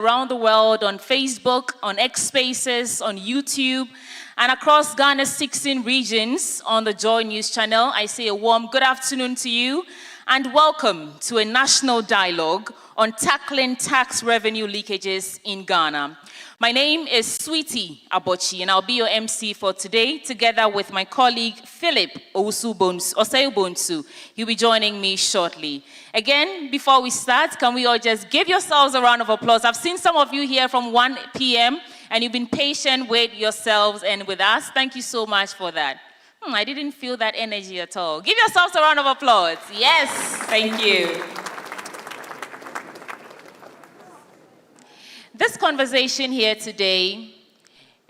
around the world on Facebook, on X Spaces, on YouTube, and across Ghana's 16 regions on the Joy News channel. I say a warm good afternoon to you and welcome to a national dialogue on tackling tax revenue leakages in Ghana. My name is Sweetie Abochi, and I'll be your MC for today, together with my colleague Philip Osei Bonsu. He'll be joining me shortly. Again, before we start, can we all just give yourselves a round of applause? I've seen some of you here from 1 p.m., and you've been patient with yourselves and with us. Thank you so much for that. I didn't feel that energy at all. Give yourselves a round of applause. Yes, thank you. This conversation here today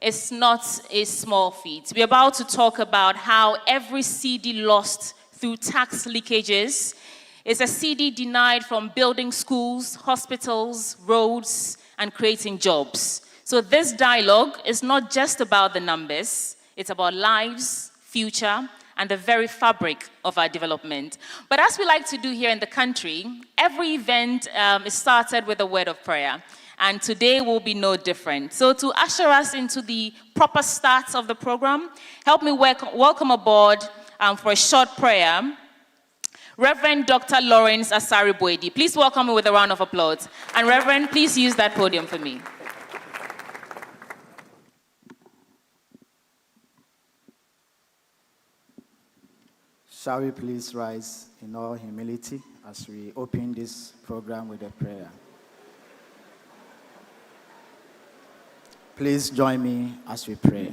is not a small feat. We're about to talk about how every CD lost through tax leakages is a CD denied from building schools, hospitals, roads, and creating jobs. So this dialogue is not just about the numbers, it's about lives, future, and the very fabric of our development. But as we like to do here in the country, every event is started with a word of prayer. And today will be no different. So to usher us into the proper start of the program, help me welcome aboard for a short prayer, Reverend Dr. Lawrence Asari Buadi. Please welcome me with a round of applause. And Reverend, please use that podium for me. Shall we please rise in all humility as we open this program with a prayer? Please join me as we pray.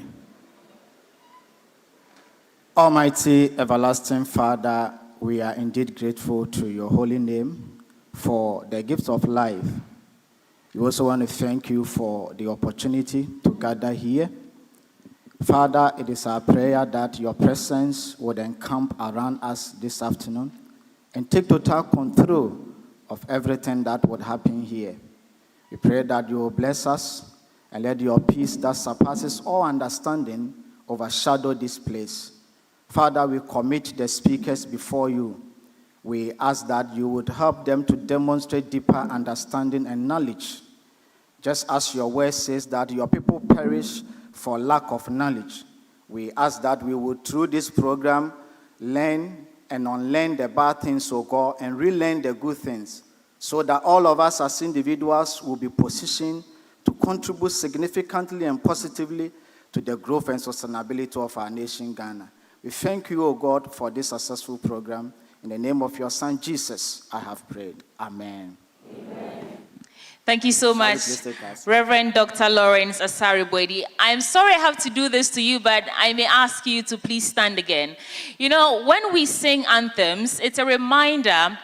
Almighty, everlasting Father, we are indeed grateful to your holy name for the gift of life. We also want to thank you for the opportunity to gather here. Father, it is our prayer that your presence would encamp around us this afternoon and take total control of everything that would happen here. We pray that you will bless us and let your peace that surpasses all understanding overshadow this place. Father, we commit the speakers before you. We ask that you would help them to demonstrate deeper understanding and knowledge. Just as your word says that your people perish for lack of knowledge, we ask that we would, through this program, learn and unlearn the bad things, O God, and relearn the good things, so that all of us as individuals will be positioned to contribute significantly and positively to the growth and sustainability of our nation, Ghana. We thank you, O God, for this successful program. In the name of your Son, Jesus, I have prayed. Amen. Amen. Thank you so much, Reverend Dr. Lawrence Asari Buadi. I'm sorry I have to do this to you, but I may ask you to please stand again. You know, when we sing anthems, it's a reminder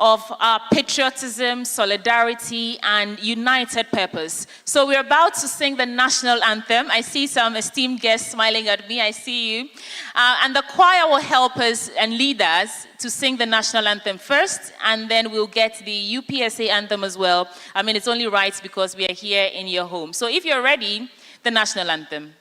of our patriotism, solidarity, and united purpose. So we're about to sing the national anthem. I see some esteemed guests smiling at me. I see you. And the choir will help us and lead us to sing the national anthem first, and then we'll get the UPSA anthem as well. I mean, it's only right because we are here in your home. So if you're ready, the national anthem.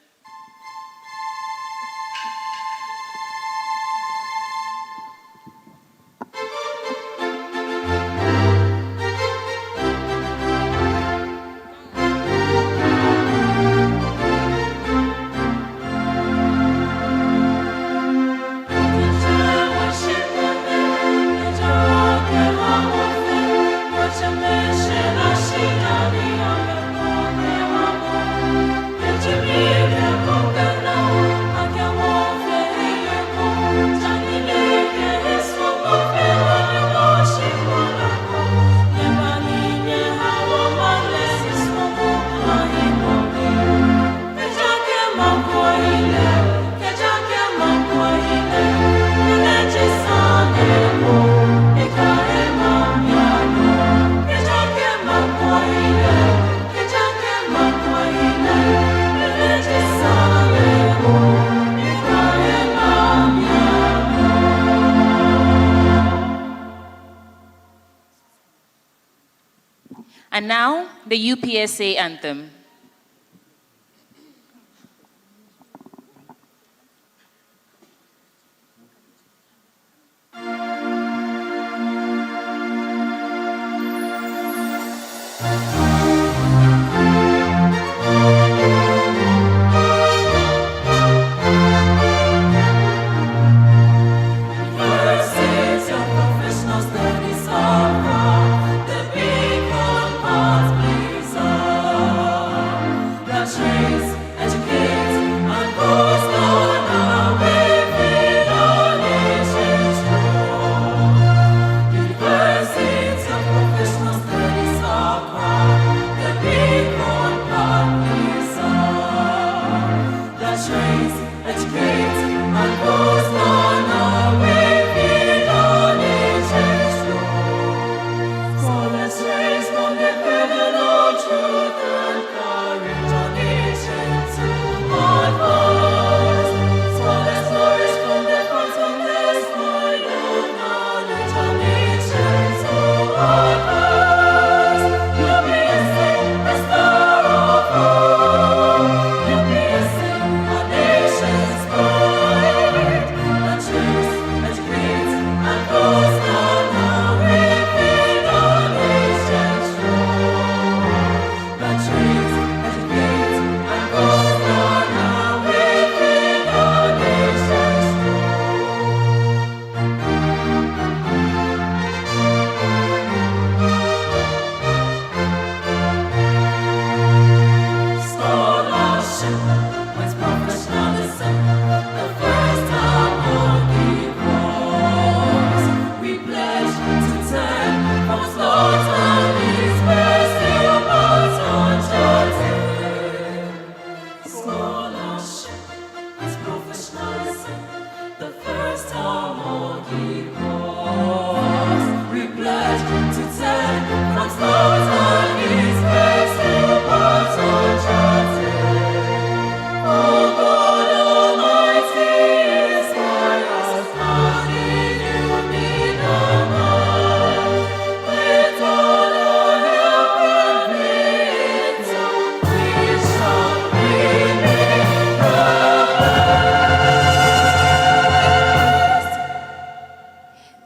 And now, the UPSA anthem.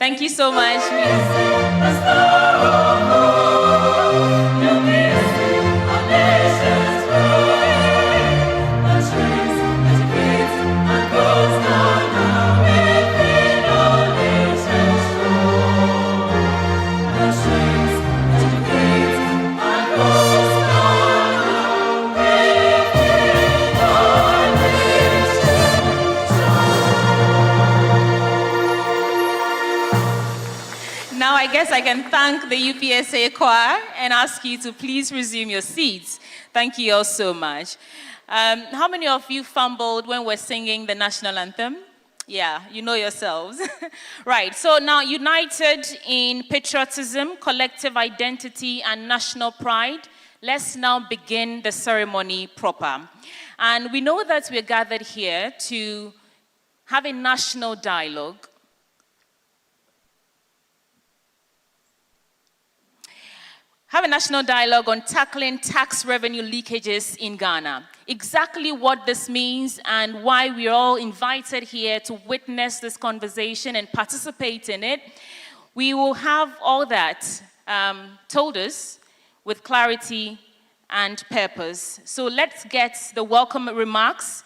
Thank you so much. Now I guess I can thank the UPSA choir and ask you to please resume your seats. Thank you all so much. How many of you fumbled when we're singing the national anthem? Yeah, you know yourselves. Right, so now united in patriotism, collective identity, and national pride, let's now begin the ceremony proper. And we know that we're gathered here to have a national dialogue. Have a national dialogue on tackling tax revenue leakages in Ghana. Exactly what this means and why we're all invited here to witness this conversation and participate in it. We will have all that told us with clarity and purpose. So let's get the welcome remarks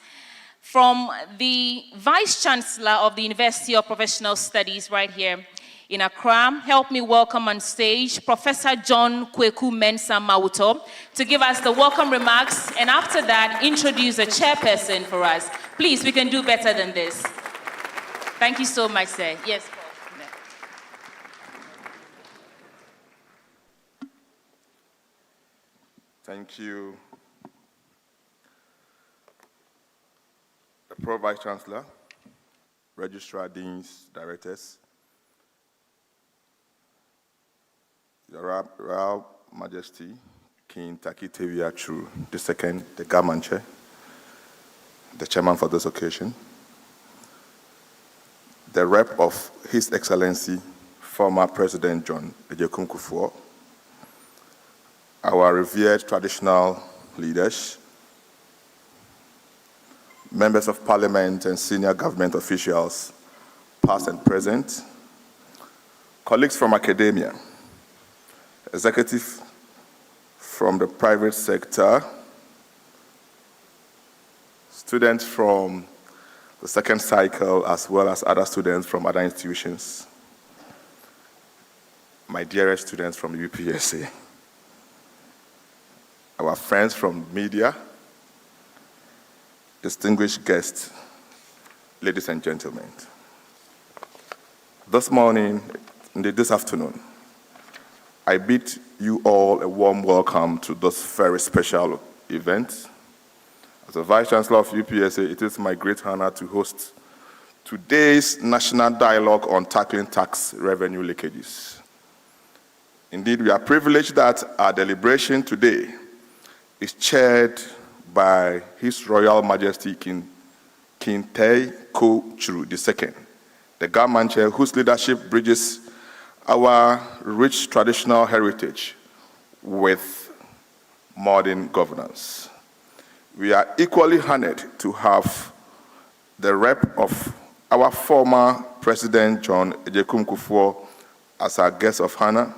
from the Vice Chancellor of the University of Professional Studies right here in Accra. Help me welcome on stage Professor John Kweku Mensah Mawuto to give us the welcome remarks, and after that, introduce a chairperson for us. Please, we can do better than this. Thank you so much, sir. Yes, Paul. Thank you. The Pro Vice Chancellor, Registrar, Deans, Directors, Your Royal Majesty, King Takitevia True II, the Government Chair, the Chairman for this occasion, the Rep of His Excellency, former President John Ejekun Kufuor, our revered traditional leaders, members of Parliament and senior government officials, past and present, colleagues from academia, executives from the private sector, students from the second cycle, as well as other students from other institutions, my dearest students from the UPSA, our friends from media, distinguished guests, ladies and gentlemen. This morning, indeed this afternoon, I bid you all a warm welcome to this very special event. As a Vice Chancellor of UPSA, it is my great honor to host today's National Dialogue on Tackling Tax Revenue Leakages. Indeed, we are privileged that our deliberation today is chaired by His Royal Majesty King Taiko Churu II, the Government Chair, whose leadership bridges our rich traditional heritage with modern governance. We are equally honored to have the rep of our former President John Ejekun Kufuor as our guest of honor.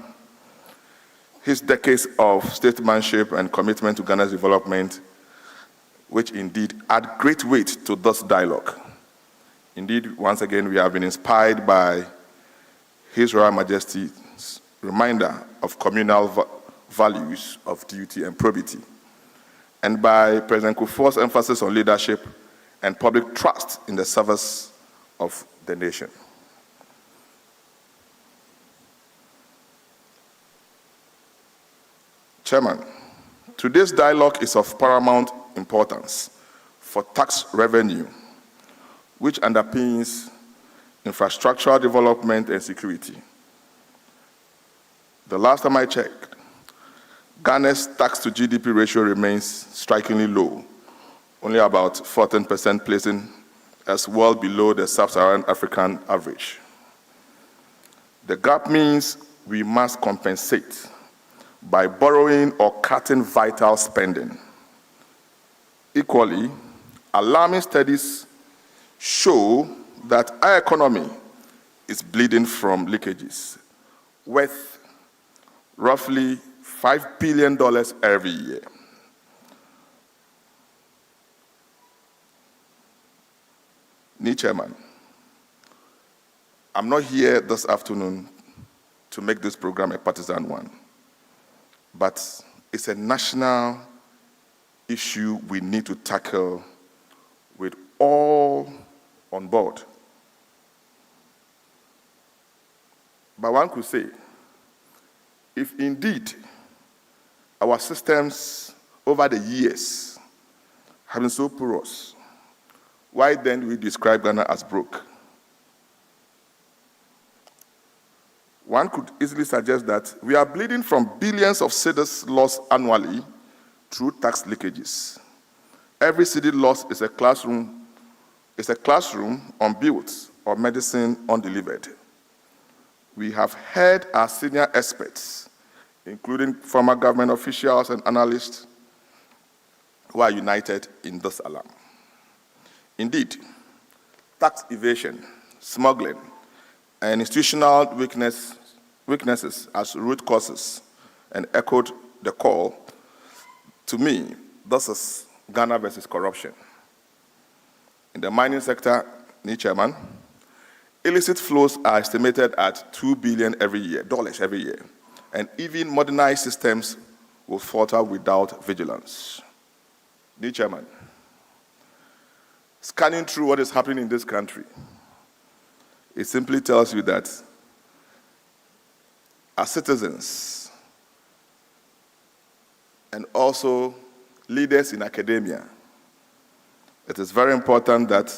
His decades of statesmanship and commitment to Ghana's development, which indeed add great weight to this dialogue. Indeed, once again, we have been inspired by His Royal Majesty's reminder of communal values of duty and probity, and by President Kufuor's emphasis on leadership and public trust in the service of the nation. Chairman, today's dialogue is of paramount importance for tax revenue, which underpins infrastructural development and security. The last time I checked, Ghana's tax to GDP ratio remains strikingly low, only about 14%, placing us well below the sub-Saharan African average. The gap means we must compensate by borrowing or cutting vital spending. Equally, alarming studies show that our economy is bleeding from leakages, worth roughly $5 billion every year. Chairman, I'm not here this afternoon to make this program a partisan one, but it's a national issue we need to tackle with all on board. But one could say, if indeed our systems over the years have been so porous, why then do we describe Ghana as broke? One could easily suggest that we are bleeding from billions of cedis lost annually through tax leakages. Every cedi lost is a classroom unbuilt or medicine undelivered. We have heard our senior experts, including former government officials and analysts, who are united in this alarm. Indeed, tax evasion, smuggling, and institutional weaknesses as root causes, and echoed the call. To me, this is Ghana versus corruption. In the mining sector, Chairman, illicit flows are estimated at $2 billion every year, and even modernized systems will falter without vigilance. Chairman, scanning through what is happening in this country, it simply tells you that as citizens and also leaders in academia, it is very important that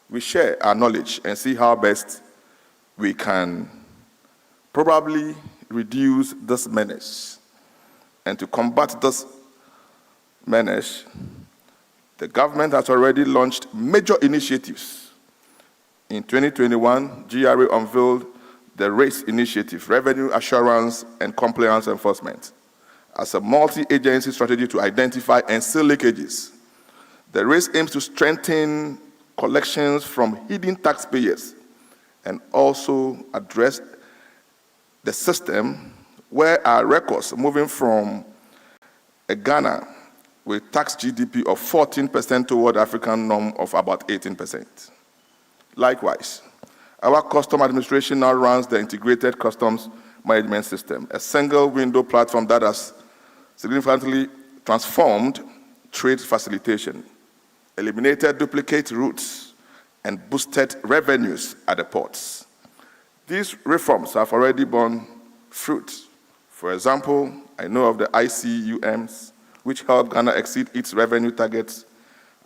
we share our knowledge and see how best we can probably reduce this menace. And to combat this menace, the government has already launched major initiatives. In 2021, GRA unveiled the RACE initiative, Revenue Assurance and Compliance Enforcement, as a multi-agency strategy to identify and seal leakages. The RACE aims to strengthen collections from hidden taxpayers and also address the system where our records moving from a Ghana with tax GDP of 14% toward African norm of about 18%. Likewise, our custom administration now runs the integrated customs management system, a single window platform that has significantly transformed trade facilitation, eliminated duplicate routes, and boosted revenues at the ports. These reforms have already borne fruit. For example, I know of the ICUMs, which helped Ghana exceed its revenue targets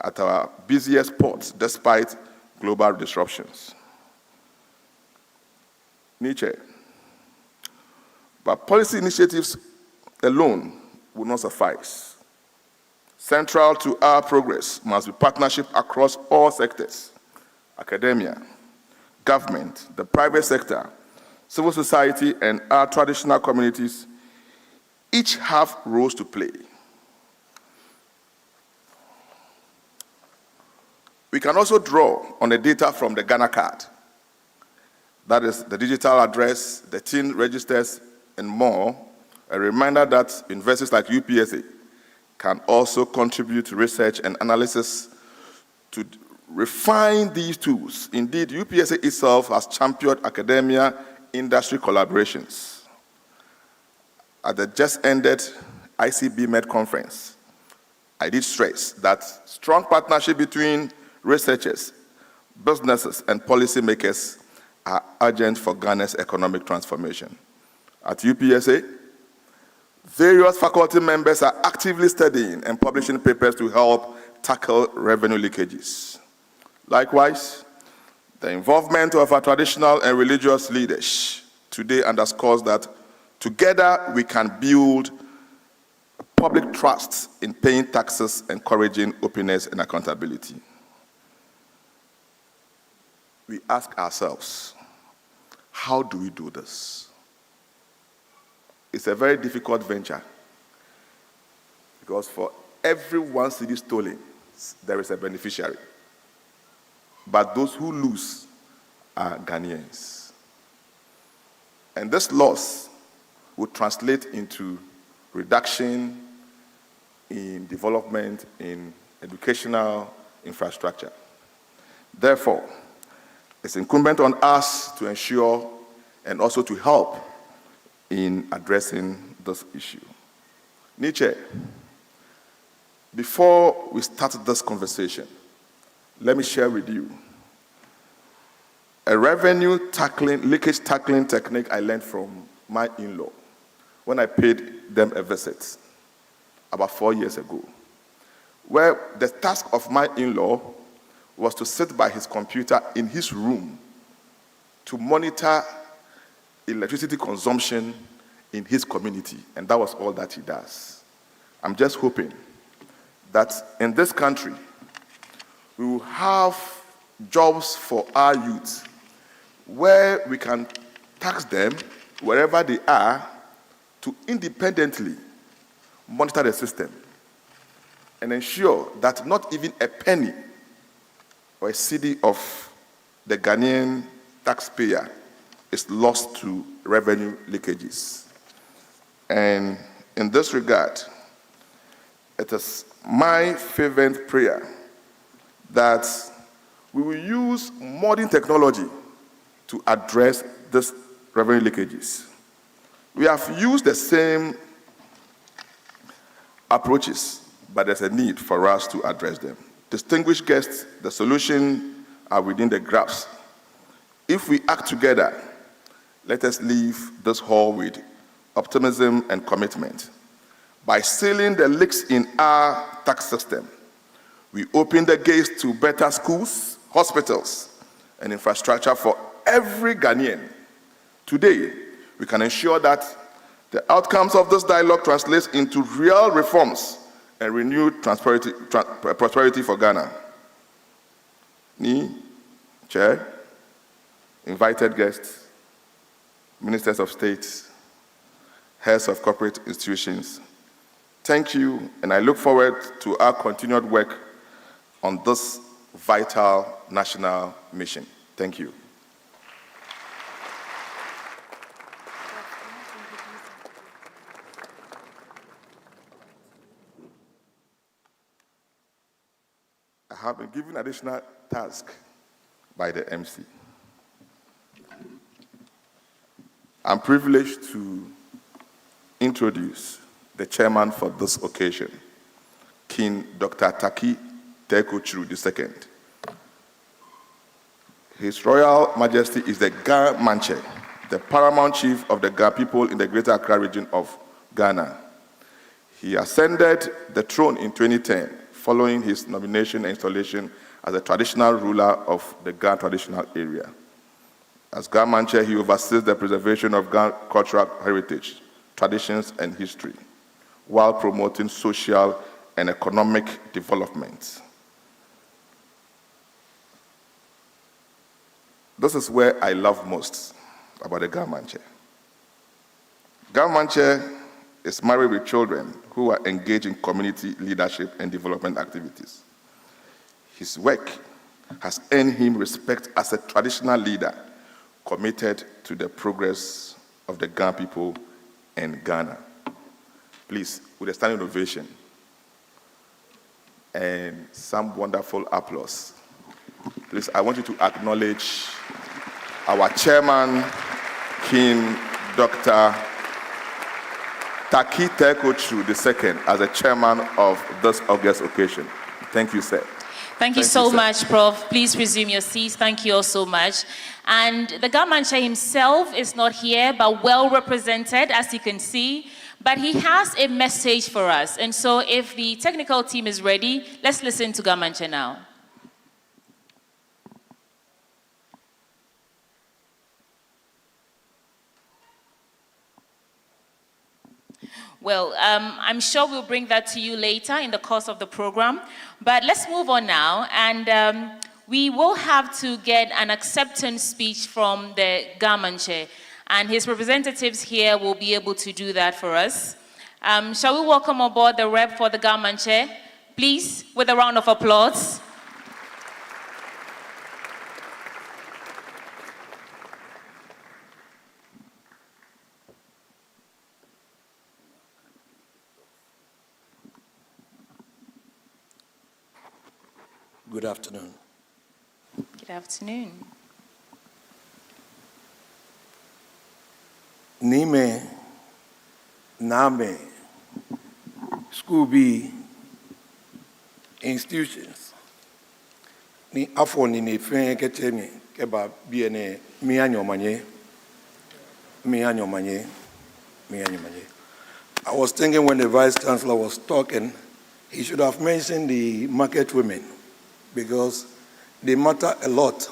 at our busiest ports despite global disruptions. Nietzsche. But policy initiatives alone will not suffice. Central to our progress must be partnership across all sectors: academia, government, the private sector, civil society, and our traditional communities. Each have roles to play. We can also draw on the data from the Ghana card. That is the digital address, the TIN registers, and more. A reminder that universities like UPSA can also contribute to research and analysis to refine these tools. Indeed, UPSA itself has championed academia industry collaborations. At the just ended ICB Med conference, I did stress that strong partnership between researchers, businesses, and policymakers are urgent for Ghana's economic transformation. At UPSA, various faculty members are actively studying and publishing papers to help tackle revenue leakages. Likewise, the involvement of our traditional and religious leaders today underscores that together we can build public trust in paying taxes, encouraging openness and accountability. We ask ourselves, how do we do this? It's a very difficult venture, because for every one cedi stolen, there is a beneficiary. But those who lose are Ghanaians. And this loss would translate into reduction in development in educational infrastructure. Therefore, it's incumbent on us to ensure and also to help in addressing this issue. Nietzsche, before we start this conversation, let me share with you a leakage tackling technique I learned from my in-law when I paid them a visit about 4 years ago, where the task of my in-law was to sit by his computer in his room to monitor electricity consumption in his community, and that was all that he does. I'm just hoping that in this country, we will have jobs for our youth where we can tax them wherever they are to independently monitor the system and ensure that not even a penny or a cedi of the Ghanaian taxpayer is lost to revenue leakages. And in this regard, it is my fervent prayer that we will use modern technology to address these revenue leakages. We have used the same approaches, but there's a need for us to address them. Distinguished guests, the solutions are within the grasp. If we act together, let us leave this hall with optimism and commitment. By sealing the leaks in our tax system, we open the gates to better schools, hospitals, and infrastructure for every Ghanaian. Today, we can ensure that the outcomes of this dialogue translates into real reforms and renewed prosperity for Ghana. Chair, invited guests, ministers of state, heads of corporate institutions, thank you, and I look forward to our continued work on this vital national mission. Thank you. I have been given additional task by the MC. I'm privileged to introduce the chairman for this occasion, King Dr. Taki Tekochru II. His Royal Majesty is the Ga Manche, the paramount chief of the Ga people in the Greater Accra region of Ghana. He ascended the throne in 2010, following his nomination and installation as a traditional ruler of the Ga traditional area. As Ga Manche, he oversees the preservation of Ga cultural heritage, traditions, and history, while promoting social and economic development. This is where I love most about the Ga Manche. Ga Manche is married with children who are engaged in community leadership and development activities. His work has earned him respect as a traditional leader committed to the progress of the Ga people and Ghana. Please, with a standing ovation and some wonderful applause, please, I want you to acknowledge our chairman, King Dr. Taki Tekochru II, as the chairman of this August occasion. Thank you, sir. Thank you so much, Prof. Please resume your seats. Thank you all so much. And the Ga Manche himself is not here, but well represented, as you can see. But he has a message for us. And so if the technical team is ready, let's listen to Ga Manche now. Well, I'm sure we'll bring that to you later in the course of the program. But let's move on now. And we will have to get an acceptance speech from the Ga Manche. And his representatives here will be able to do that for us. Shall we welcome aboard the rep for the Ga Manche? Please, with a round of applause. Good afternoon. Good afternoon. Nime, Name, school B, institutions. Ni afọ ni ne fen kete mi keba biene mi anyomanye. I was thinking when the Vice Chancellor was talking, he should have mentioned the market women because they matter a lot.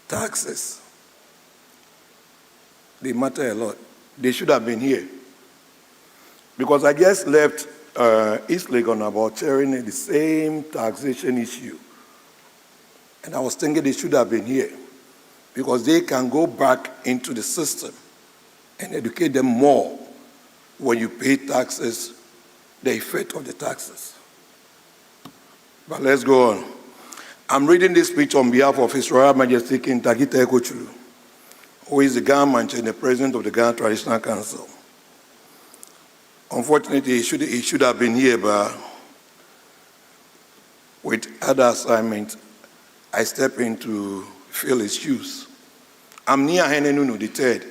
Taxes, they matter a lot. They should have been here. Because I just left East Legon about sharing the same taxation issue. And I was thinking they should have been here because they can go back into the system and educate them more when you pay taxes, the effect of the taxes. But let's go on. I'm reading this speech on behalf of His Royal Majesty King Tagita Ekochulu, who is the Ghana Manche and the President of the Ghana Traditional Council. Unfortunately, he should have been here, but with other assignments, I step in to fill his shoes. I'm near Henenunu III,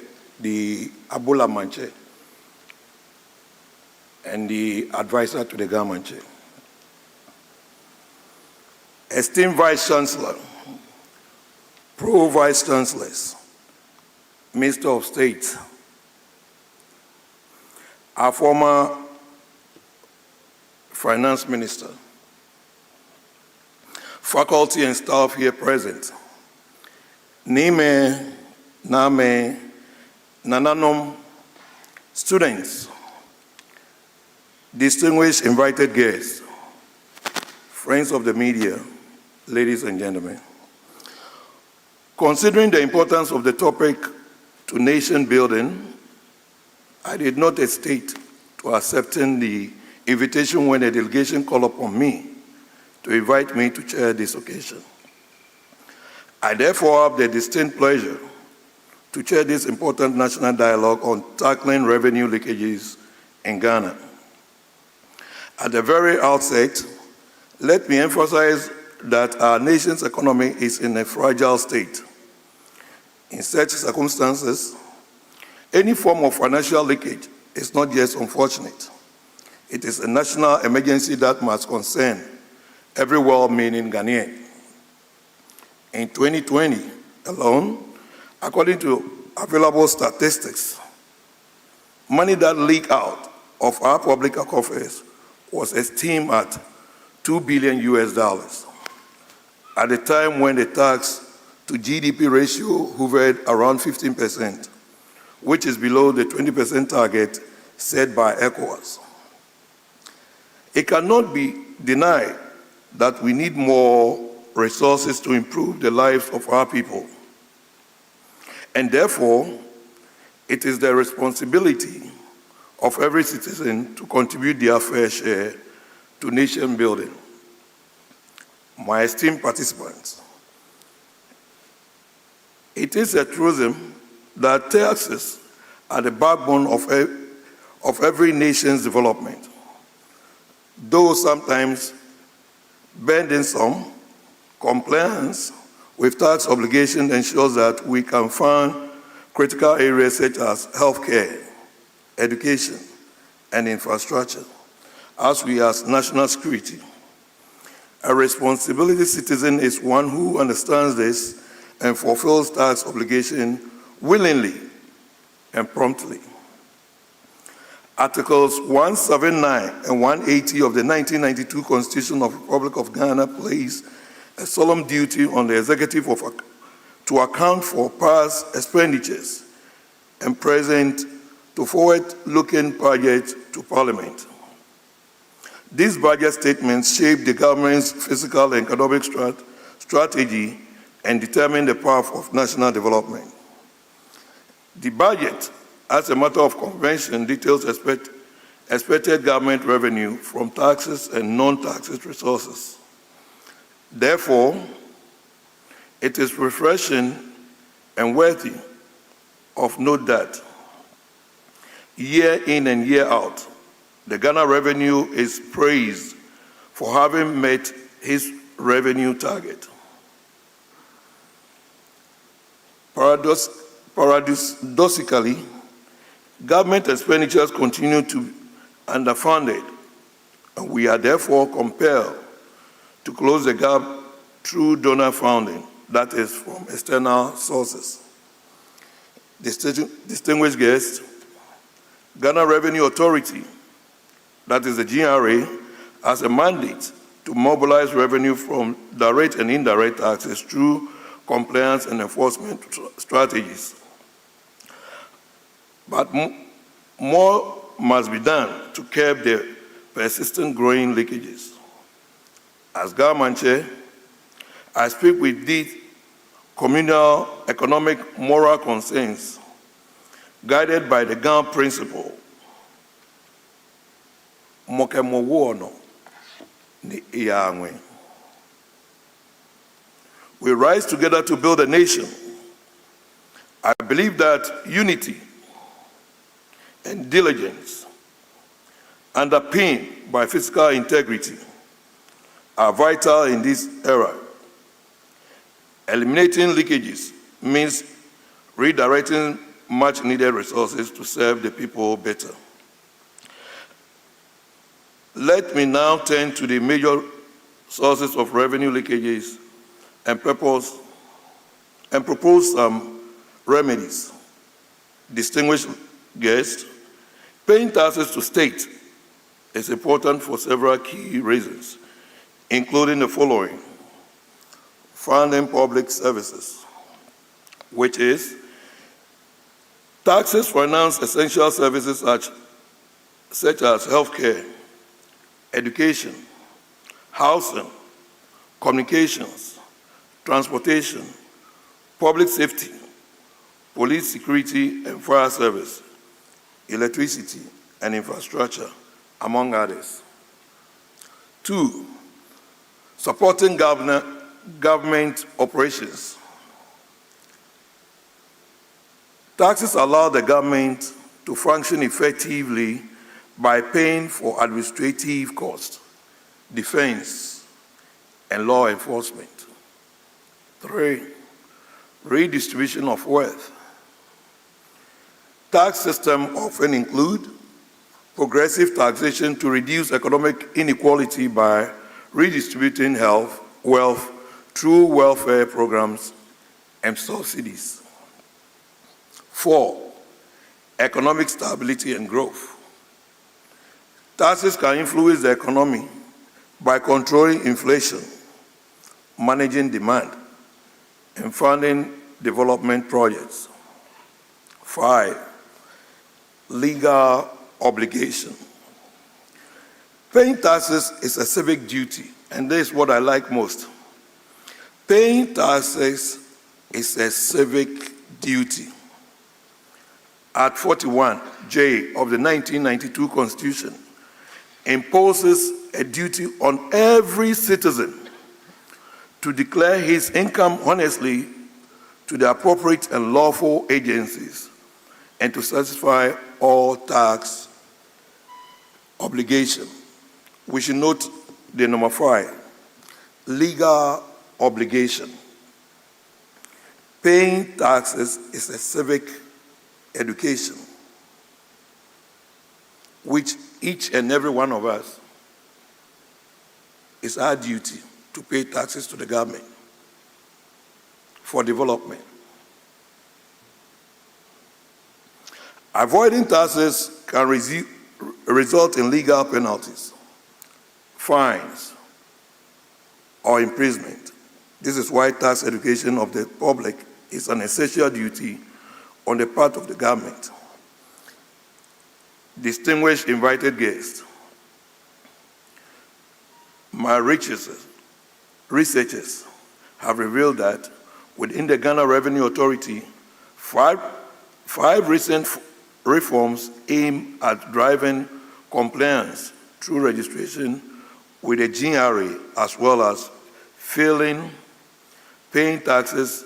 the Abola Manche, and the advisor to the Ghana Manche. Esteemed Vice Chancellor, Pro-Vice Chancellors, Minister of State, our former Finance Minister, faculty and staff here present, Nime, Name, Nananom, students, distinguished invited guests, friends of the media, ladies and gentlemen. Considering the importance of the topic to nation building, I did not hesitate to accepting the invitation when a delegation called upon me to invite me to chair this occasion. I therefore have the distinct pleasure to chair this important national dialogue on tackling revenue leakages in Ghana. At the very outset, let me emphasize that our nation's economy is in a fragile state. In such circumstances, any form of financial leakage is not just unfortunate. It is a national emergency that must concern every well-meaning Ghanaian. In 2020 alone, according to available statistics, money that leaked out of our public coffers was esteemed at $2 billion at a time when the tax to GDP ratio hovered around 15%, which is below the 20% target set by ECOWAS. It cannot be denied that we need more resources to improve the lives of our people. And therefore, it is the responsibility of every citizen to contribute their fair share to nation building. My esteemed participants, it is a truism that taxes are the backbone of every nation's development. Though sometimes burdensome, compliance with tax obligation ensures that we can fund critical areas such as healthcare, education, and infrastructure, as we as national security. A responsibility citizen is one who understands this and fulfills tax obligation willingly and promptly. Articles 179 and 180 of the 1992 Constitution of the Republic of Ghana place a solemn duty on the executive to account for past expenditures and present to forward-looking budget to Parliament. These budget statements shape the government's fiscal and economic strategy and determine the path of national development. The budget, as a matter of convention, details expected government revenue from taxes and non-taxes resources. Therefore, it is refreshing and worthy of note that year in and year out, the Ghana revenue is praised for having met his revenue target. Paradoxically, government expenditures continue to be underfunded, and we are therefore compelled to close the gap through donor funding, that is, from external sources. Distinguished guests, Ghana Revenue Authority, that is the GRA, has a mandate to mobilize revenue from direct and indirect taxes through compliance and enforcement strategies. But more must be done to curb the persistent growing leakages. As government chair, I speak with these communal, economic, moral concerns, guided by the Ghana principle, Mokemowono ni Iyangwe. We rise together to build a nation. I believe that unity and diligence, underpinned by fiscal integrity, are vital in this era. Eliminating leakages means redirecting much needed resources to serve the people better. Let me now turn to the major sources of revenue leakages and propose some remedies. Distinguished guests, paying taxes to state is important for several key reasons, including the following: funding public services, which is taxes finance essential services such as healthcare, education, housing, communications, transportation, public safety, police security and fire service, electricity and infrastructure, among others. 2, supporting government operations. Taxes allow the government to function effectively by paying for administrative costs, defense, and law enforcement. 3, redistribution of wealth. Tax systems often include progressive taxation to reduce economic inequality by redistributing wealth through welfare programs and subsidies. 4, economic stability and growth. Taxes can influence the economy by controlling inflation, managing demand, and funding development projects. 5, legal obligation. Paying taxes is a civic duty, and this is what I like most. Paying taxes is a civic duty. Art 41J of the 1992 Constitution imposes a duty on every citizen to declare his income honestly to the appropriate and lawful agencies and to satisfy all tax obligation. We should note the number 5, legal obligation. Paying taxes is a civic education, which each and every one of us is our duty to pay taxes to the government for development. Avoiding taxes can result in legal penalties, fines, or imprisonment. This is why tax education of the public is an essential duty on the part of the government. Distinguished invited guests, my researches have revealed that within the Ghana Revenue Authority, five recent reforms aim at driving compliance through registration with the GRA, as well as paying taxes,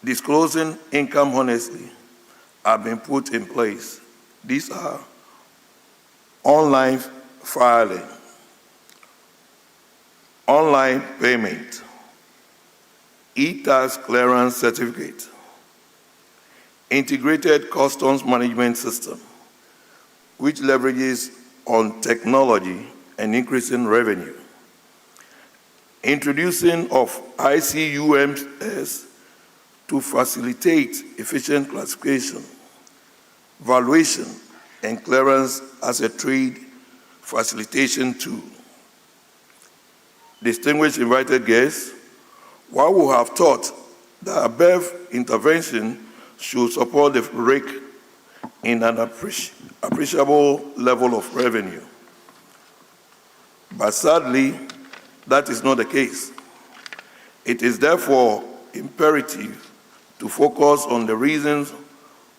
disclosing income honestly, have been put in place. These are online filing, online payment, e-tax clearance certificate, integrated customs management system, which leverages on technology and increasing revenue, introducing of ICUMS to facilitate efficient classification, valuation, and clearance as a trade facilitation tool. Distinguished invited guests, while we have thought that above intervention should support the rake in an appreciable level of revenue, but sadly, that is not the case. It is therefore imperative to focus on the reasons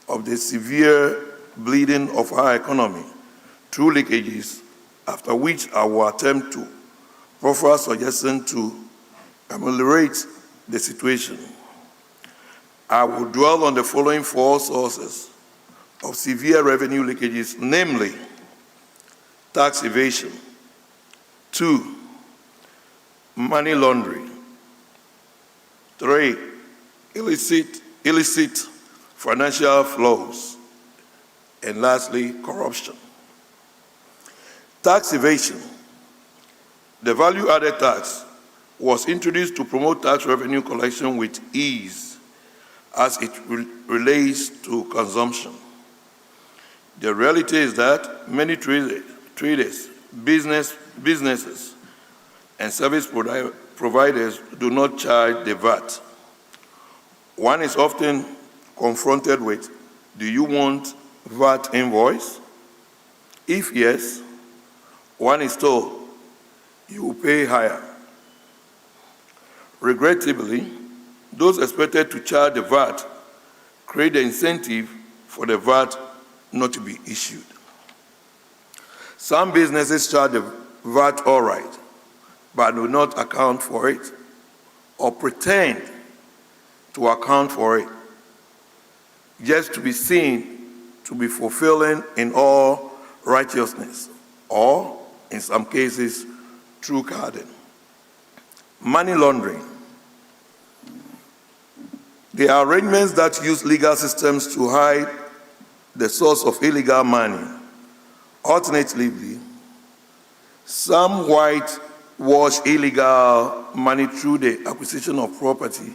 of the severe bleeding of our economy through leakages, after which I will attempt to proffer suggestions to ameliorate the situation. I will dwell on the following four sources of severe revenue leakages, namely tax evasion, 2, money laundering, 3, illicit financial flows, and lastly, corruption. Tax evasion. The value-added tax was introduced to promote tax revenue collection with ease as it relates to consumption. The reality is that many traders, businesses, and service providers do not charge the VAT. One is often confronted with, do you want VAT invoice? If yes, one is told, you will pay higher. Regrettably, those expected to charge the VAT create the incentive for the VAT not to be issued. Some businesses charge the VAT all right, but do not account for it or pretend to account for it, just to be seen to be fulfilling in all righteousness, or in some cases, true carding. Money laundering. There are arrangements that use legal systems to hide the source of illegal money. Alternatively, some whitewash illegal money through the acquisition of property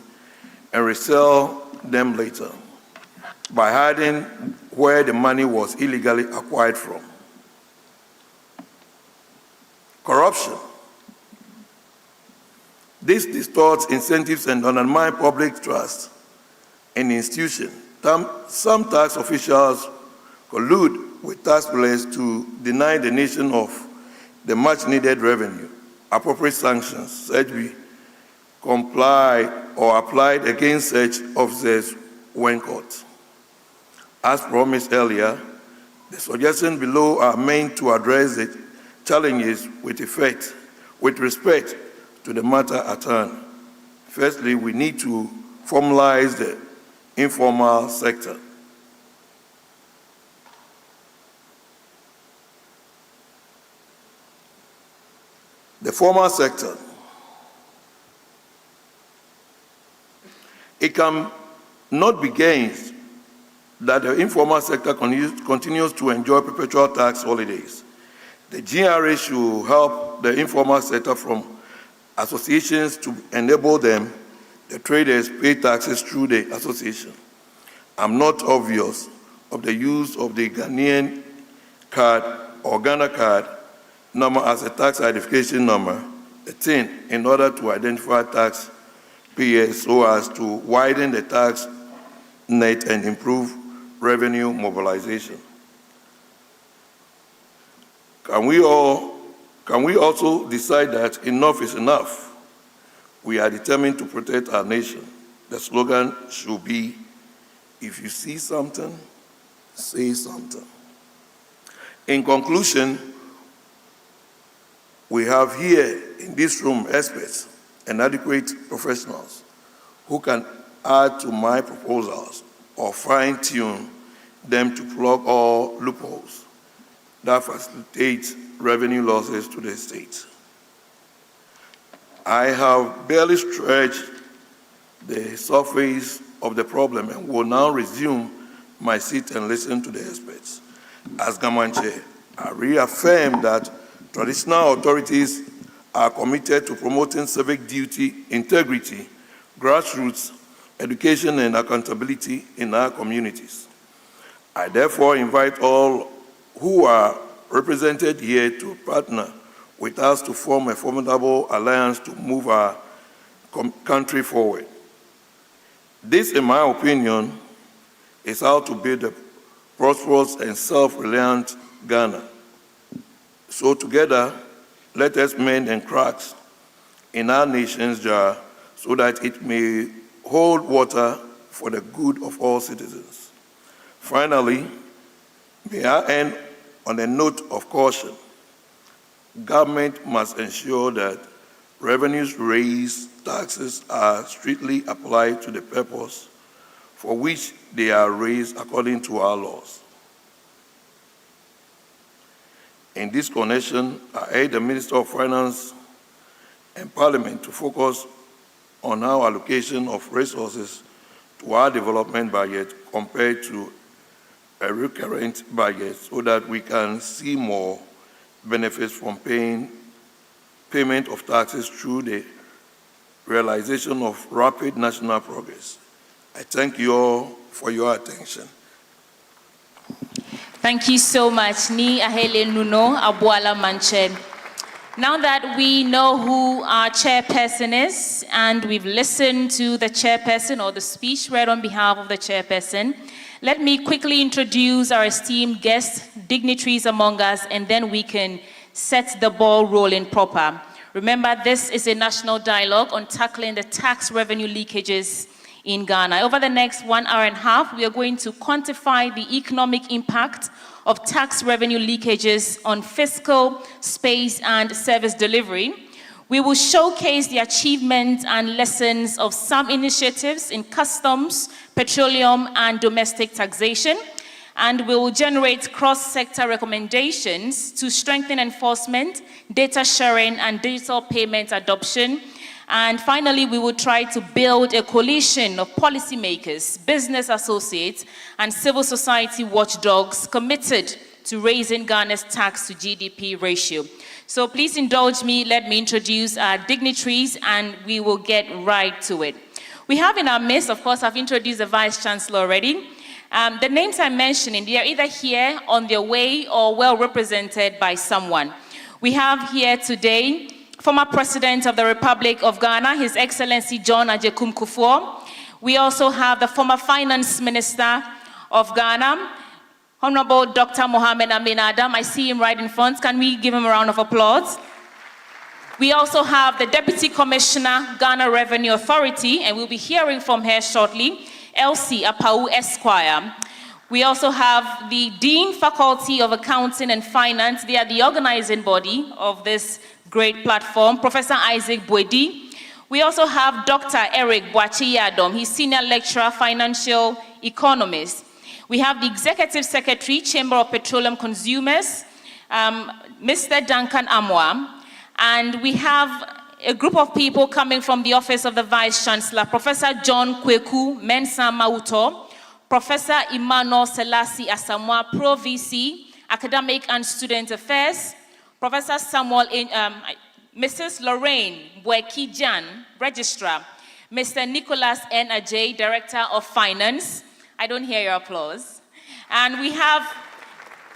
and resell them later by hiding where the money was illegally acquired from. Corruption. This distorts incentives and undermines public trust in institutions. Some tax officials collude with taxpayers to deny the nation of the much-needed revenue. Appropriate sanctions such be complied or applied against such officers when caught. As promised earlier, the suggestions below are meant to address the challenges with respect to the matter at hand. Firstly, we need to formalize the informal sector. The formal sector. It can not be gained that the informal sector continues to enjoy perpetual tax holidays. The GRA should help the informal sector from associations to enable them, the traders, pay taxes through the association. I'm not obvious of the use of the Ghanaian card or Ghana card number as a tax identification number, the TIN, in order to identify tax payers so as to widen the tax net and improve revenue mobilization. Can we also decide that enough is enough? We are determined to protect our nation. The slogan should be, if you see something, say something. In conclusion, we have here in this room experts and adequate professionals who can add to my proposals or fine-tune them to plug all loopholes. that facilitates revenue losses to the state. I have barely stretched the surface of the problem and will now resume my seat and listen to the experts. As Government Chair, I reaffirm that traditional authorities are committed to promoting civic duty, integrity, grassroots education, and accountability in our communities. I therefore invite all who are represented here to partner with us to form a formidable alliance to move our country forward. This, in my opinion, is how to build a prosperous and self-reliant Ghana. So together, let us mend and cracks in our nation's jar so that it may hold water for the good of all citizens. Finally, may I end on a note of caution. Government must ensure that revenues raised, taxes are strictly applied to the purpose for which they are raised according to our laws. In this connection, I urge the Minister of Finance and Parliament to focus on our allocation of resources to our development budget compared to a recurrent budget so that we can see more benefits from payment of taxes through the realization of rapid national progress. I thank you all for your attention. Thank you so much, Ni Ahele Nuno Abuala Manche. Now that we know who our chairperson is, and we've listened to the chairperson or the speech read on behalf of the chairperson, let me quickly introduce our esteemed guests, dignitaries among us, and then we can set the ball rolling proper. Remember, this is a national dialogue on tackling the tax revenue leakages in Ghana. Over the next 1 hour and a half, we are going to quantify the economic impact of tax revenue leakages on fiscal, space, and service delivery. We will showcase the achievements and lessons of some initiatives in customs, petroleum, and domestic taxation, and we will generate cross-sector recommendations to strengthen enforcement, data sharing, and digital payment adoption. And finally, we will try to build a coalition of policymakers, business associates, and civil society watchdogs committed to raising Ghana's tax to GDP ratio. So please indulge me, let me introduce our dignitaries, and we will get right to it. We have in our midst, of course, I've introduced the Vice Chancellor already. The names I'm mentioning, they are either here, on their way, or well represented by someone. We have here today former President of the Republic of Ghana, His Excellency John Agyekum Kufuor. We also have the former Finance Minister of Ghana, Honorable Dr. Mohamed Amin Adam. I see him right in front. Can we give him a round of applause? We also have the Deputy Commissioner, Ghana Revenue Authority, and we'll be hearing from her shortly, Elsie Apau Esquire. We also have the Dean Faculty of Accounting and Finance. They are the organizing body of this great platform, Professor Isaac Buadi. We also have Dr. Eric Bachiadam. He's Senior Lecturer, Financial Economist. We have the Executive Secretary, Chamber of Petroleum Consumers, Mr. Duncan Amwa. And we have a group of people coming from the Office of the Vice Chancellor, Professor John Kweku Mensah Mauto, Professor Emmanuel Selassie Asamoah, Pro VC, Academic and Student Affairs, Professor Samuel, Mrs. Lorraine Bweki-Jan, Registrar, Mr. Nicholas N. Ajay, Director of Finance. I don't hear your applause. And we have,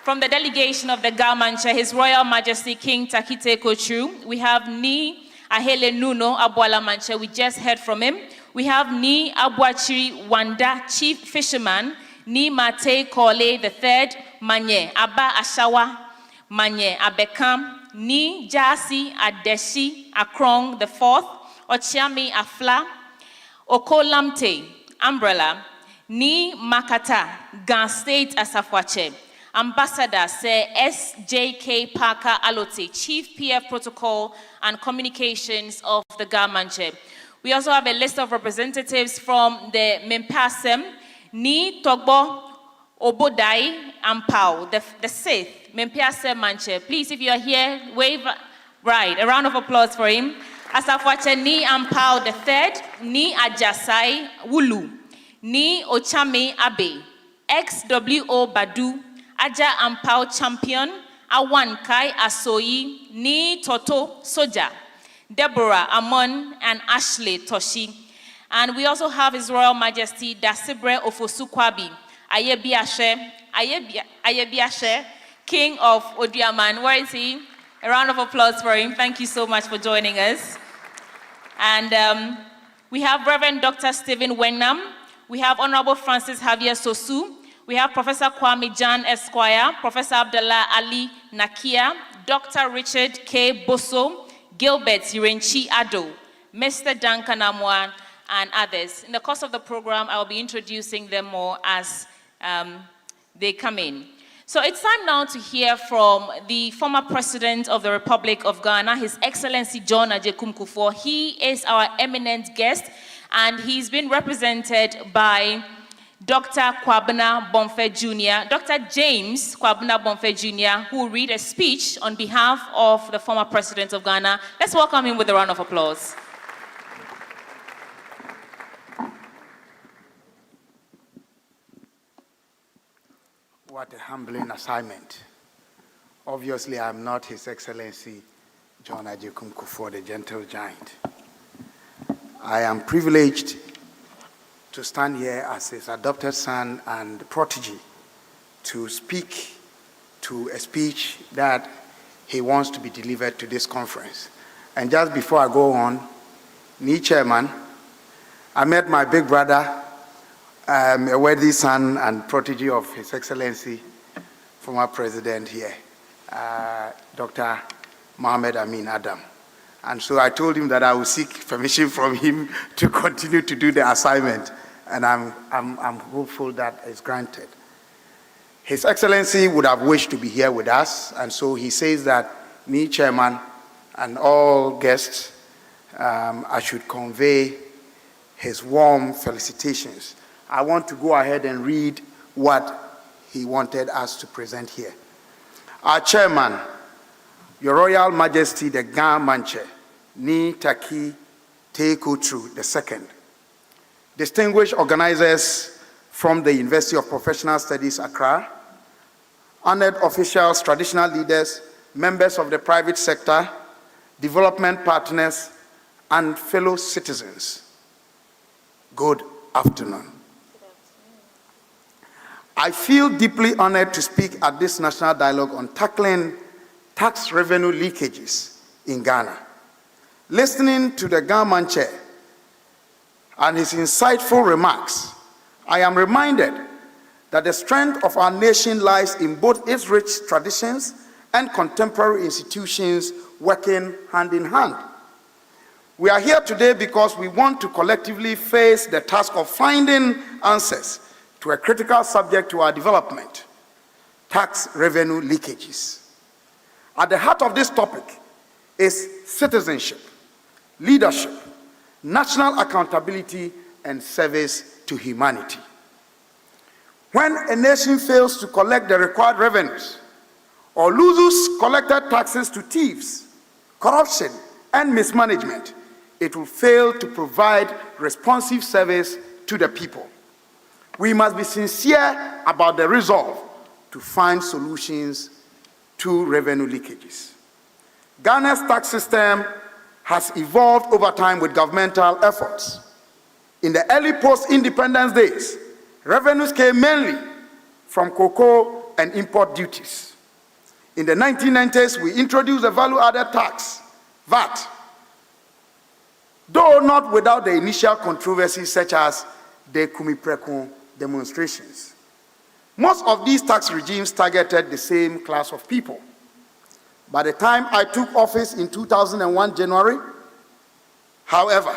from the delegation of the Gamancha, His Royal Majesty King Takite Kochu. We have Ni Ahele Nuno Abuala Manche. We just heard from him. We have Ni Abuachiri Wanda, Chief Fisherman. Ni Mate Kole III, Manye Abba Ashawa, Manye Abekam. Ni Jasi Adeshi Akrong IV, Ochiami Afla, Okolamte Umbrella, Ni Makata, Gan State Asafwache, Ambassador Sir S.J.K. Parker Alote, Chief PF Protocol and Communications of the Gamanche. We also have a list of representatives from the Mempasem, Ni Togbo Obodai Ampao, the sixth, Mempiase Manche. Please, if you are here, wave, right, a round of applause for him. Asafwache Ni Ampao the third, Ni Ajasai Wulu, Ni Ochame Abe, XWO Badu, Aja Ampao Champion, Awan Kai Asoyi, Ni Toto Soja, Deborah Amon, and Ashley Toshi. And we also have His Royal Majesty Dasibre Ofosukwabi, Ayebiashe, King of Odiaman. Where is he? A round of applause for him. Thank you so much for joining us. And we have Reverend Dr. Stephen Wenham. We have Honorable Francis Javier Sosu. We have Professor Kwame Jan Esquire, Professor Abdullah Ali Nakia, Dr. Richard K. Boso, Gilbert Sirenchi Ado, Mr. Duncan Amwan, and others. In the course of the program, I will be introducing them more as they come in. So it's time now to hear from the former President of the Republic of Ghana, His Excellency John Agyekum Kufuor. He is our eminent guest, and he's been represented by Dr. Kwabena Bonfe Jr., Dr. James Kwabena Bonfe Jr., who will read a speech on behalf of the former President of Ghana. Let's welcome him with a round of applause. What a humbling assignment. Obviously, I'm not His Excellency John Agyekum Kufuor, the gentle giant. I am privileged to stand here as his adopted son and protege to speak to a speech that he wants to be delivered to this conference. And just before I go on, Chairman, I met my big brother, a worthy son and protege of His Excellency, former President here, Dr. Mohammed Amin Adam. And so I told him that I would seek permission from him to continue to do the assignment, and I'm hopeful that it's granted. His Excellency would have wished to be here with us, and so he says that me, Chairman, and all guests, I should convey his warm felicitations. I want to go ahead and read what he wanted us to present here. Our Chairman, Your Royal Majesty the Ghana Manche, Ni Taki Teikotru II, distinguished organizers from the University of Professional Studies, Accra, honored officials, traditional leaders, members of the private sector, development partners, and fellow citizens. Good afternoon. I feel deeply honored to speak at this national dialogue on tackling tax revenue leakages in Ghana. Listening to the Ghana Manche and his insightful remarks, I am reminded that the strength of our nation lies in both its rich traditions and contemporary institutions working hand in hand. We are here today because we want to collectively face the task of finding answers to a critical subject to our development: tax revenue leakages. At the heart of this topic is citizenship, leadership, national accountability, and service to humanity. When a nation fails to collect the required revenues or loses collected taxes to thieves, corruption, and mismanagement, it will fail to provide responsive service to the people. We must be sincere about the resolve to find solutions to revenue leakages. Ghana's tax system has evolved over time with governmental efforts. In the early post-independence days, revenues came mainly from cocoa and import duties. In the 1990s, we introduced a value-added tax, VAT, though not without the initial controversies such as the Kumipreko demonstrations. Most of these tax regimes targeted the same class of people. By the time I took office in 2001 January, however,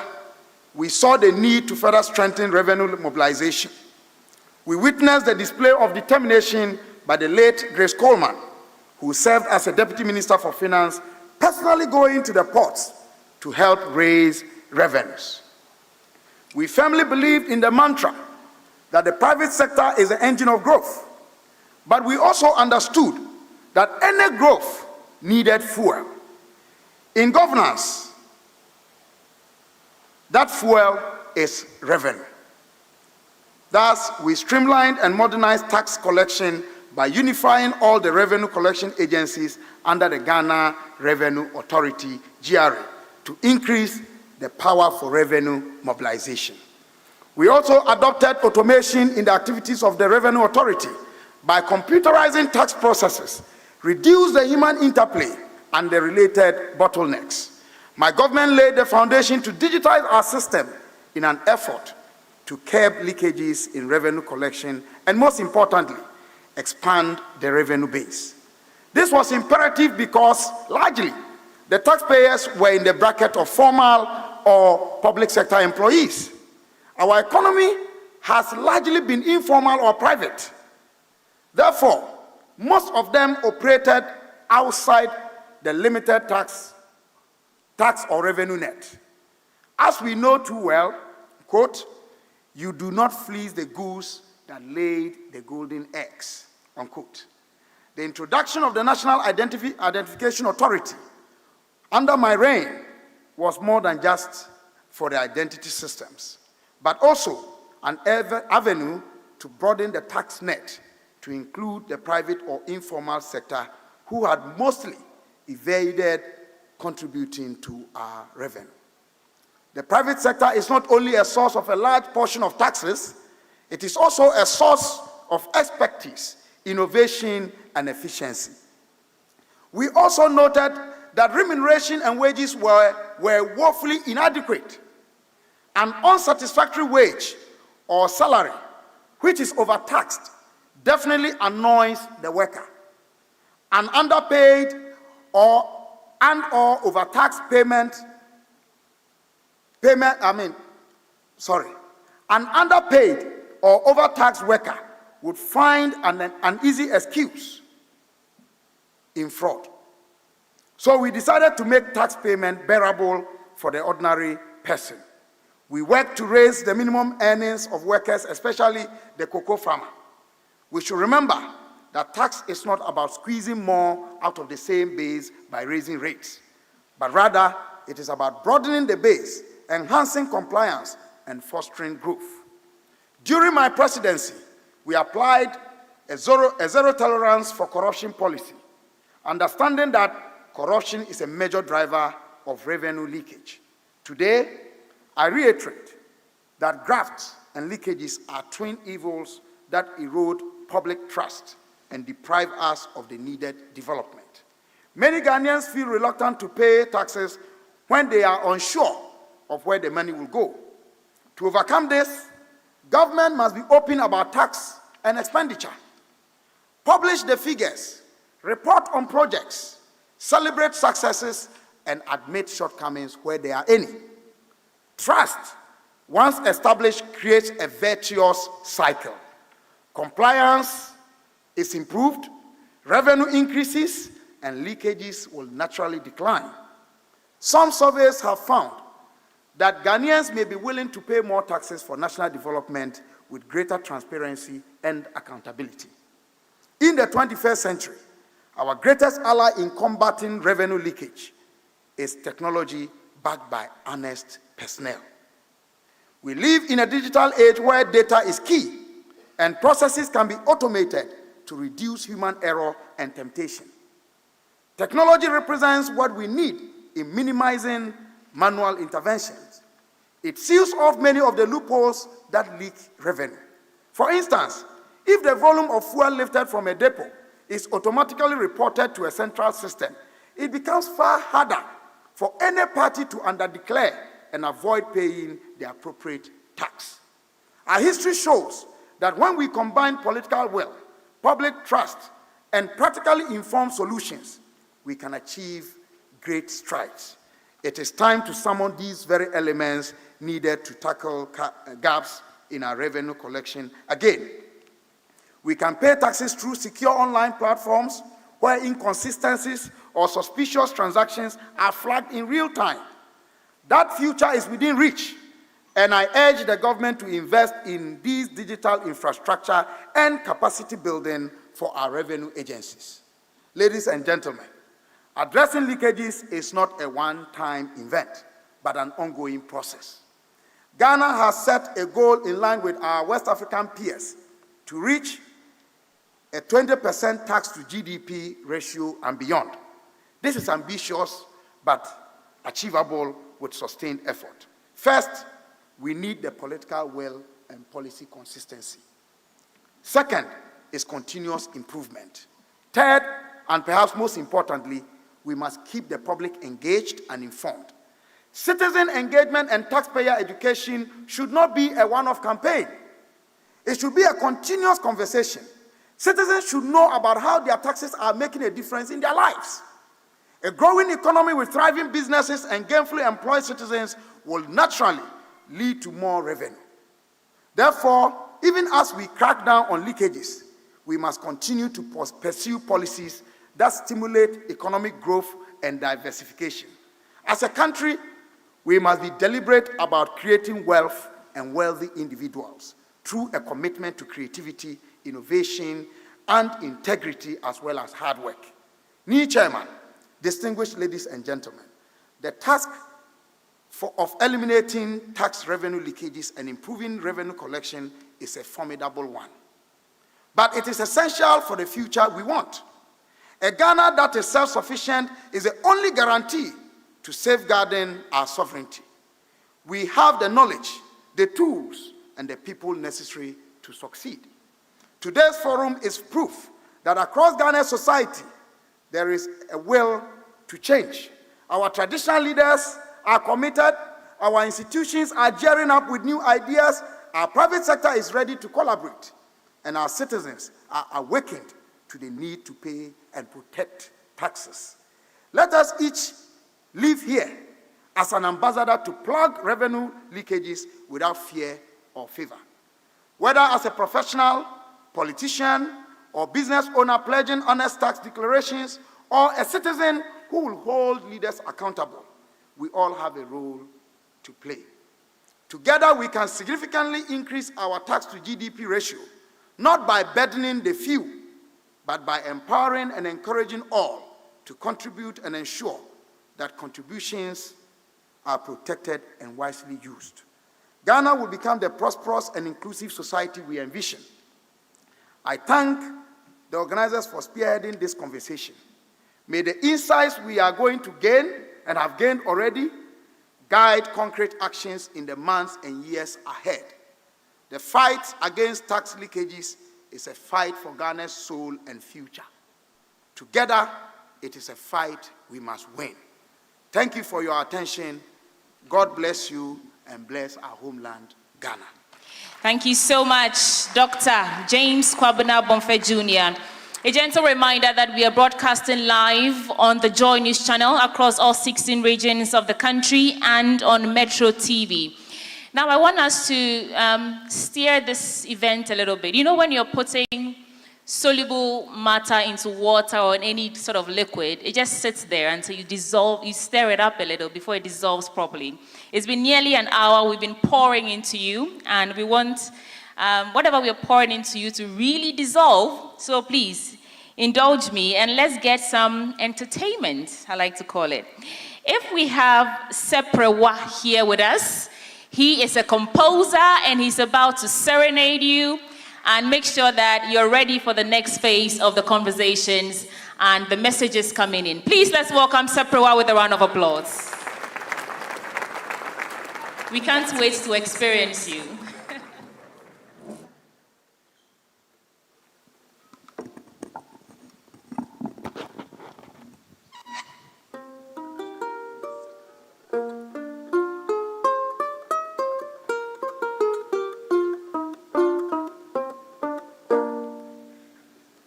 we saw the need to further strengthen revenue mobilization. We witnessed the display of determination by the late Grace Coleman, who served as a Deputy Minister for Finance, personally going to the ports to help raise revenues. We firmly believed in the mantra that the private sector is the engine of growth, But we also understood that any growth needed fuel. In governance, that fuel is revenue. Thus, we streamlined and modernized tax collection by unifying all the revenue collection agencies under the Ghana Revenue Authority, GRA, to increase the power for revenue mobilization. We also adopted automation in the activities of the Revenue Authority by computerizing tax processes, reduce the human interplay and the related bottlenecks. My government laid the foundation to digitize our system in an effort to curb leakages in revenue collection and, most importantly, expand the revenue base. This was imperative because, largely, the taxpayers were in the bracket of formal or public sector employees. Our economy has largely been informal or private. Therefore, most of them operated outside the limited tax or revenue net. As we know too well, quote, "You do not fleece the goose that laid the golden eggs," unquote. The introduction of the National Identification Authority under my reign was more than just for the identity systems, but also an avenue to broaden the tax net to include the private or informal sector who had mostly evaded contributing to our revenue. The private sector is not only a source of a large portion of taxes, it is also a source of expertise, innovation, and efficiency. We also noted that remuneration and wages were woefully inadequate. An unsatisfactory wage or salary, which is overtaxed, definitely annoys the worker. An underpaid or overtaxed an underpaid or overtaxed worker would find an easy excuse in fraud. So we decided to make tax payment bearable for the ordinary person. We worked to raise the minimum earnings of workers, especially the cocoa farmer. We should remember that tax is not about squeezing more out of the same base by raising rates, but rather it is about broadening the base, enhancing compliance, and fostering growth. During my presidency, we applied a zero tolerance for corruption policy, understanding that corruption is a major driver of revenue leakage. Today, I reiterate that graft and leakages are twin evils that erode public trust and deprive us of the needed development. Many Ghanaians feel reluctant to pay taxes when they are unsure of where the money will go. To overcome this, government must be open about tax and expenditure. Publish the figures, report on projects, celebrate successes, and admit shortcomings where there are any. Trust, once established, creates a virtuous cycle. Compliance is improved, revenue increases, and leakages will naturally decline. Some surveys have found that Ghanaians may be willing to pay more taxes for national development with greater transparency and accountability. In the 21st century, our greatest ally in combating revenue leakage is technology backed by honest personnel. We live in a digital age where data is key and processes can be automated to reduce human error and temptation. Technology represents what we need in minimizing manual interventions. It seals off many of the loopholes that leak revenue. For instance, if the volume of fuel lifted from a depot is automatically reported to a central system, it becomes far harder for any party to underdeclare and avoid paying the appropriate tax. Our history shows that when we combine political will, public trust, and practically informed solutions, we can achieve great strides. It is time to summon these very elements needed to tackle gaps in our revenue collection again. We can pay taxes through secure online platforms where inconsistencies or suspicious transactions are flagged in real time. That future is within reach, and I urge the government to invest in these digital infrastructure and capacity building for our revenue agencies. Ladies and gentlemen, addressing leakages is not a one-time event, but an ongoing process. Ghana has set a goal in line with our West African peers to reach a 20% tax to GDP ratio and beyond. This is ambitious, but achievable with sustained effort. First, we need the political will and policy consistency. Second is continuous improvement. Third, and perhaps most importantly, we must keep the public engaged and informed. Citizen engagement and taxpayer education should not be a one-off campaign. It should be a continuous conversation. Citizens should know about how their taxes are making a difference in their lives. A growing economy with thriving businesses and gainfully employed citizens will naturally lead to more revenue. Therefore, even as we crack down on leakages, we must continue to pursue policies that stimulate economic growth and diversification. As a country, we must be deliberate about creating wealth and wealthy individuals through a commitment to creativity, innovation, and integrity, as well as hard work. New Chairman, distinguished ladies and gentlemen, the task of eliminating tax revenue leakages and improving revenue collection is a formidable one. But it is essential for the future we want. A Ghana that is self-sufficient is the only guarantee to safeguarding our sovereignty. We have the knowledge, the tools, and the people necessary to succeed. Today's forum is proof that across Ghana's society, there is a will to change. Our traditional leaders are committed, our institutions are gearing up with new ideas, our private sector is ready to collaborate, and our citizens are awakened to the need to pay and protect taxes. Let us each live here as an ambassador to plug revenue leakages without fear or favor. Whether as a professional, politician, or business owner pledging honest tax declarations, or a citizen who will hold leaders accountable, we all have a role to play. Together, we can significantly increase our tax to GDP ratio, not by burdening the few, but by empowering and encouraging all to contribute and ensure that contributions are protected and wisely used. Ghana will become the prosperous and inclusive society we envision. I thank the organizers for spearheading this conversation. May the insights we are going to gain and have gained already guide concrete actions in the months and years ahead. The fight against tax leakages is a fight for Ghana's soul and future. Together, it is a fight we must win. Thank you for your attention. God bless you and bless our homeland, Ghana. Thank you so much, Dr. James Kwabena Bonfe Jr. A gentle reminder that we are broadcasting live on the Joy News channel across all 16 regions of the country and on Metro TV. Now, I want us to steer this event a little bit. You know, when you're putting soluble matter into water or in any sort of liquid, it just sits there until you dissolve, you stir it up a little before it dissolves properly. It's been nearly an hour we've been pouring into you, and we want whatever we are pouring into you to really dissolve. So please, indulge me and let's get some entertainment, I like to call it. If we have Seprewa here with us, he is a composer and he's about to serenade you and make sure that you're ready for the next phase of the conversations and the messages coming in. Please, let's welcome Seprewa with a round of applause. We can't wait to experience you.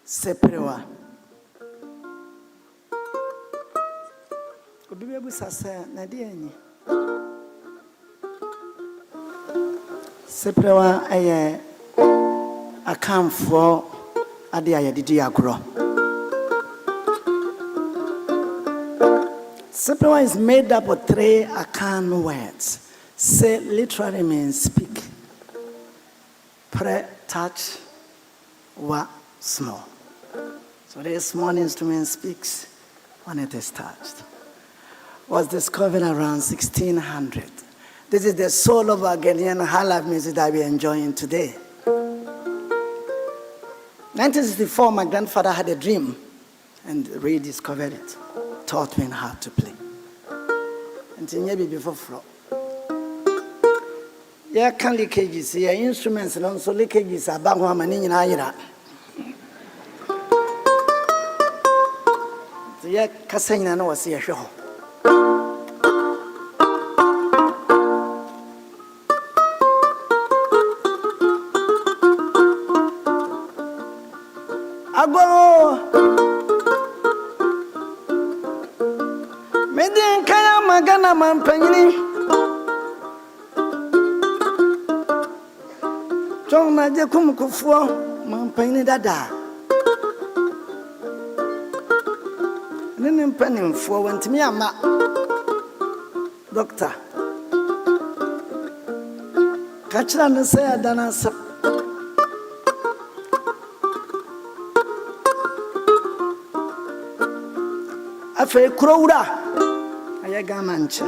Seprewa. Obi bu sasa na de anyi. Seprewa aye akamfo ade ayedidi agro. Seprewa is made up of 3 Akan words. Se literally means speak. Pre, touch, wa, small. So this small instrument speaks when it is touched. Was discovered around 1600. This is the soul of our Ghanaian high life music that we are enjoying today. 1964, my grandfather had a dream and rediscovered it. Taught me how to play. Until maybe before flow. Yeah, can leakages, yeah, instruments and also leakages are back one in Ira. So yeah, Cassina was here show. Medin kaya magana mampanyini Chong na je kumkufuo mampanyini dada Nini mpani mfuo wantimi ama Doctor Kachira nise ya dana sap Afe kurowura ayaga mancha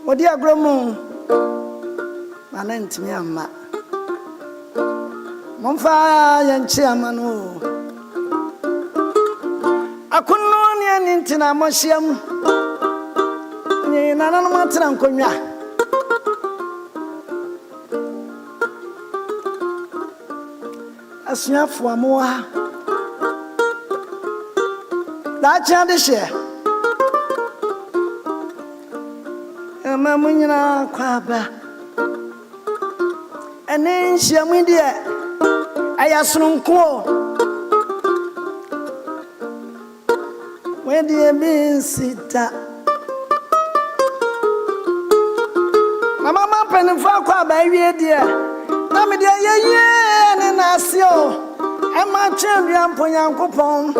odi agromo mana ntimi amma momfa yanchi amano akunno ni anintina moshiam ni nanano matra nkonwa asuafo amoa That's how they share. Mamma Quaba. And then she went there. I asked him, where do you mean, Sita? Mamma Penny for Quaba, dear. Mamma, dear, yeah, and I see you. I'm my champion for young coupon.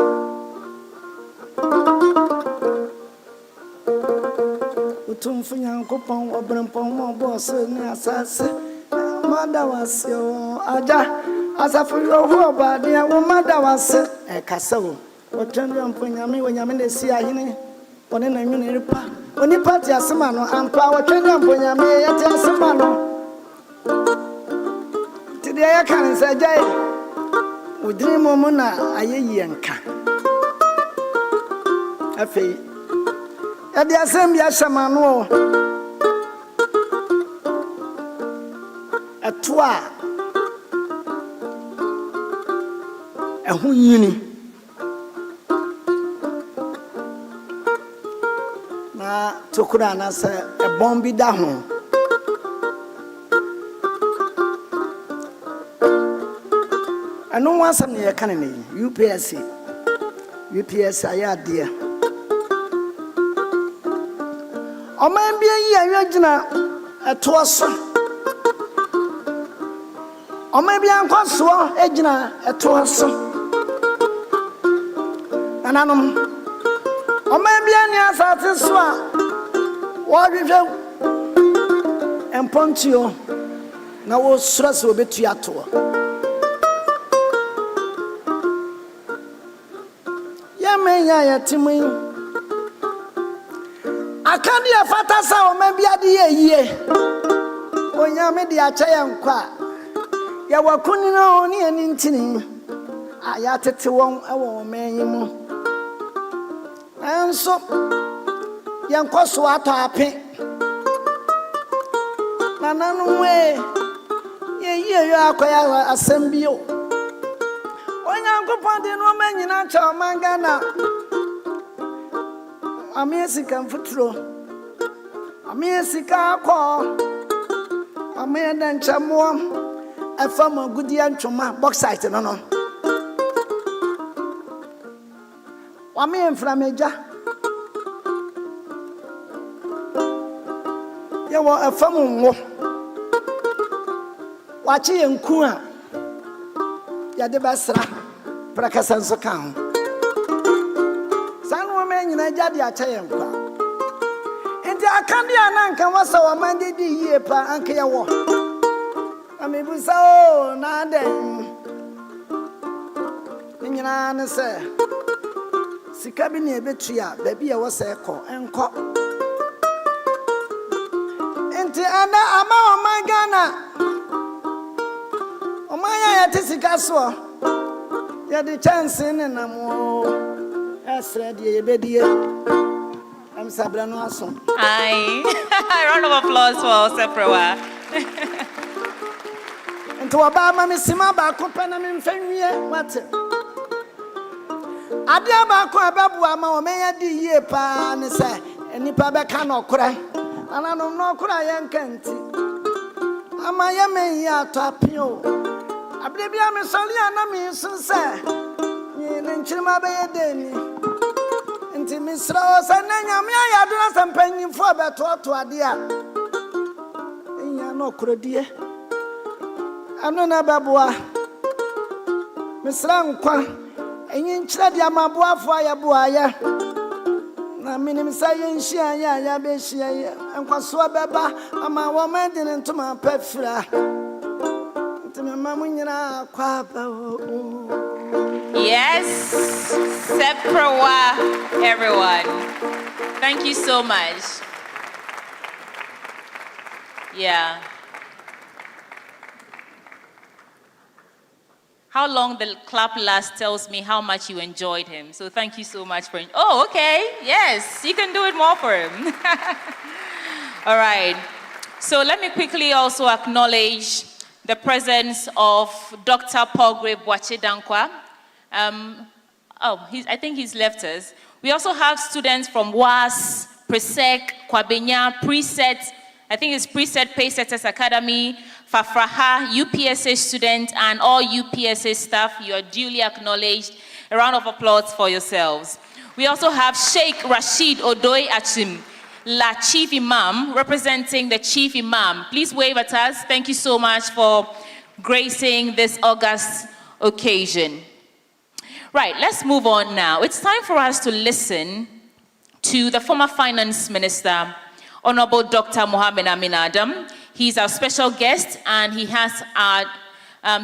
Tumfinya kupon obrempon mo boss ni asase mada wase o aja asafu yo ho ba dia wo mada wase e kasa wo otwende amponyame wonyame na si ahene one na nwene ripa oni party asema no ampa otwende amponyame yete asema no tidi ya kan se jai udiri mo na ayeyi enka afei Adi Asempa Shamano a toa a hunyini na Tokurana say a bombi down. I know one some near Canada, UPS, I had dear. O man be a year a toss. O maybe I'm quite so a toss. And I know. O maybe any other swap. What we do and Pontio now was stress will be to your tour. Ya Timmy. I can't hear Fatasa or maybe a year. When you made the Achayan qua, you were couldn't only an intini. I had to one hour, man. And so, young Coswata pay. None way. You are quite a Asempa. When Uncle Pontin woman in Ancha Mangana, a Mexican footro, a Mexican call, a man and Chamon, a farm of Goodian Choma, Boxite, no. One man from Major. You were a farm. Watching Kua. Yade basra prakasanso kan san women nyina jade achaye nkwa enti akande ananka wasa wa mande di yie pa anka ye wo amebusa o na den nyina ne se sika bi ne betua ba bi e wo se ko enko enti ana ama o man Ghana o man ya te sika so ya de chance ne na mo esre de ye bedie am sabra no aso. Hi. Round of applause for Seprewa. Enti wo ba ma me sima ba ko pe na me mfanwie wate adia ba ko abebu ama o me ya di yie pa ne se enipa be ka na okora anano no okora ye nkanti ama ye me ya to apio abde bia me soli ana me sun se ni ne nchirima be ye deni enti misra o se na nyame ya do na sampanyimfo beto to ade a enya na okora die ano na babua misra nkwa enyi nchira dia maboafo ayeboa ya na minim sa yenhia ya be hia ya nkwaso beba ama wo mande ne ntoma pafira ntema munyina kwa ba. Yes, Seprewa, everyone. Thank you so much. Yeah. How long the clap lasts tells me how much you enjoyed him. So thank you so much for. Oh, okay. Yes, you can do it more for him. All right. So let me quickly also acknowledge the presence of Dr. Pogre Bachiadam. I think he's left us. We also have students from WAS, Presec, Kwabenya, Preset. I think it's Preset Paysetters Academy, Fafraha, UPSA students, and all UPSA staff. You are duly acknowledged. A round of applause for yourselves. We also have Sheikh Rashid Odoi Achim, La Chief Imam, representing the Chief Imam. Please wave at us. Thank you so much for gracing this august occasion. Right, let's move on now. It's time for us to listen to the former Finance Minister, Honorable Dr. Mohammed Amin Adam. He's our special guest, and he has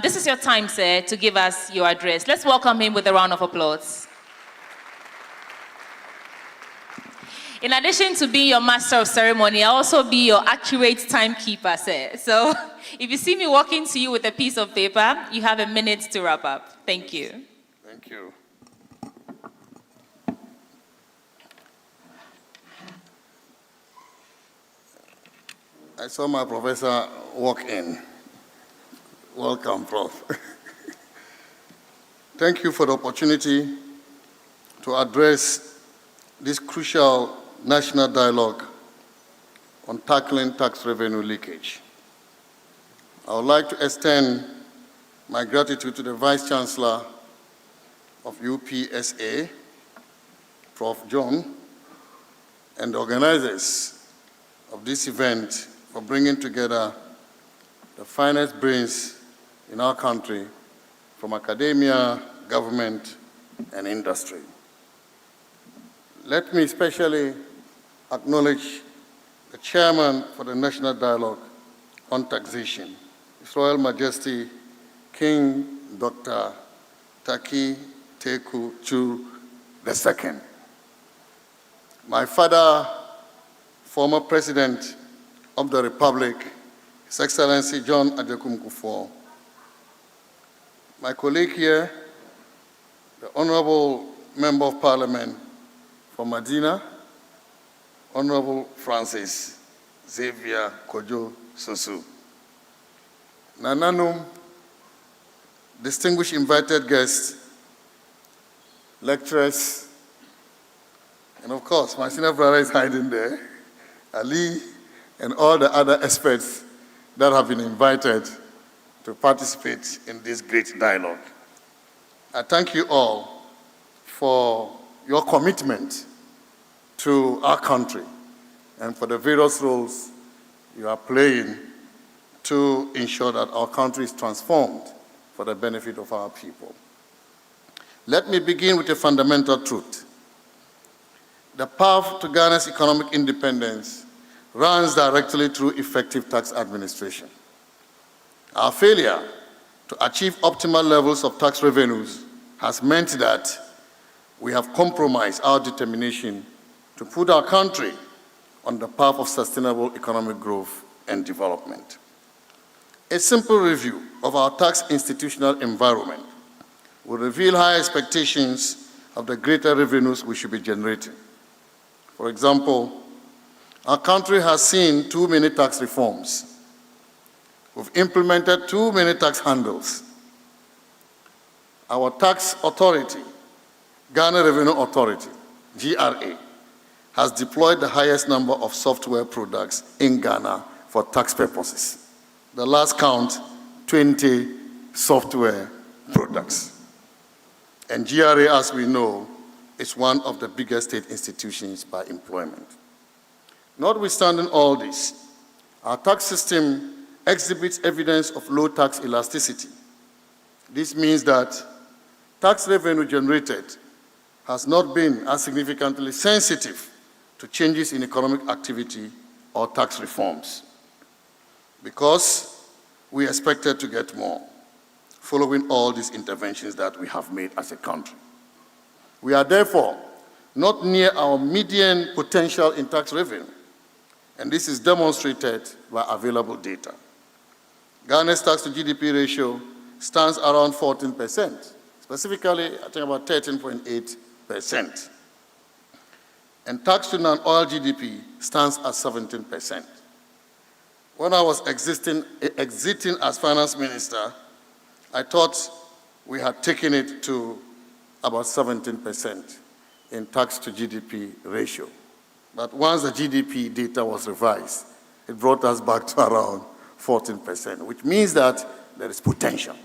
this is your time, sir, to give us your address. Let's welcome him with a round of applause. In addition to being your master of ceremony, I'll also be your accurate timekeeper, sir. So if you see me walking to you with a piece of paper, you have a minute to wrap up. Thank you. Thank you. I saw my professor walk in. Welcome, Prof. Thank you for the opportunity to address this crucial national dialogue on tackling tax revenue leakage. I would like to extend my gratitude to the Vice Chancellor of UPSA, Prof. John, and the organizers of this event for bringing together the finest brains in our country from academia, government, and industry. Let me especially acknowledge the chairman for the National Dialogue on Taxation, His Royal Majesty King Dr. Taki Teku Chu II. My father, former President of the Republic, His Excellency John Adekum Kufuor. My colleague here, the Honorable Member of Parliament from Medina, Honorable Francis Xavier Kojo Sosu. Nananum, distinguished invited guests, lecturers, and of course, my senior brother is hiding there, Ali, and all the other experts that have been invited to participate in this great dialogue. I thank you all for your commitment to our country and for the various roles you are playing to ensure that our country is transformed for the benefit of our people. Let me begin with a fundamental truth. The path to Ghana's economic independence runs directly through effective tax administration. Our failure to achieve optimal levels of tax revenues has meant that we have compromised our determination to put our country on the path of sustainable economic growth and development. A simple review of our tax institutional environment will reveal high expectations of the greater revenues we should be generating. For example, our country has seen too many tax reforms. We've implemented too many tax handles. Our tax authority, Ghana Revenue Authority, GRA, has deployed the highest number of software products in Ghana for tax purposes. The last count, 20 software products. And GRA, as we know, is one of the biggest state institutions by employment. Notwithstanding all this, our tax system exhibits evidence of low tax elasticity. This means that tax revenue generated has not been as significantly sensitive to changes in economic activity or tax reforms, because we expected to get more following all these interventions that we have made as a country. We are therefore not near our median potential in tax revenue, and this is demonstrated by available data. Ghana's tax to GDP ratio stands around 14%, specifically I think about 13.8%. And tax to non-oil GDP stands at 17%. When I was exiting as finance minister, I thought we had taken it to about 17% in tax to GDP ratio. But once the GDP data was revised, it brought us back to around 14%, which means that there is potential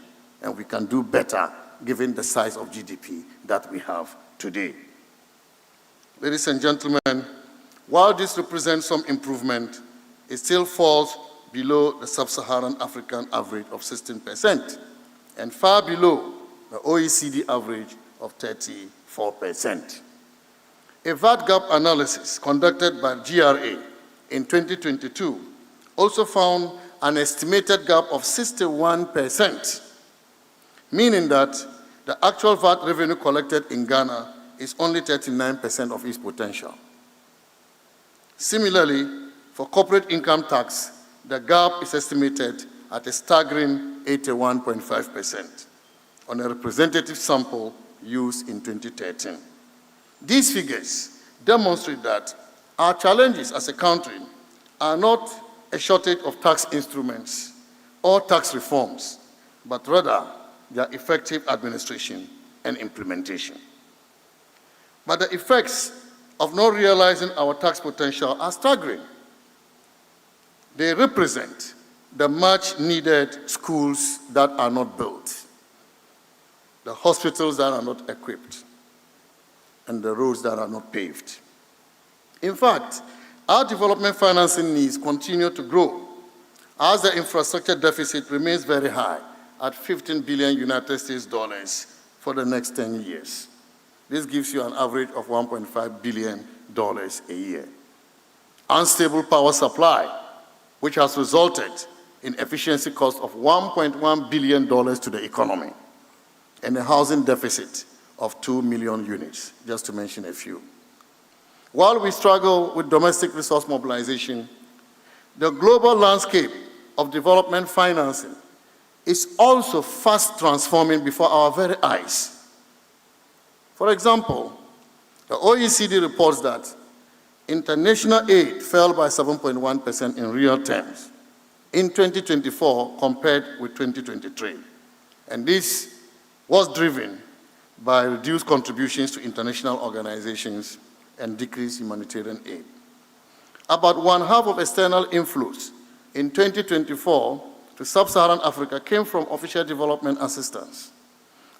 and we can do better given the size of GDP that we have today. Ladies and gentlemen, while this represents some improvement, it still falls below the sub-Saharan African average of 16% and far below the OECD average of 34%. A VAT gap analysis conducted by GRA in 2022 also found an estimated gap of 61%, meaning that the actual VAT revenue collected in Ghana is only 39% of its potential. Similarly, for corporate income tax, the gap is estimated at a staggering 81.5% on a representative sample used in 2013. These figures demonstrate that our challenges as a country are not a shortage of tax instruments or tax reforms, but rather their effective administration and implementation. But the effects of not realizing our tax potential are staggering. They represent the much needed schools that are not built, the hospitals that are not equipped, and the roads that are not paved. In fact, our development financing needs continue to grow as the infrastructure deficit remains very high at 15 billion United States dollars for the next 10 years. This gives you an average of $1.5 billion a year. Unstable power supply, which has resulted in efficiency cost of $1.1 billion to the economy, and a housing deficit of 2 million units, just to mention a few. While we struggle with domestic resource mobilization, the global landscape of development financing is also fast transforming before our very eyes. For example, the OECD reports that international aid fell by 7.1% in real terms in 2024 compared with 2023. And this was driven by reduced contributions to international organizations and decreased humanitarian aid. About one-half of external inflows in 2024 to sub-Saharan Africa came from official development assistance,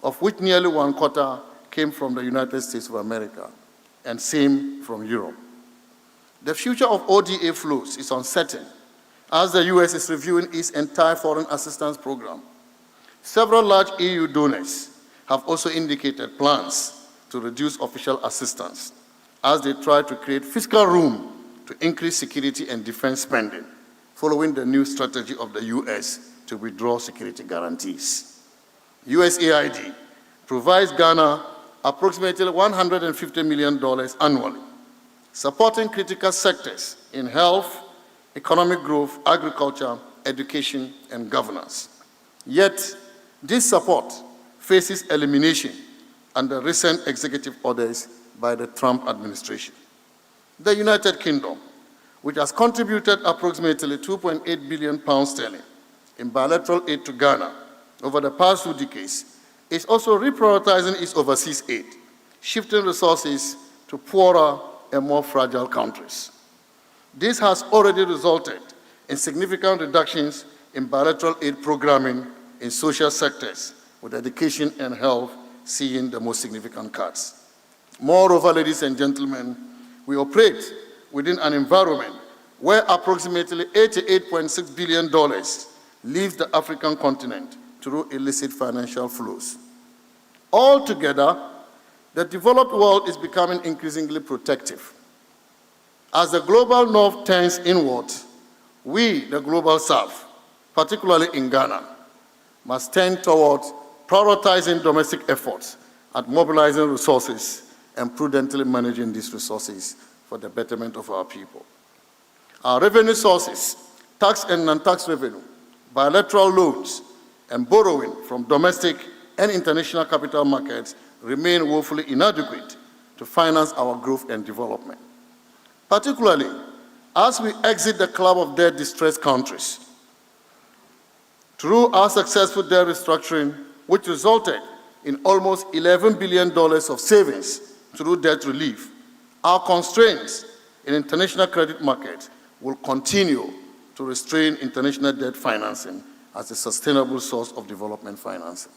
of which nearly one quarter came from the United States of America, and same from Europe. The future of ODA flows is uncertain, as the US is reviewing its entire foreign assistance program. Several large EU donors have also indicated plans to reduce official assistance as they try to create fiscal room to increase security and defense spending, following the new strategy of the US to withdraw security guarantees. USAID provides Ghana approximately $150 million annually, supporting critical sectors in health, economic growth, agriculture, education, and governance. Yet, this support faces elimination under recent executive orders by the Trump administration. The United Kingdom, which has contributed approximately £2.8 billion sterling in bilateral aid to Ghana over the past 2 decades, is also reprioritizing its overseas aid, shifting resources to poorer and more fragile countries. This has already resulted in significant reductions in bilateral aid programming in social sectors, with education and health seeing the most significant cuts. Moreover, ladies and gentlemen, we operate within an environment where approximately $88.6 billion leaves the African continent through illicit financial flows. Altogether, the developed world is becoming increasingly protective. As the global north turns inward, we, the global south, particularly in Ghana, must tend towards prioritizing domestic efforts at mobilizing resources and prudently managing these resources for the betterment of our people. Our revenue sources, tax and non-tax revenue, bilateral loans, and borrowing from domestic and international capital markets remain woefully inadequate to finance our growth and development. Particularly, as we exit the club of debt distressed countries, through our successful debt restructuring, which resulted in almost $11 billion of savings through debt relief, our constraints in international credit markets will continue to restrain international debt financing as a sustainable source of development financing.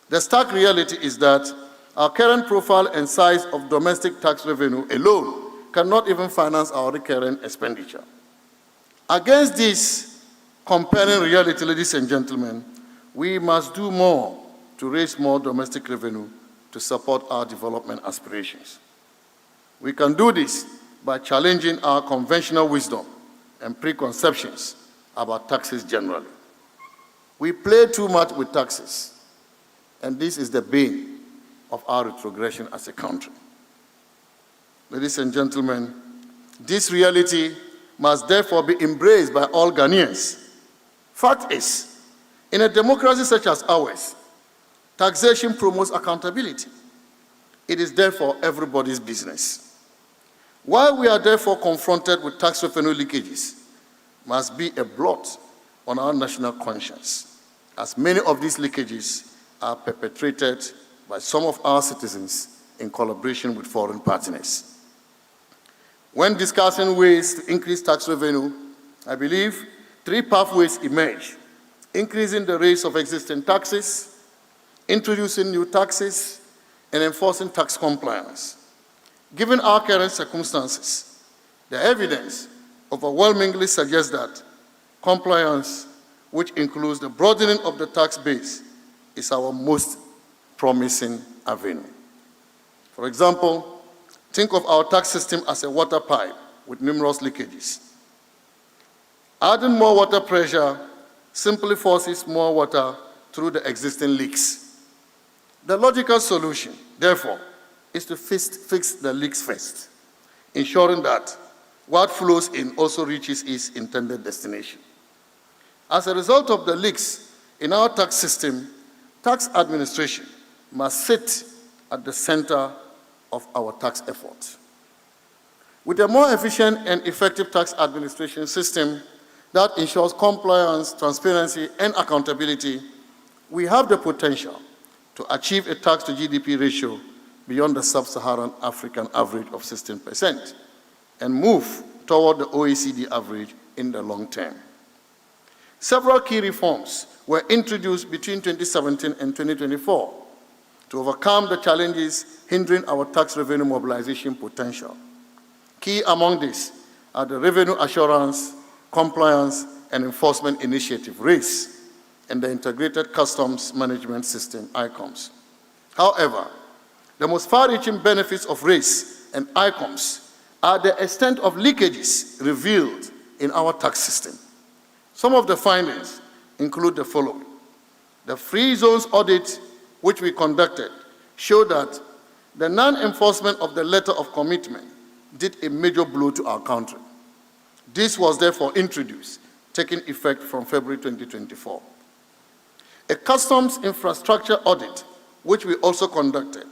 The stark reality is that our current profile and size of domestic tax revenue alone cannot even finance our recurrent expenditure. Against this compelling reality, ladies and gentlemen, we must do more to raise more domestic revenue to support our development aspirations. We can do this by challenging our conventional wisdom and preconceptions about taxes generally. We play too much with taxes, and this is the bane of our retrogression as a country. Ladies and gentlemen, this reality must therefore be embraced by all Ghanaians. Fact is, in a democracy such as ours, taxation promotes accountability. It is therefore everybody's business. While we are therefore confronted with tax revenue leakages, must be a blot on our national conscience, as many of these leakages are perpetrated by some of our citizens in collaboration with foreign partners. When discussing ways to increase tax revenue, I believe 3 pathways emerge: increasing the rates of existing taxes, introducing new taxes, and enforcing tax compliance. Given our current circumstances, the evidence overwhelmingly suggests that compliance, which includes the broadening of the tax base, is our most promising avenue. For example, think of our tax system as a water pipe with numerous leakages. Adding more water pressure simply forces more water through the existing leaks. The logical solution, therefore, is to fix the leaks first, ensuring that what flows in also reaches its intended destination. As a result of the leaks in our tax system, tax administration must sit at the center of our tax effort. With a more efficient and effective tax administration system that ensures compliance, transparency, and accountability, we have the potential to achieve a tax to GDP ratio beyond the sub-Saharan African average of 16% and move toward the OECD average in the long term. Several key reforms were introduced between 2017 and 2024 to overcome the challenges hindering our tax revenue mobilization potential. Key among these are the Revenue Assurance, Compliance, and Enforcement Initiative, RACE, and the Integrated Customs Management System, ICOMS. However, the most far-reaching benefits of RACE and ICOMS are the extent of leakages revealed in our tax system. Some of the findings include the following: the free zones audit, which we conducted, showed that the non-enforcement of the letter of commitment did a major blow to our country. This was therefore introduced, taking effect from February 2024. A customs infrastructure audit, which we also conducted,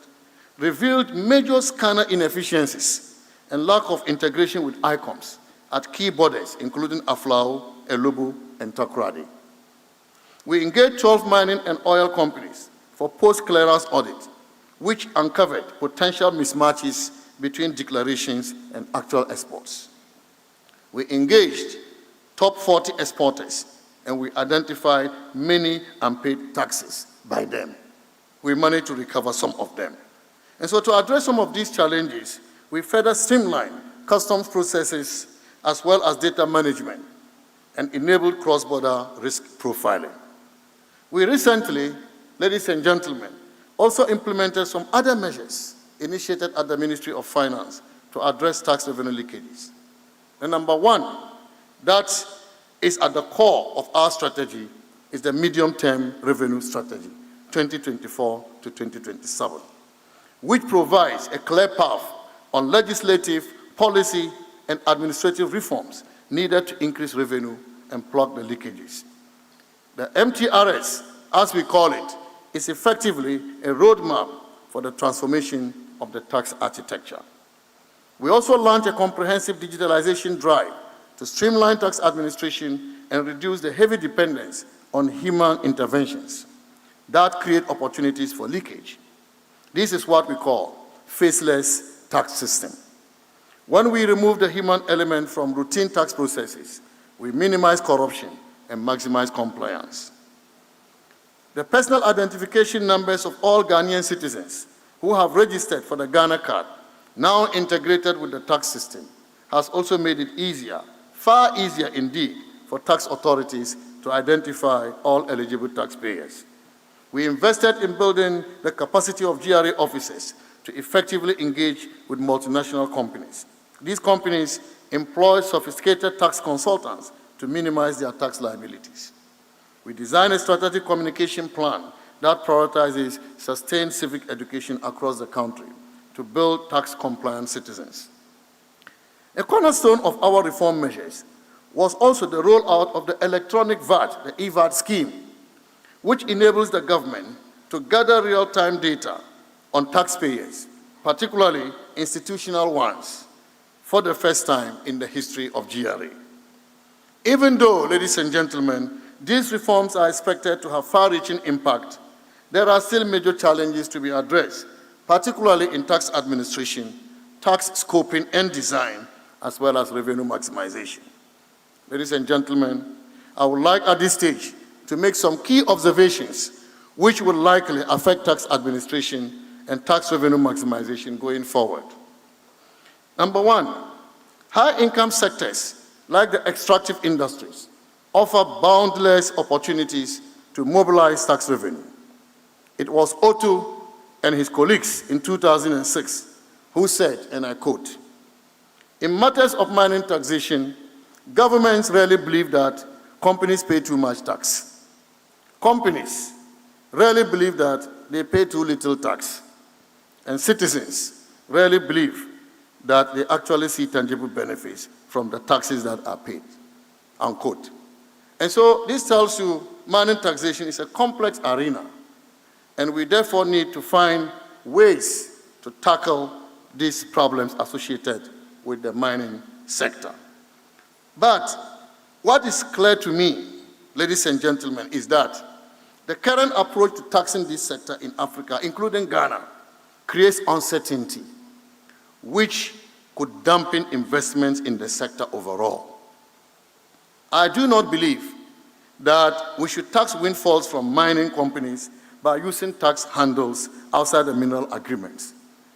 revealed major scanner inefficiencies and lack of integration with ICOMS at key borders, including Aflao, Elubu, and Takoradi. We engaged 12 mining and oil companies for post-clearance audit, which uncovered potential mismatches between declarations and actual exports. We engaged top 40 exporters, and we identified many unpaid taxes by them. We managed to recover some of them. And so to address some of these challenges, we further streamlined customs processes as well as data management and enabled cross-border risk profiling. We recently, ladies and gentlemen, also implemented some other measures initiated at the Ministry of Finance to address tax revenue leakages. The number one that is at the core of our strategy is the medium-term revenue strategy, 2024 to 2027, which provides a clear path on legislative, policy, and administrative reforms needed to increase revenue and plug the leakages. The MTRS, as we call it, is effectively a roadmap for the transformation of the tax architecture. We also launched a comprehensive digitalization drive to streamline tax administration and reduce the heavy dependence on human interventions that create opportunities for leakage. This is what we call faceless tax system. When we remove the human element from routine tax processes, we minimize corruption and maximize compliance. The personal identification numbers of all Ghanaian citizens who have registered for the Ghana card, now integrated with the tax system, has also made it easier, far easier indeed, for tax authorities to identify all eligible taxpayers. We invested in building the capacity of GRA officers to effectively engage with multinational companies. These companies employ sophisticated tax consultants to minimize their tax liabilities. We designed a strategic communication plan that prioritizes sustained civic education across the country to build tax-compliant citizens. A cornerstone of our reform measures was also the rollout of the electronic VAT, the EVAT scheme, which enables the government to gather real-time data on taxpayers, particularly institutional ones, for the first time in the history of GRA. Even though, ladies and gentlemen, these reforms are expected to have far-reaching impact, there are still major challenges to be addressed, particularly in tax administration, tax scoping and design, as well as revenue maximization. Ladies and gentlemen, I would like at this stage to make some key observations which will likely affect tax administration and tax revenue maximization going forward. Number one, high-income sectors like the extractive industries offer boundless opportunities to mobilize tax revenue. It was Otto and his colleagues in 2006 who said, and I quote, "In matters of mining taxation, governments rarely believe that companies pay too much tax. Companies rarely believe that they pay too little tax. And citizens rarely believe that they actually see tangible benefits from the taxes that are paid," unquote. And so this tells you mining taxation is a complex arena, and we therefore need to find ways to tackle these problems associated with the mining sector. But what is clear to me, ladies and gentlemen, is that the current approach to taxing this sector in Africa, including Ghana, creates uncertainty, which could dampen investments in the sector overall. I do not believe that we should tax windfalls from mining companies by using tax handles outside the mineral agreements,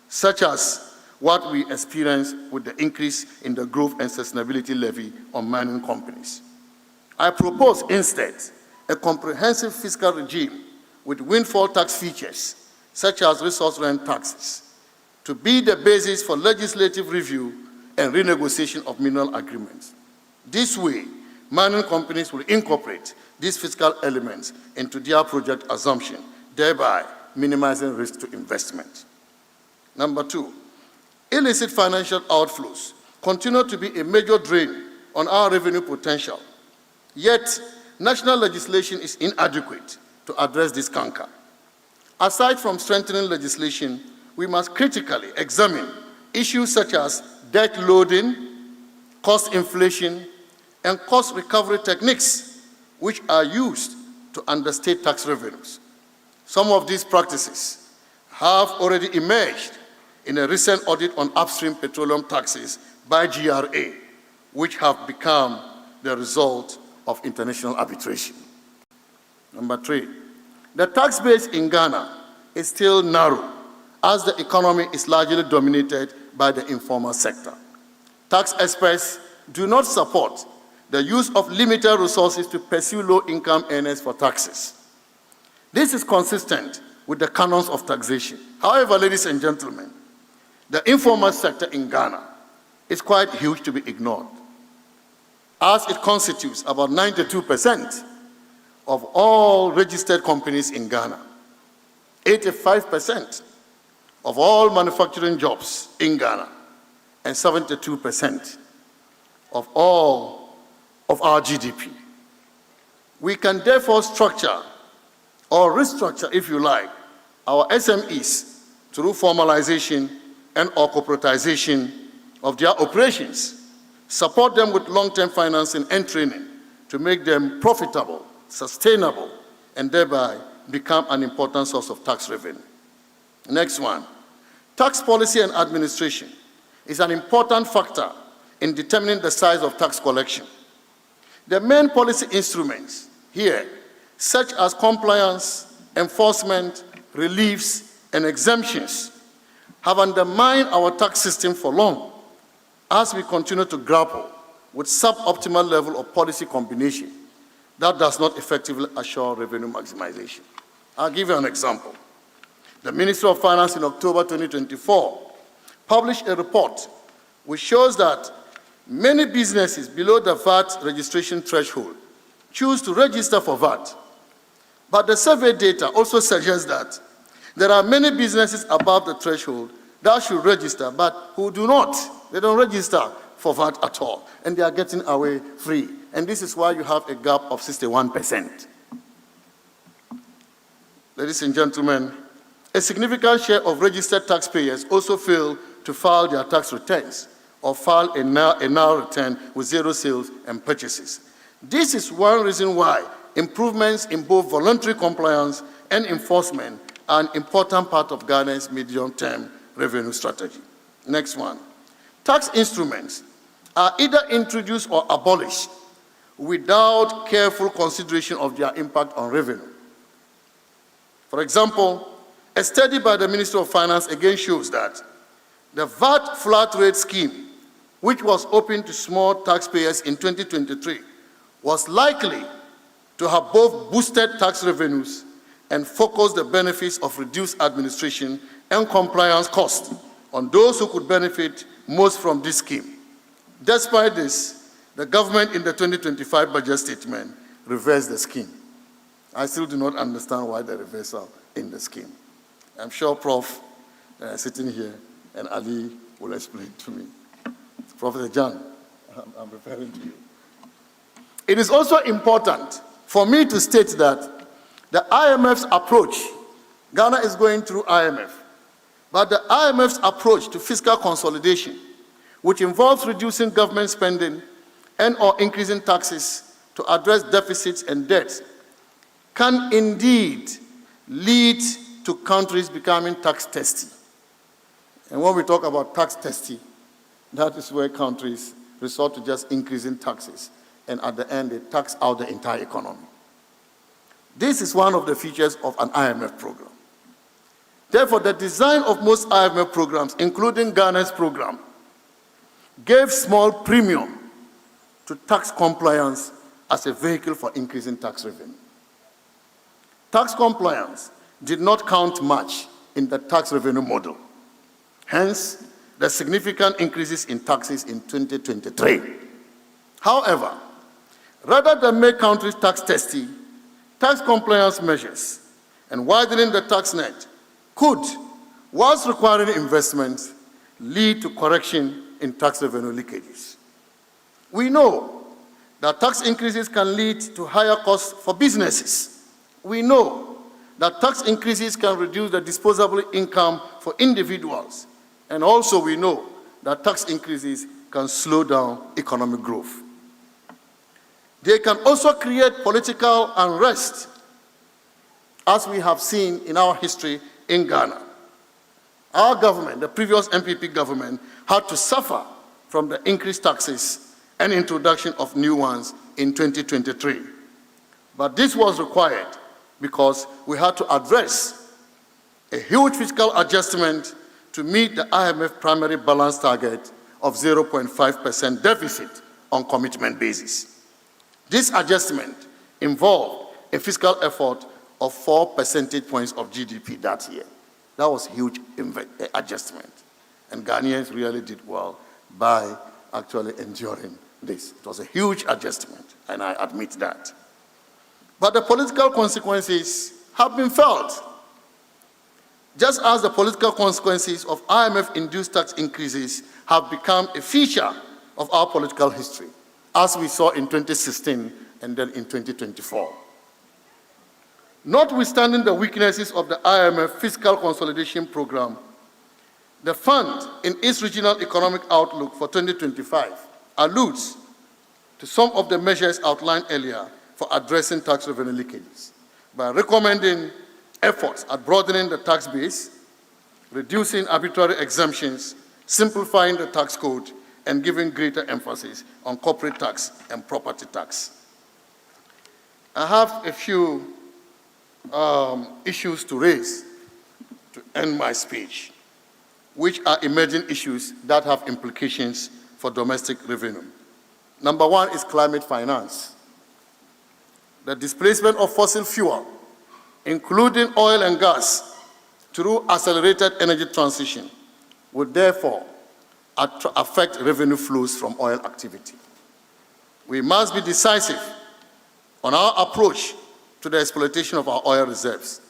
such as what we experienced with the increase in the growth and sustainability levy on mining companies. I propose instead a comprehensive fiscal regime with windfall tax features, such as resource rent taxes, to be the basis for legislative review and renegotiation of mineral agreements. This way, mining companies will incorporate these fiscal elements into their project assumption, thereby minimizing risk to investment. Number 2, illicit financial outflows continue to be a major drain on our revenue potential. Yet, national legislation is inadequate to address this canker. Aside from strengthening legislation, we must critically examine issues such as debt loading, cost inflation, and cost recovery techniques, which are used to understate tax revenues. Some of these practices have already emerged in a recent audit on upstream petroleum taxes by GRA, which have become the result of international arbitration. Number 3, the tax base in Ghana is still narrow, as the economy is largely dominated by the informal sector. Tax experts do not support the use of limited resources to pursue low-income earners for taxes. This is consistent with the canons of taxation. However, ladies and gentlemen, the informal sector in Ghana is quite huge to be ignored, as it constitutes about 92% of all registered companies in Ghana, 85% of all manufacturing jobs in Ghana, and 72% of all of our GDP. We can therefore structure or restructure, if you like, our SMEs through formalization and or corporatization of their operations, support them with long-term financing and training to make them profitable, sustainable, and thereby become an important source of tax revenue. Next one, tax policy and administration is an important factor in determining the size of tax collection. The main policy instruments here, such as compliance, enforcement, reliefs, and exemptions, have undermined our tax system for long as we continue to grapple with suboptimal level of policy combination that does not effectively assure revenue maximization. I'll give you an example. The Ministry of Finance in October 2024 published a report which shows that many businesses below the VAT registration threshold choose to register for VAT. But the survey data also suggests that there are many businesses above the threshold that should register, but who do not. They don't register for VAT at all, and they are getting away free. And this is why you have a gap of 61%. Ladies and gentlemen, a significant share of registered taxpayers also fail to file their tax returns or file a null return with zero sales and purchases. This is one reason why improvements in both voluntary compliance and enforcement are an important part of Ghana's medium-term revenue strategy. Next one. Tax instruments are either introduced or abolished without careful consideration of their impact on revenue. For example, a study by the Ministry of Finance again shows that the VAT flat rate scheme, which was open to small taxpayers in 2023, was likely to have both boosted tax revenues and focused the benefits of reduced administration and compliance costs on those who could benefit most from this scheme. Despite this, the government in the 2025 budget statement reversed the scheme. I still do not understand why the reversal in the scheme. I'm sure Prof. Sitting here and Ali will explain to me. Professor John, I'm referring to you. It is also important for me to state that the IMF's approach, Ghana is going through IMF, but the IMF's approach to fiscal consolidation, which involves reducing government spending and or increasing taxes to address deficits and debts, can indeed lead to countries becoming tax testy. And when we talk about tax testy, that is where countries resort to just increasing taxes, and at the end they tax out the entire economy. This is one of the features of an IMF program. Therefore, the design of most IMF programs, including Ghana's program, gave small premium to tax compliance as a vehicle for increasing tax revenue. Tax compliance did not count much in the tax revenue model. Hence, the significant increases in taxes in 2023. However, rather than make countries tax testy, tax compliance measures and widening the tax net could, whilst requiring investment, lead to correction in tax revenue leakages. We know that tax increases can lead to higher costs for businesses. We know that tax increases can reduce the disposable income for individuals. And also we know that tax increases can slow down economic growth. They can also create political unrest, as we have seen in our history in Ghana. Our government, the previous MPP government, had to suffer from the increased taxes and introduction of new ones in 2023. But this was required because we had to address a huge fiscal adjustment to meet the IMF primary balance target of 0.5% deficit on commitment basis. This adjustment involved a fiscal effort of 4 percentage points of GDP that year. That was a huge adjustment. And Ghanaians really did well by actually enduring this. It was a huge adjustment, and I admit that. But the political consequences have been felt. Just as the political consequences of IMF-induced tax increases have become a feature of our political history, as we saw in 2016 and then in 2024. Notwithstanding the weaknesses of the IMF fiscal consolidation program, the fund in its regional economic outlook for 2025 alludes to some of the measures outlined earlier for addressing tax revenue leakages by recommending efforts at broadening the tax base, reducing arbitrary exemptions, simplifying the tax code, and giving greater emphasis on corporate tax and property tax. I have a few issues to raise to end my speech, which are emerging issues that have implications for domestic revenue. Number one is climate finance. The displacement of fossil fuel, including oil and gas, through accelerated energy transition, would therefore affect revenue flows from oil activity. We must be decisive on our approach to the exploitation of our oil reserves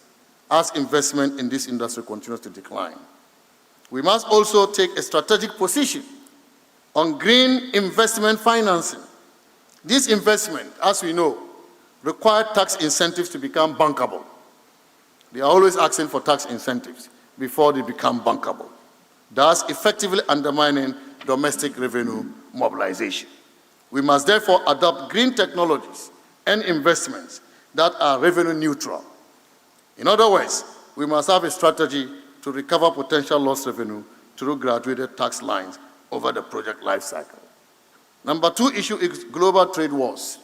as investment in this industry continues to decline. We must also take a strategic position on green investment financing. This investment, as we know, requires tax incentives to become bankable. They are always asking for tax incentives before they become bankable, thus effectively undermining domestic revenue mobilization. We must therefore adopt green technologies and investments that are revenue neutral. In other words, we must have a strategy to recover potential lost revenue through graduated tax lines over the project life cycle. Number two issue is global trade wars.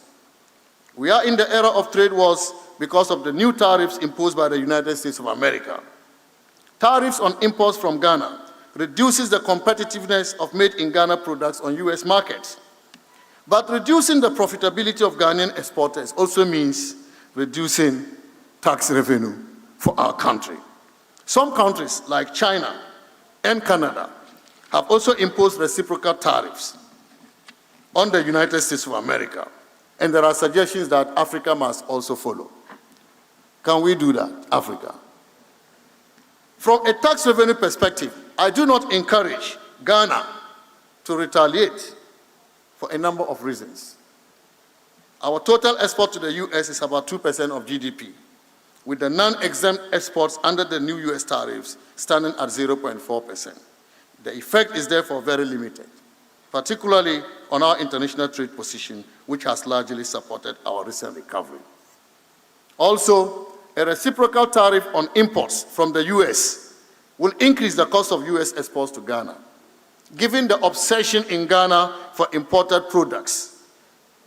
We are in the era of trade wars because of the new tariffs imposed by the United States of America. Tariffs on imports from Ghana reduces the competitiveness of made-in-Ghana products on US markets. But reducing the profitability of Ghanaian exporters also means reducing tax revenue for our country. Some countries, like China and Canada, have also imposed reciprocal tariffs on the United States of America. And there are suggestions that Africa must also follow. Can we do that, Africa? From a tax revenue perspective, I do not encourage Ghana to retaliate for a number of reasons. Our total export to the US is about 2% of GDP, with the non-exempt exports under the new US tariffs standing at 0.4%. The effect is therefore very limited, particularly on our international trade position, which has largely supported our recent recovery. Also, a reciprocal tariff on imports from the US will increase the cost of US exports to Ghana. Given the obsession in Ghana for imported products,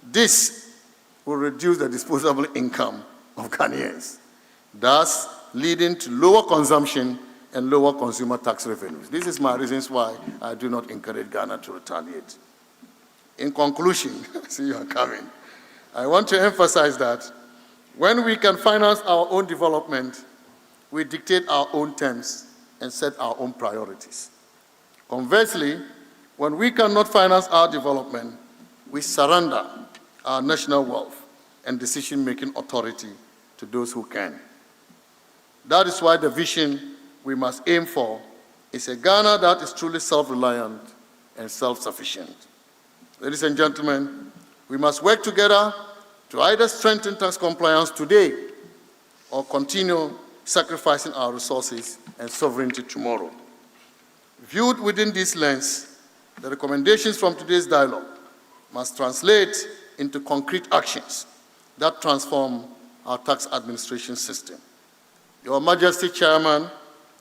this will reduce the disposable income of Ghanaians, thus leading to lower consumption and lower consumer tax revenues. This is my reasons why I do not encourage Ghana to retaliate. In conclusion, I see you are coming, I want to emphasize that when we can finance our own development, we dictate our own terms and set our own priorities. Conversely, when we cannot finance our development, we surrender our national wealth and decision-making authority to those who can. That is why the vision we must aim for is a Ghana that is truly self-reliant and self-sufficient. Ladies and gentlemen, we must work together to either strengthen tax compliance today or continue sacrificing our resources and sovereignty tomorrow. Viewed within this lens, the recommendations from today's dialogue must translate into concrete actions that transform our tax administration system. Your Majesty, Chairman,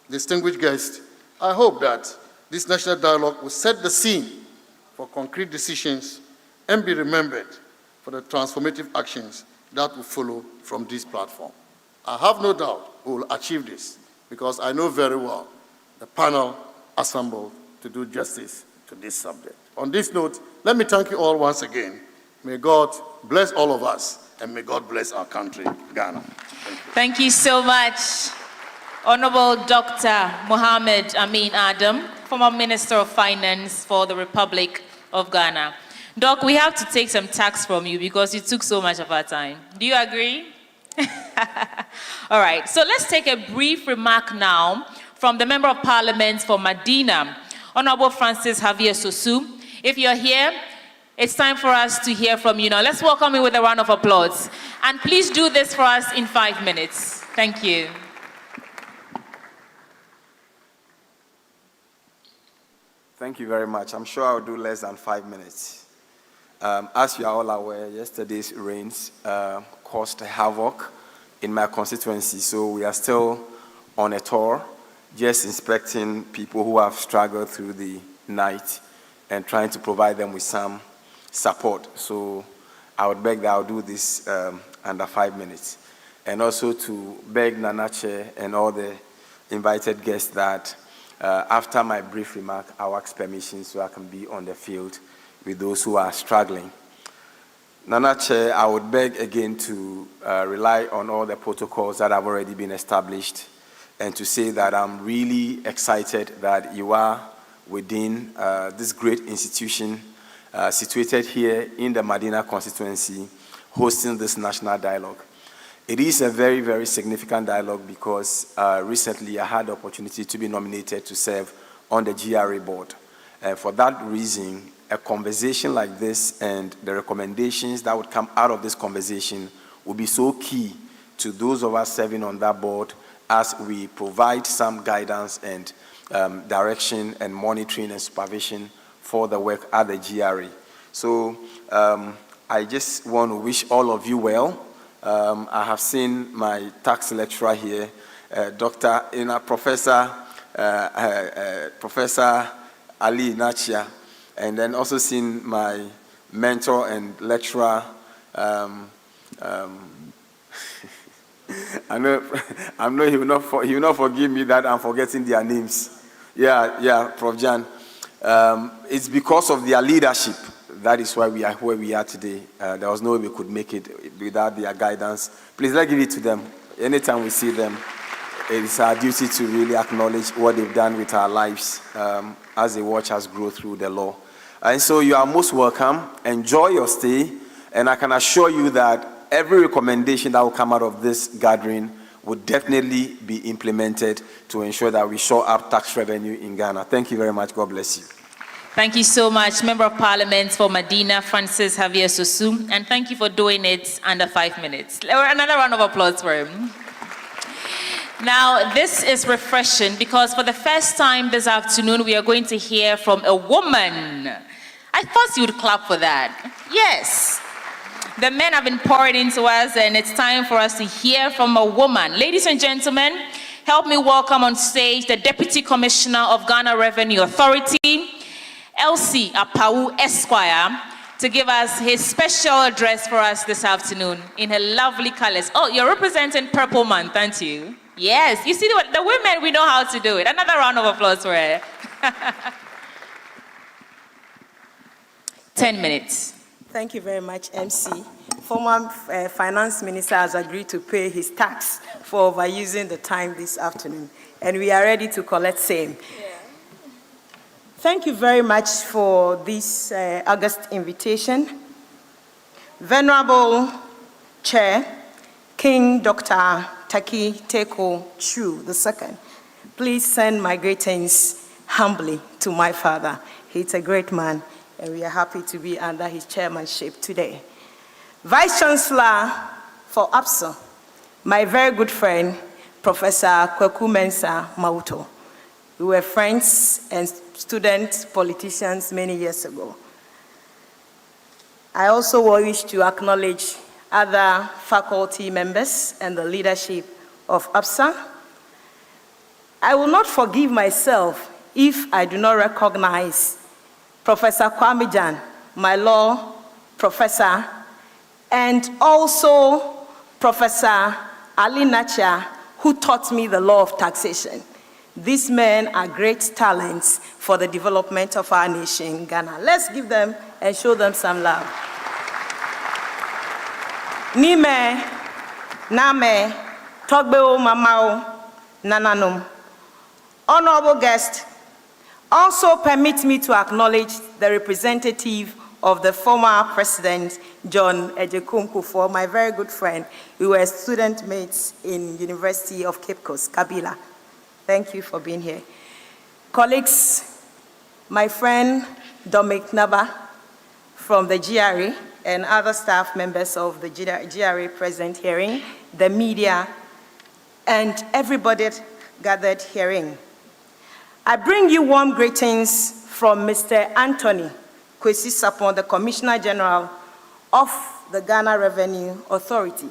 distinguished guests, I hope that this national dialogue will set the scene for concrete decisions and be remembered for the transformative actions that will follow from this platform. I have no doubt we will achieve this because I know very well the panel assembled to do justice to this subject. On this note, let me thank you all once again. May God bless all of us, and may God bless our country, Ghana. Thank you so much, Honorable Dr. Mohammed Amin Adam, former Minister of Finance for the Republic of Ghana. Doc, we have to take some tax from you because you took so much of our time. Do you agree? All right, so let's take a brief remark now from the Member of Parliament for Medina, Honorable Francis Javier Sosu. If you're here, it's time for us to hear from you now. Let's welcome you with a round of applause. And please do this for us in 5 minutes. Thank you. Thank you very much. I'm sure I'll do less than 5 minutes. As you are all aware, yesterday's rains caused havoc in my constituency, so we are still on a tour, just inspecting people who have struggled through the night and trying to provide them with some support. So I would beg that I'll do this under 5 minutes. And also to beg Nanache and all the invited guests that after my brief remark, I'll ask permission so I can be on the field with those who are struggling. Nanache, I would beg again to rely on all the protocols that have already been established and to say that I'm really excited that you are within this great institution situated here in the Medina constituency, hosting this national dialogue. It is a very, very significant dialogue because recently I had the opportunity to be nominated to serve on the GRA board. And for that reason, a conversation like this and the recommendations that would come out of this conversation will be so key to those of us serving on that board as we provide some guidance and direction and monitoring and supervision for the work at the GRA. So I just want to wish all of you well. I have seen my tax lecturer here, Professor Ali Nachia, and then also seen my mentor and lecturer. I know he will not forgive me that I'm forgetting their names. Yeah, Prof. Jan. It's because of their leadership. That is why we are where we are today. There was no way we could make it without their guidance. Please, let's give it to them. Anytime we see them, it is our duty to really acknowledge what they've done with our lives as they watch us grow through the law. And so you are most welcome. Enjoy your stay. And I can assure you that every recommendation that will come out of this gathering would definitely be implemented to ensure that we shore up tax revenue in Ghana. Thank you very much. God bless you. Thank you so much, Member of Parliament for Medina, Francis Javier Sosu, and thank you for doing it under 5 minutes. Another round of applause for him. Now, this is refreshing because for the first time this afternoon, we are going to hear from a woman. I thought you would clap for that. Yes. The men have been pouring into us, and it's time for us to hear from a woman. Ladies and gentlemen, help me welcome on stage the Deputy Commissioner of Ghana Revenue Authority, Elsie Apau Esquire, to give us his special address for us this afternoon in her lovely colors. Oh, you're representing Purple Month, aren't you? Yes, you see the women, we know how to do it. Another round of applause for her. 10 minutes. Thank you very much, MC. Former Finance Minister has agreed to pay his tax for overusing the time this afternoon, and we are ready to collect same. Thank you very much for this August invitation. Venerable Chair, King Dr. Taki Teko Chu II. Please send my greetings humbly to my father. He's a great man, and we are happy to be under his chairmanship today. Vice Chancellor for APSA, my very good friend, Professor Kwaku Mensah Mauto. We were friends and student politicians many years ago. I also wish to acknowledge other faculty members and the leadership of APSA. I will not forgive myself if I do not recognize Professor Kwame Jan, my law professor, and also Professor Ali Nacha, who taught me the law of taxation. These men are great talents for the development of our nation, Ghana. Let's give them and show them some love. Nime, Name, Togbeo Mamao, Nananum. Honorable guest, also permit me to acknowledge the representative of the former President, John Ejekun Kufuor, my very good friend. We were student mates in University of Cape Coast, Kabila. Thank you for being here. Colleagues, my friend Dominic Naba from the GRA and other staff members of the GRA present hearing, the media, and everybody gathered hearing. I bring you warm greetings from Mr. Anthony Kwesi Sapon, the Commissioner General of the Ghana Revenue Authority,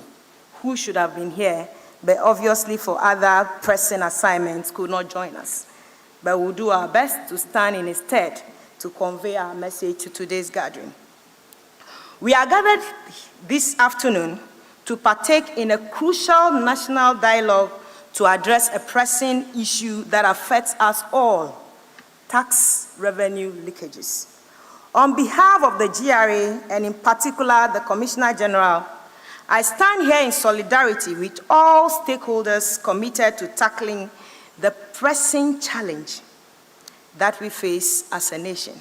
who should have been here, but obviously for other pressing assignments could not join us. But we'll do our best to stand in his stead to convey our message to today's gathering. We are gathered this afternoon to partake in a crucial national dialogue to address a pressing issue that affects us all, tax revenue leakages. On behalf of the GRA, and in particular the Commissioner General, I stand here in solidarity with all stakeholders committed to tackling the pressing challenge that we face as a nation.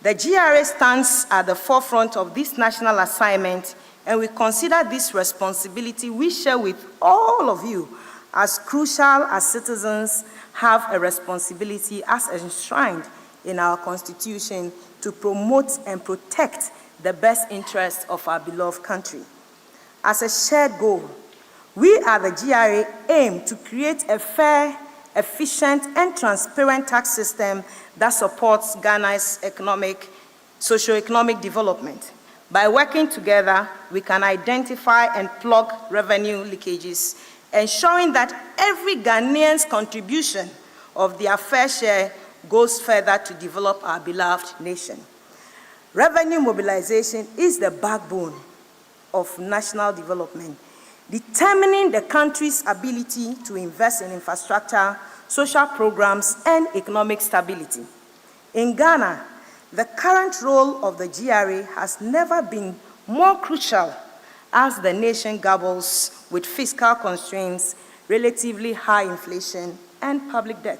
The GRA stands at the forefront of this national assignment, and we consider this responsibility we share with all of you as crucial as citizens have a responsibility as enshrined in our Constitution to promote and protect the best interests of our beloved country. As a shared goal, we at the GRA aim to create a fair, efficient, and transparent tax system that supports Ghana's socio-economic development. By working together, we can identify and plug revenue leakages, ensuring that every Ghanaian's contribution of their fair share goes further to develop our beloved nation. Revenue mobilization is the backbone of national development, determining the country's ability to invest in infrastructure, social programs, and economic stability. In Ghana, the current role of the GRA has never been more crucial as the nation grapples with fiscal constraints, relatively high inflation, and public debt.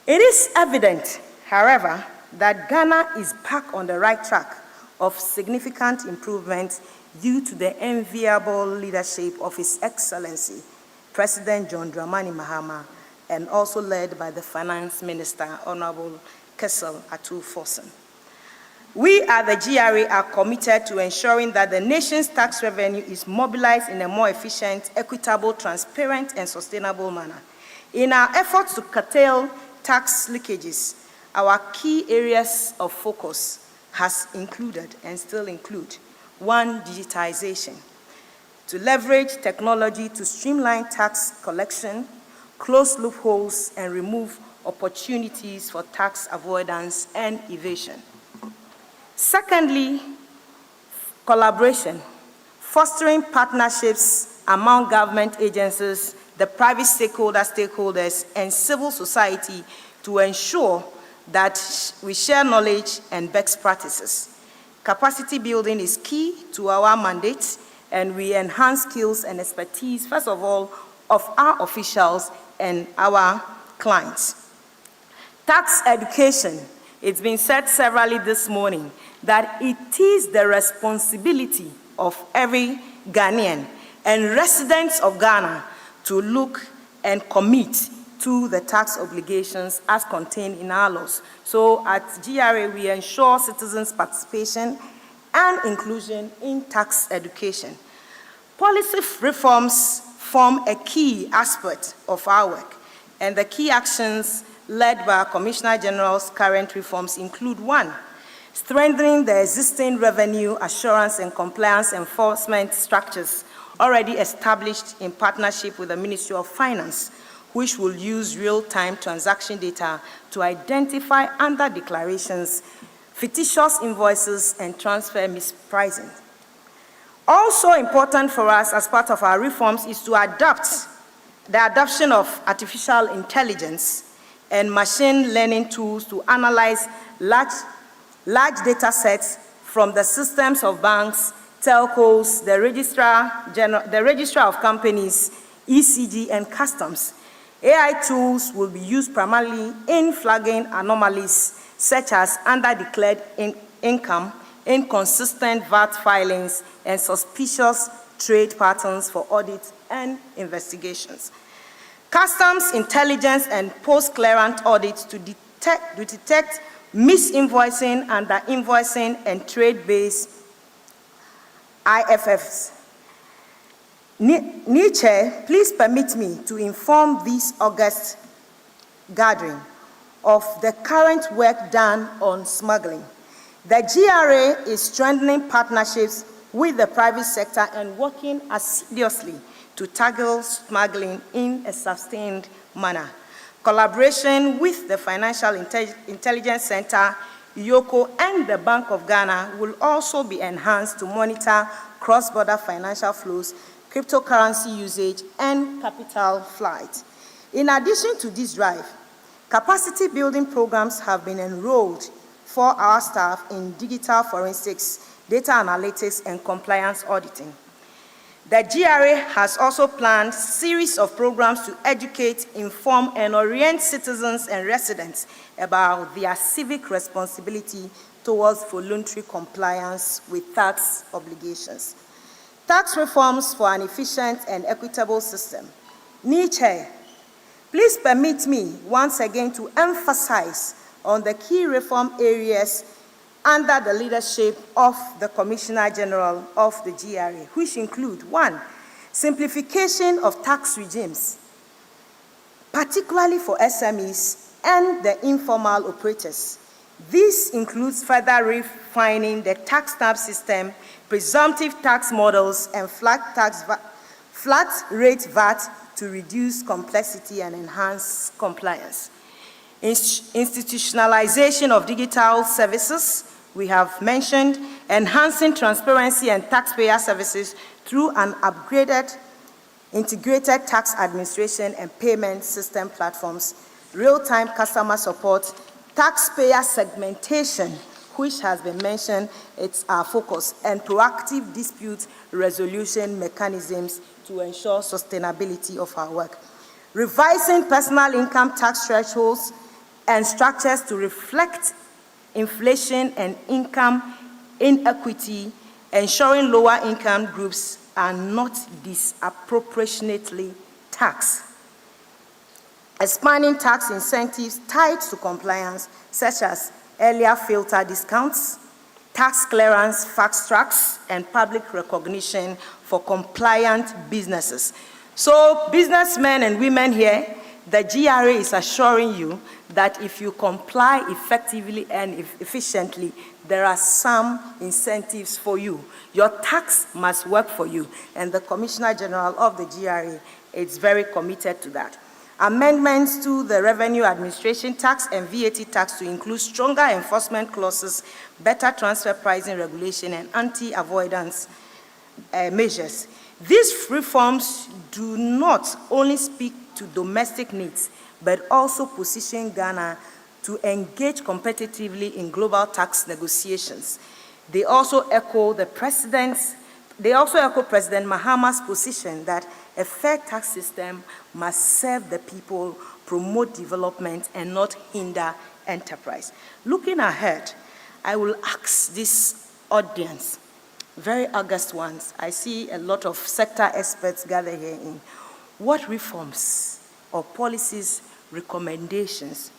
It is evident, however, that Ghana is back on the right track of significant improvement due to the enviable leadership of His Excellency, President John Dramani Mahama, and also led by the Finance Minister, Honorable Kessel Atu-Forson. We at the GRA are committed to ensuring that the nation's tax revenue is mobilized in a more efficient, equitable, transparent, and sustainable manner. In our efforts to curtail tax leakages, our key areas of focus has included and still include: 1, digitization, to leverage technology to streamline tax collection, close loopholes, and remove opportunities for tax avoidance and evasion. Secondly, collaboration, fostering partnerships among government agencies, the private stakeholders, and civil society to ensure that we share knowledge and best practices. Capacity building is key to our mandate, and we enhance skills and expertise, first of all, of our officials and our clients. Tax education, it's been said severally this morning that it is the responsibility of every Ghanaian and residents of Ghana to look and commit to the tax obligations as contained in our laws. So at GRA, we ensure citizens' participation and inclusion in tax education. Policy reforms form a key aspect of our work, and the key actions led by our Commissioner General's current reforms include: 1, strengthening the existing revenue assurance and compliance enforcement structures already established in partnership with the Ministry of Finance, which will use real-time transaction data to identify under-declarations, fictitious invoices, and transfer mispricing. Also important for us as part of our reforms is to adopt the adoption of artificial intelligence and machine learning tools to analyze large data sets from the systems of banks, telcos, the registrar of companies, ECG, and customs. AI tools will be used primarily in flagging anomalies such as underdeclared income, inconsistent VAT filings, and suspicious trade patterns for audits and investigations. Customs intelligence and post-clearance audits to detect misinvoicing, underinvoicing, and trade-based IFFs. Nietzsche, please permit me to inform this August gathering of the current work done on smuggling. The GRA is strengthening partnerships with the private sector and working assiduously to tackle smuggling in a sustained manner. Collaboration with the Financial Intelligence Center, YOCO, and the Bank of Ghana will also be enhanced to monitor cross-border financial flows, cryptocurrency usage, and capital flight. In addition to this drive, capacity building programs have been enrolled for our staff in digital forensics, data analytics, and compliance auditing. The GRA has also planned a series of programs to educate, inform, and orient citizens and residents about their civic responsibility towards voluntary compliance with tax obligations. Tax reforms for an efficient and equitable system. Nietzsche, please permit me once again to emphasize on the key reform areas under the leadership of the Commissioner General of the GRA, which include: 1, simplification of tax regimes, particularly for SMEs and the informal operators. This includes further refining the tax stamp system, presumptive tax models, and flat rate VAT to reduce complexity and enhance compliance. Institutionalization of digital services, we have mentioned, enhancing transparency and taxpayer services through an upgraded integrated tax administration and payment system platforms, real-time customer support, taxpayer segmentation, which has been mentioned, it's our focus, and proactive dispute resolution mechanisms to ensure sustainability of our work. Revising personal income tax thresholds and structures to reflect inflation and income inequity, ensuring lower income groups are not disproportionately taxed. Expanding tax incentives tied to compliance, such as earlier filter discounts, tax clearance fast tracks, and public recognition for compliant businesses. So, businessmen and women here, the GRA is assuring you that if you comply effectively and efficiently, there are some incentives for you. Your tax must work for you, and the Commissioner General of the GRA is very committed to that. Amendments to the Revenue Administration Tax and VAT tax to include stronger enforcement clauses, better transfer pricing regulation, and anti-avoidance measures. These reforms do not only speak to domestic needs, but also position Ghana to engage competitively in global tax negotiations. They also echo President Mahama's position that a fair tax system must serve the people, promote development, and not hinder enterprise. Looking ahead, I will ask this audience very august ones. I see a lot of sector experts gathered here in. What reforms or policies, recommendations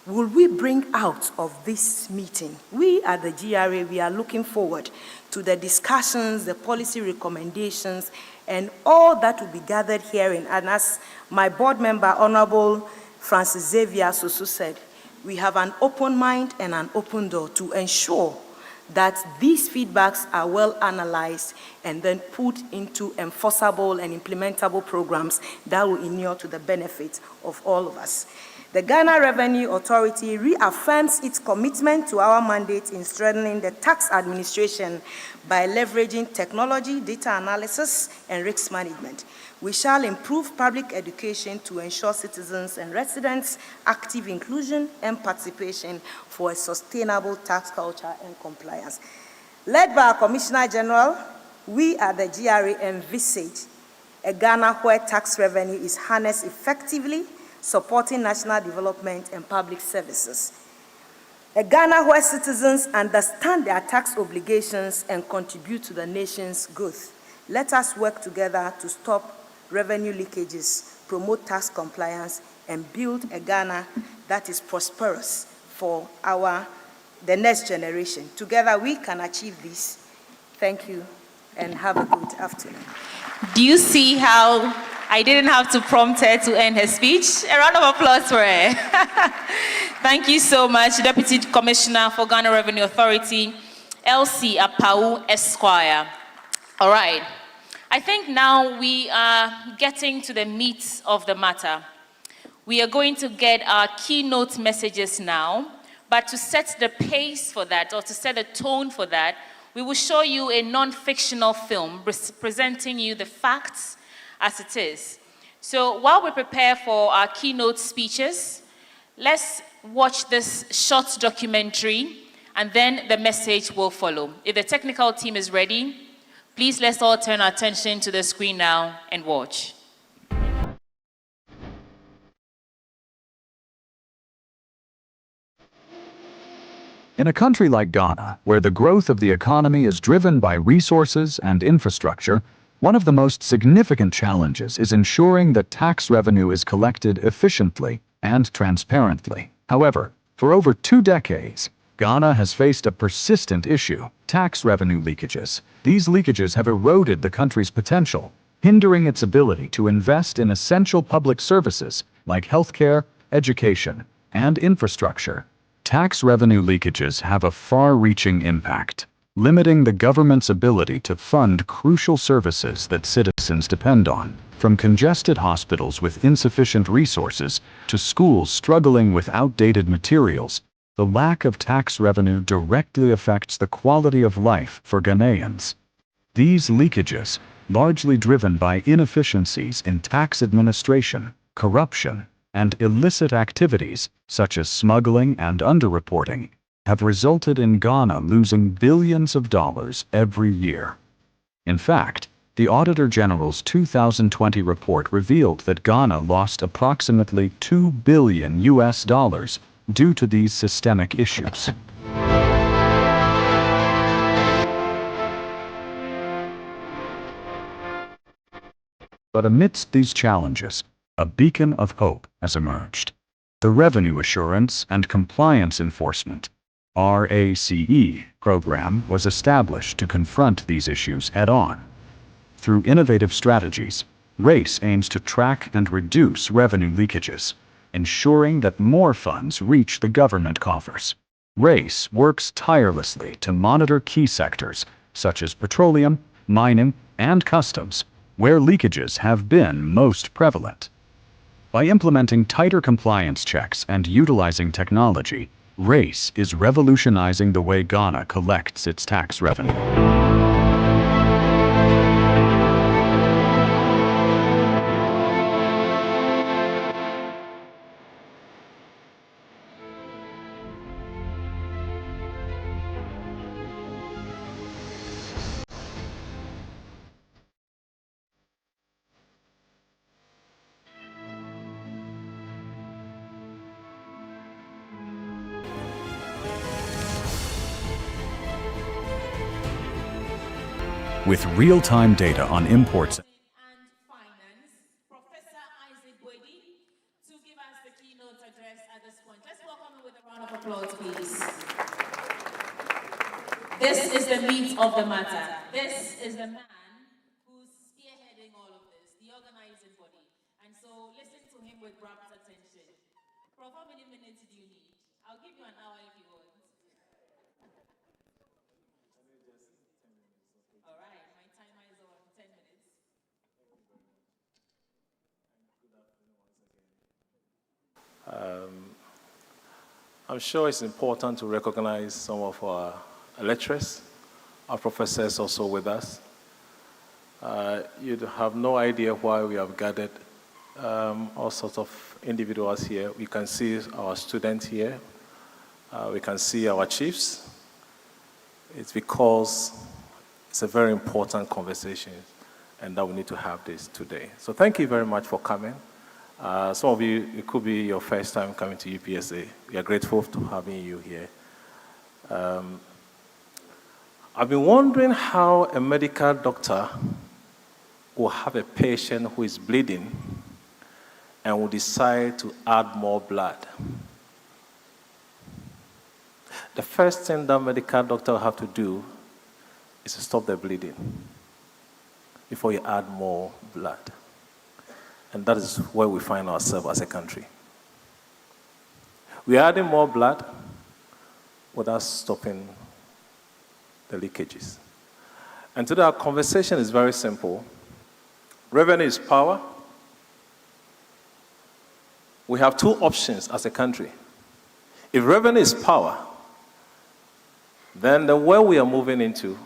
will we bring out of this meeting? We at the GRA, we are looking forward to the discussions, the policy recommendations, and all that will be gathered herein. And as my board member, Honorable Francis Xavier Soso said, we have an open mind and an open door to ensure that these feedbacks are well analyzed and then put into enforceable and implementable programs that will inure to the benefit of all of us. The Ghana Revenue Authority reaffirms its commitment to our mandate in strengthening the tax administration by leveraging technology, data analysis, and risk management. We shall improve public education to ensure citizens and residents active inclusion and participation for a sustainable tax culture and compliance. Led by our Commissioner General, we at the GRA envisage a Ghana where tax revenue is harnessed effectively, supporting national development and public services. A Ghana where citizens understand their tax obligations and contribute to the nation's growth. Let us work together to stop revenue leakages, promote tax compliance, and build a Ghana that is prosperous for the next generation. Together we can achieve this. Thank you and have a good afternoon. Do you see how I didn't have to prompt her to end her speech? A round of applause for her. Thank you so much, Deputy Commissioner for Ghana Revenue Authority, LC Apau Esquire. All right. I think now we are getting to the meat of the matter. We are going to get our keynote messages now, but to set the pace for that, or to set the tone for that, we will show you a non-fictional film presenting you the facts as it is. So while we prepare for our keynote speeches, let's watch this short documentary, and then the message will follow. If the technical team is ready, please let's all turn our attention to the screen now and watch. In a country like Ghana, where the growth of the economy is driven by resources and infrastructure, one of the most significant challenges is ensuring that tax revenue is collected efficiently and transparently. However, for over 2 decades, Ghana has faced a persistent issue: tax revenue leakages. These leakages have eroded the country's potential, hindering its ability to invest in essential public services like healthcare, education, and infrastructure. Tax revenue leakages have a far-reaching impact, limiting the government's ability to fund crucial services that citizens depend on. From congested hospitals with insufficient resources to schools struggling with outdated materials, the lack of tax revenue directly affects the quality of life for Ghanaians. These leakages, largely driven by inefficiencies in tax administration, corruption, and illicit activities such as smuggling and underreporting, have resulted in Ghana losing billions of dollars every year. In fact, the Auditor General's 2020 report revealed that Ghana lost approximately $2 billion due to these systemic issues. But amidst these challenges, a beacon of hope has emerged. The Revenue Assurance and Compliance Enforcement (RACE) program was established to confront these issues head-on. Through innovative strategies, RACE aims to track and reduce revenue leakages, ensuring that more funds reach the government coffers. RACE works tirelessly to monitor key sectors such as petroleum, mining, and customs, where leakages have been most prevalent. By implementing tighter compliance checks and utilizing technology, RACE is revolutionizing the way Ghana collects its tax revenue. with real-time data on imports. And Finance, Professor Buadi, to give us the keynote address at this point. Let's welcome him with a round of applause, please. This is the meat of the matter. This is the man who's spearheading all of this, the organizing body. And so listen to him with rapt attention. Prof, how many minutes do you need? I'll give you an hour if you want. All right, my timer is on 10 minutes. I'm sure it's important to recognize some of our lecturers, our professors also with us. You'd have no idea why we have gathered all sorts of individuals here. We can see our students here. We can see our chiefs. It's because it's a very important conversation and that we need to have this today. So thank you very much for coming. Some of you, it could be your first time coming to UPSA. We are grateful to having you here. I've been wondering how a medical doctor will have a patient who is bleeding and will decide to add more blood. The first thing that medical doctor will have to do is to stop the bleeding before you add more blood. And that is where we find ourselves as a country. We are adding more blood without stopping the leakages. And today our conversation is very simple. Revenue is power. We have two options as a country. If revenue is power, then the way we are moving into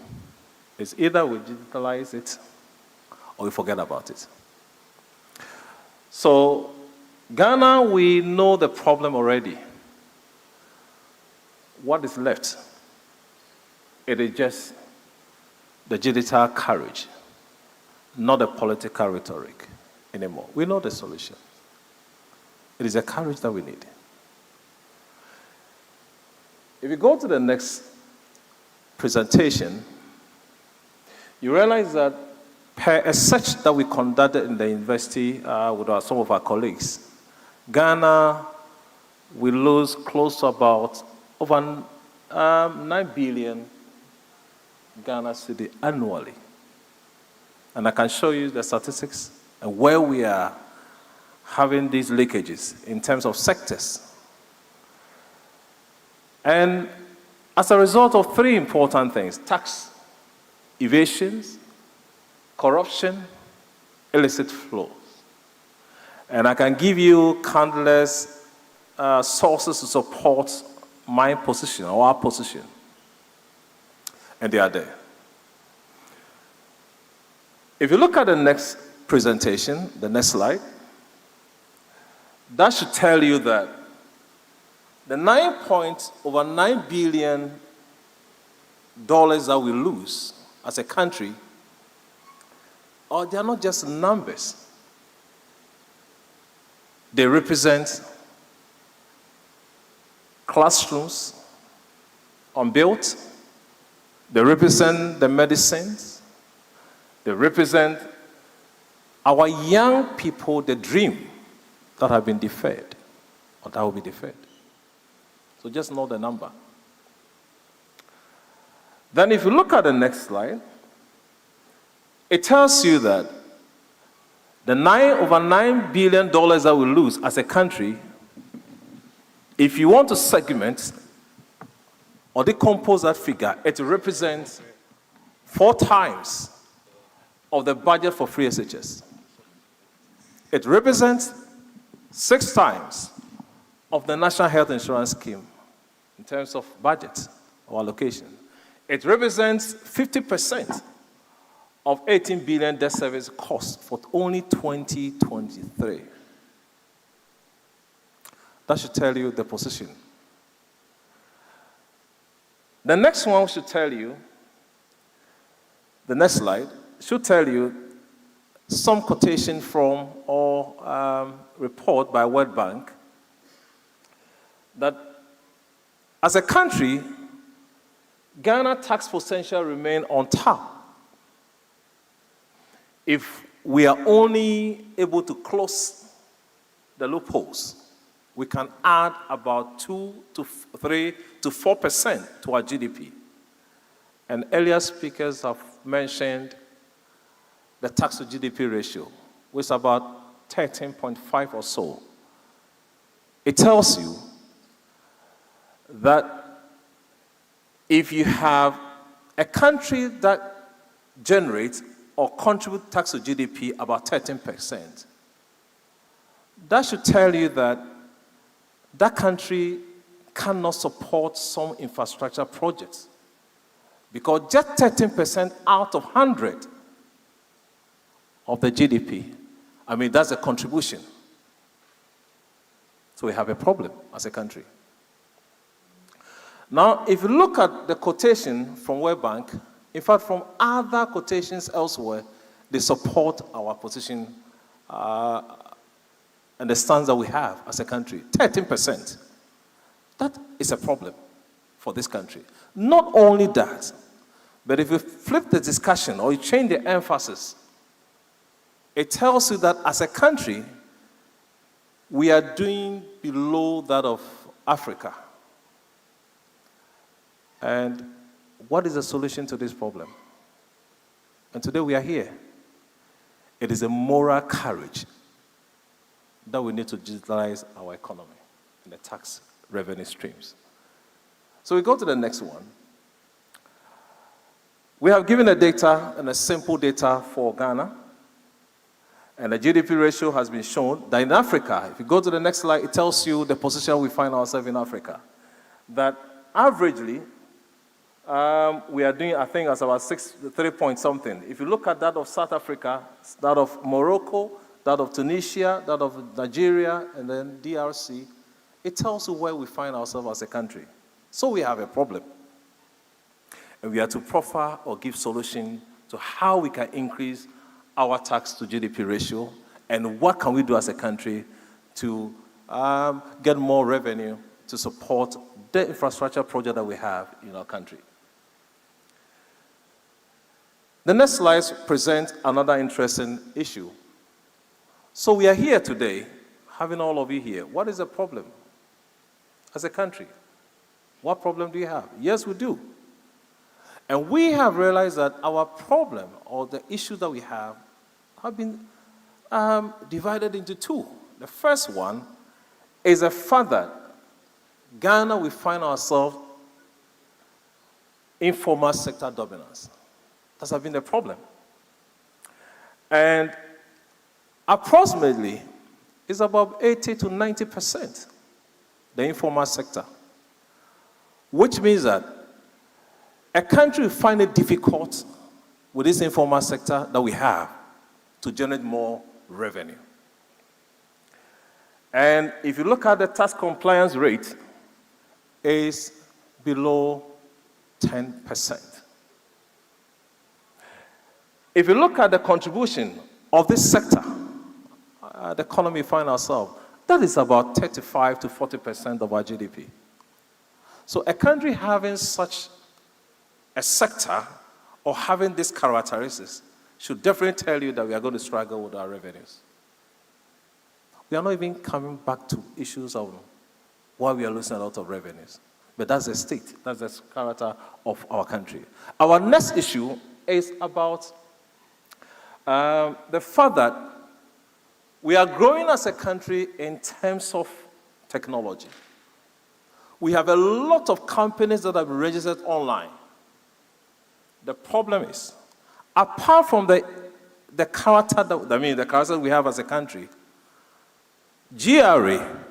is either we digitalize it or we forget about it. So, Ghana, we know the problem already. What is left? It is just the digital courage, not the political rhetoric anymore. We know the solution. It is a courage that we need. If you go to the next presentation, you realize that per a search that we conducted in the university with some of our colleagues, Ghana will lose close to about over 9 billion Ghana cedi annually. And I can show you the statistics and where we are having these leakages in terms of sectors. And as a result of three important things: tax evasions, corruption, illicit flows. And I can give you countless sources to support my position or our position. And they are there. If you look at the next presentation, the next slide, that should tell you that the over $9 billion that we lose as a country, they are not just numbers. They represent classrooms unbuilt. They represent the medicines. They represent our young people, the dream that have been deferred, or that will be deferred. So just know the number. Then if you look at the next slide, it tells you that the over $9 billion that we lose as a country, if you want to segment or decompose that figure, it represents 4 times of the budget for free SHS. It represents 6 times of the National Health Insurance Scheme in terms of budget or allocation. It represents 50% of 18 billion debt service cost for only 2023. That should tell you the position. The next one should tell you, the next slide, should tell you some quotation from or report by World Bank that as a country, Ghana tax potential remain on top if we are only able to close the loopholes, we can add about 2 to 3 to 4% to our GDP. And earlier speakers have mentioned the tax to GDP ratio, which is about 13.5 or so. It tells you that if you have a country that generates or contributes tax to GDP about 13%, that should tell you that that country cannot support some infrastructure projects. Because just 13% out of 100 of the GDP, I mean, that's a contribution. So we have a problem as a country. Now, if you look at the quotation from World Bank, in fact, from other quotations elsewhere, they support our position and the stance that we have as a country. 13%. That is a problem for this country. Not only that, but if you flip the discussion or you change the emphasis, it tells you that as a country, we are doing below that of Africa. And what is the solution to this problem? And today we are here. It is a moral courage that we need to digitalize our economy and the tax revenue streams. So we go to the next one. We have given a data and a simple data for Ghana. And the GDP ratio has been shown that in Africa, if you go to the next slide, it tells you the position we find ourselves in Africa. That averagely, we are doing, I think, as about 3 point something. If you look at that of South Africa, that of Morocco, that of Tunisia, that of Nigeria, and then DRC, it tells you where we find ourselves as a country. So we have a problem. And we have to proffer or give solution to how we can increase our tax to GDP ratio and what can we do as a country to get more revenue to support the infrastructure project that we have in our country. The next slide presents another interesting issue. So we are here today, having all of you here. What is the problem as a country? What problem do you have? Yes, we do. And we have realized that our problem or the issues that we have been divided into two. The first one is the fact that Ghana, we find ourselves informal sector dominance. That has been the problem. And approximately, it's about 80 to 90%, the informal sector. Which means that a country will find it difficult with this informal sector that we have to generate more revenue. And if you look at the tax compliance rate, it's below 10%. If you look at the contribution of this sector, the economy we find ourselves, that is about 35 to 40% of our GDP. So a country having such a sector or having these characteristics should definitely tell you that we are going to struggle with our revenues. We are not even coming back to issues of why we are losing a lot of revenues. But that's the state, that's the character of our country. Our next issue is about the fact that we are growing as a country in terms of technology. We have a lot of companies that have been registered online. The problem is, apart from the character the character we have as a country, GRA,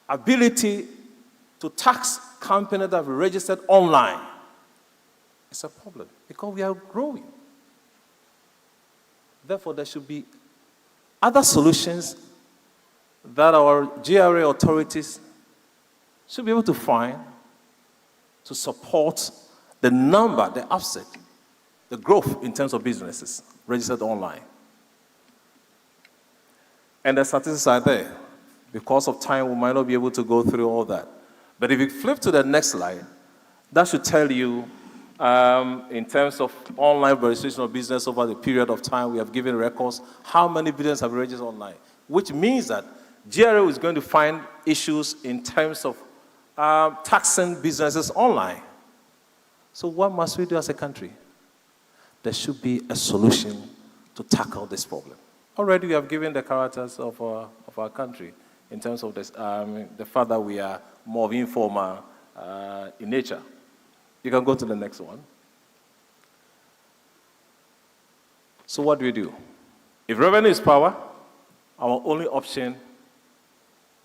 ability to tax companies that have registered online, is a problem because we are growing. Therefore, there should be other solutions that our GRA authorities should be able to find to support the number, the offset, the growth in terms of businesses registered online. And the statistics are there. Because of time, we might not be able to go through all that. But if you flip to the next slide, that should tell you In terms of online registration of business over the period of time, we have given records. How many businesses have registered online? Which means that GRA is going to find issues in terms of taxing businesses online. So what must we do as a country? There should be a solution to tackle this problem. Already we have given the characters of our country in terms of this, the fact that we are more informal in nature. You can go to the next one. So what do we do? If revenue is power, our only option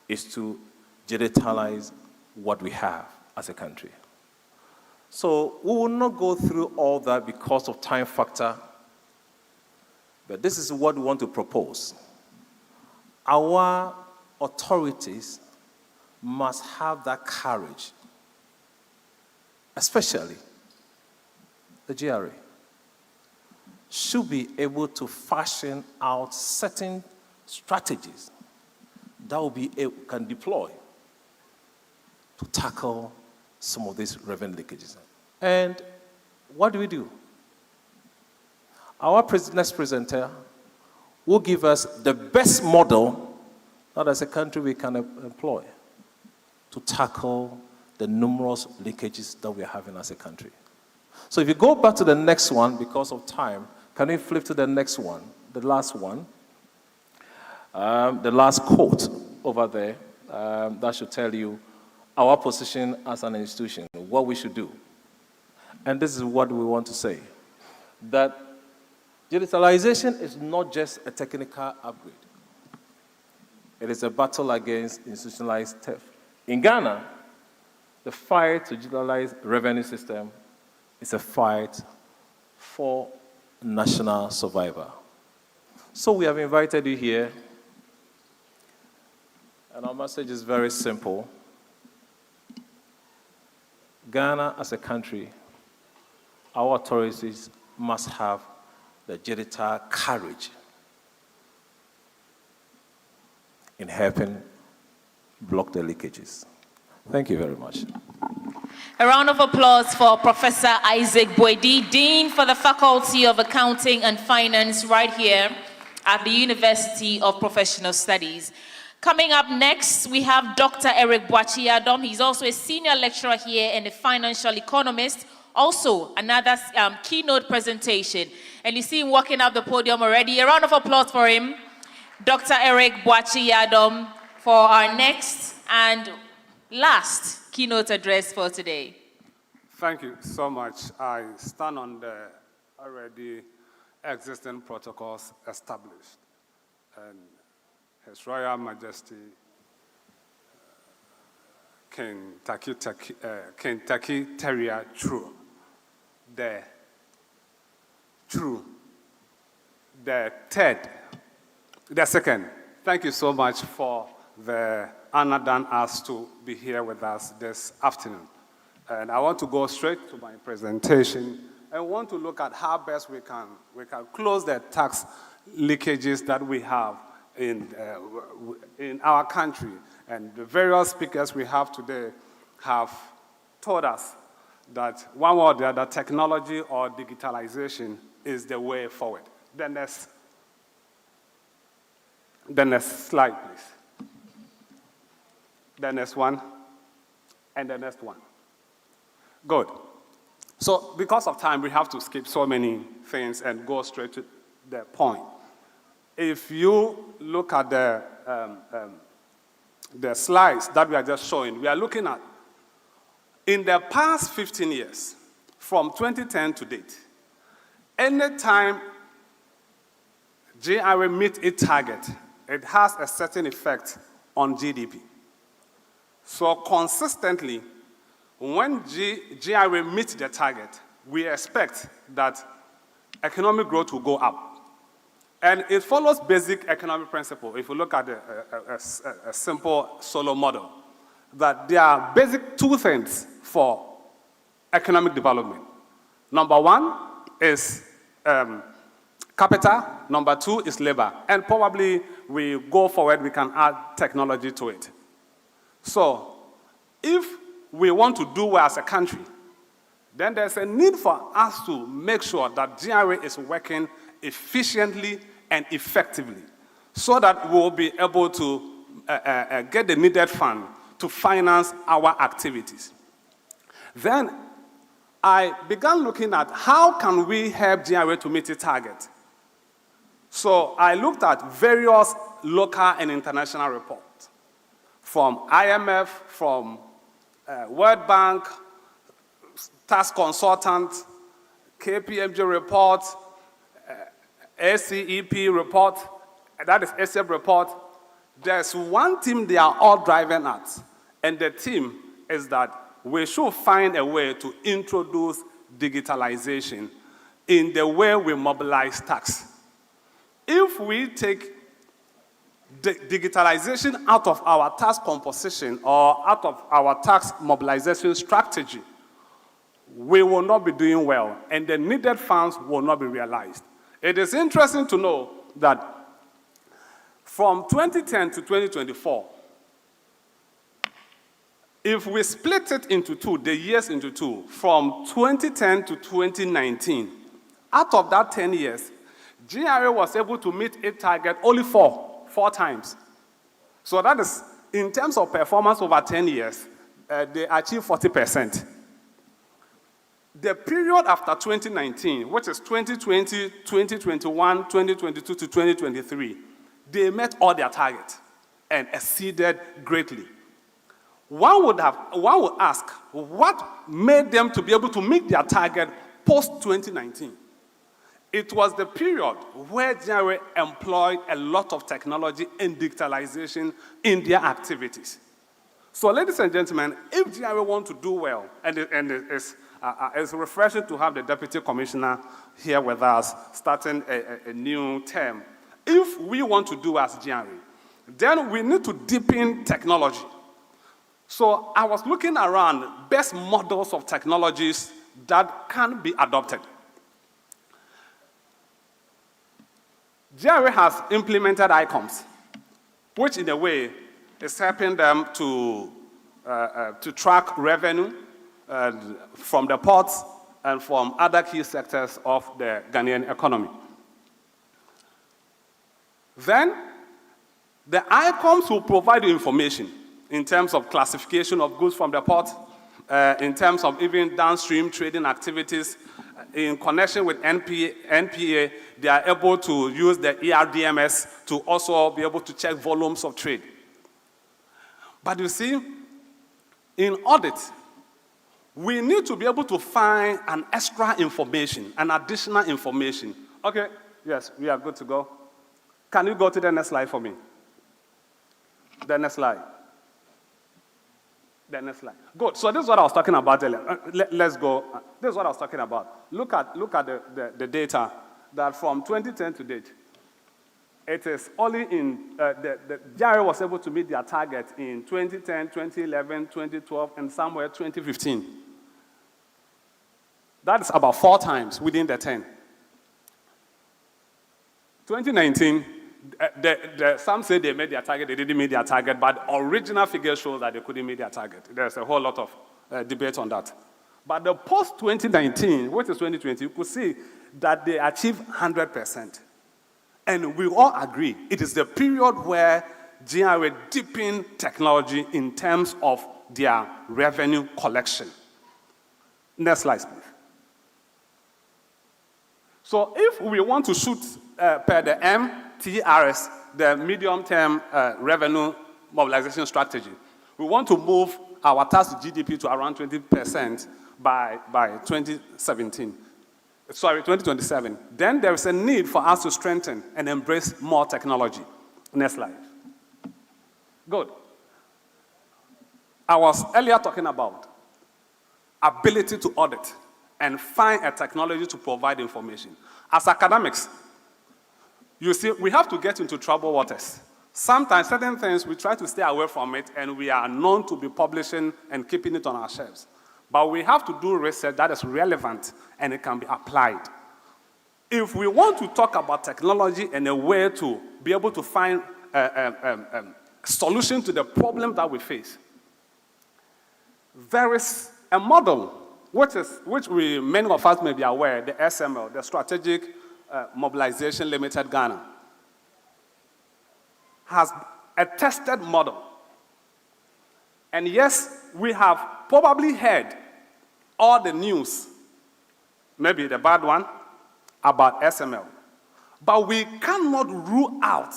is to digitalize what we have as a country. So we will not go through all that because of time factor, but this is what we want to propose. Our authorities must have that courage, especially the GRA, should be able to fashion out certain strategies that will be able, can deploy to tackle some of these revenue leakages. And what do? Our next presenter will give us the best model that as a country we can employ to tackle the numerous leakages that we are having as a country. So if you go back to the next one, because of time, can we flip to the next one, the last one? The last quote over there, that should tell you our position as an institution, what we should do. And this is what we want to say, that digitalization is not just a technical upgrade. It is a battle against institutionalized theft. In Ghana, the fight to digitalize revenue system is a fight for national survival. So we have invited you here, and our message is very simple. Ghana as a country, our authorities must have the digital courage in helping block the leakages. Thank you very much. A round of applause for Professor Isaac Buadi, Dean for the Faculty of Accounting and Finance right here at the University of Professional Studies. Coming up next, we have Dr. Eric Bachiadam. He's also a senior lecturer here and a financial economist. Also, another keynote presentation. And you see him walking up the podium already. A round of applause for him. Dr. Eric Bachiadam for our next and last keynote address for today. Thank you so much. I stand on the already existing protocols established. And His Royal Majesty King Taki Terrier True, the second. Thank you so much for the honor done us to be here with us this afternoon. And I want to go straight to my presentation and want to look at how best we can close the tax leakages that we have in our country. And the various speakers we have today have told us that one or the other, technology or digitalization is the way forward. The next slide, please. The next one, and the next one. Good. So because of time, we have to skip so many things and go straight to the point. If you look at the slides that we are just showing, we are looking at, in the past 15 years, from 2010 to date, anytime GRA meets its target, it has a certain effect on GDP. So consistently, when GRA meets the target, we expect that economic growth will go up. And it follows basic economic principle. If you look at a simple solo model, that there are basic two things for economic development. Number one is capital. Number two is labor. And probably we go forward, we can add technology to it. So if we want to do well as a country, then there's a need for us to make sure that GRA is working efficiently and effectively so that we'll be able to get the needed fund to finance our activities. Then I began looking at how can we help GRA to meet its target. So I looked at various local and international reports from IMF, from World Bank, tax consultant, KPMG report, ACEP report, that is ACEP report. There's one theme they are all driving at, and the theme is that we should find a way to introduce digitalization in the way we mobilize tax. If we take digitalization out of our tax composition or out of our tax mobilization strategy, we will not be doing well, and the needed funds will not be realized. It is interesting to know that from 2010 to 2024, if we split it into two, the years into two, from 2010 to 2019, out of that 10 years, GRA was able to meet its target only four times. So that is, in terms of performance over 10 years, they achieved 40%. The period after 2019, which is 2020, 2021, 2022 to 2023, they met all their targets and exceeded greatly. One would ask, what made them to be able to meet their target post-2019? It was the period where GRA employed a lot of technology and digitalization in their activities. So, ladies and gentlemen, if GRA want to do well, and it's refreshing to have the Deputy Commissioner here with us, starting a new term. If we want to do as GRA, then we need to deepen technology. So I was looking around best models of technologies that can be adopted. GRA has implemented ICOMS, which in a way is helping them to track revenue from the ports and from other key sectors of the Ghanaian economy. Then, the ICOMS will provide you information in terms of classification of goods from the port, in terms of even downstream trading activities. In connection with NPA, they are able to use the ERDMS to also be able to check volumes of trade. But you see, in audit, we need to be able to find an extra information, an additional information. Okay, yes, we are good to go. Can you go to the next slide for me? The next slide. The next slide. Good. So this is what I was talking about earlier. Let's go. This is what I was talking about. Look at the data that from 2010 to date, it is only in, the GRA was able to meet their target in 2010, 2011, 2012, and somewhere 2015. That is about 4 times within the 10. 2019, some say they made their target, they didn't meet their target, but the original figure shows that they couldn't meet their target. There's a whole lot of debate on that. But the post-2019, which is 2020, you could see that they achieved 100%. And we all agree, it is the period where GRA deepened technology in terms of their revenue collection. Next slide, please. So if we want to shoot per the MTRS, the medium-term revenue mobilization strategy, we want to move our tax to GDP to around 20% by 2027. Then there is a need for us to strengthen and embrace more technology. Next slide. Good. I was earlier talking about ability to audit and find a technology to provide information. As academics, you see, we have to get into troubled waters. Sometimes certain things, we try to stay away from it, and we are known to be publishing and keeping it on our shelves. But we have to do research that is relevant, and it can be applied. If we want to talk about technology and a way to be able to find a solution to the problem that we face, there is a model which many of us may be aware, the SML, the Strategic Mobilization Limited Ghana, has a tested model. And yes, we have probably heard all the news, maybe the bad one, about SML. But we cannot rule out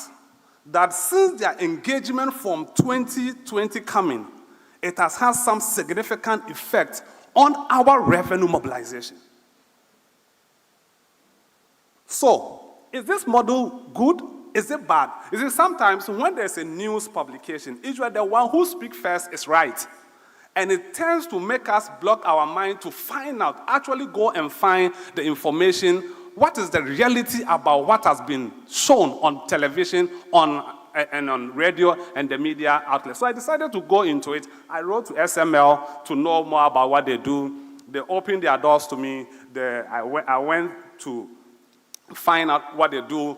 that since their engagement from 2020 coming, it has had some significant effect on our revenue mobilization. So, is this model good? Is it bad? Is it sometimes when there's a news publication, usually the one who speaks first is right. And it tends to make us block our mind to find out, actually go and find the information. What is the reality about what has been shown on television, and on radio and the media outlets? So I decided to go into it. I wrote to SML to know more about what they do. They opened their doors to me. I went to find out what they do,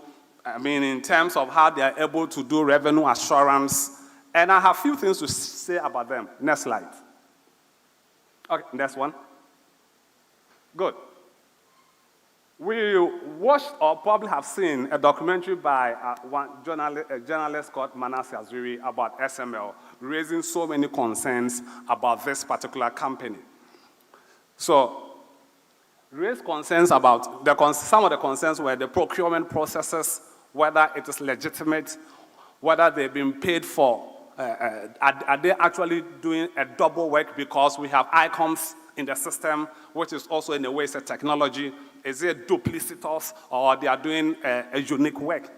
in terms of how they are able to do revenue assurance. And I have a few things to say about them. Next slide. Okay, next one. Good. We watched or probably have seen a documentary by a journalist called Manasseh Azuri about SML, raising so many concerns about this particular company. So, raised concerns about, some of the concerns were the procurement processes, whether it is legitimate, whether they've been paid for, are they actually doing a double work because we have ICOMs in the system, which is also in a way a technology. Is it duplicitous or they are doing a unique work?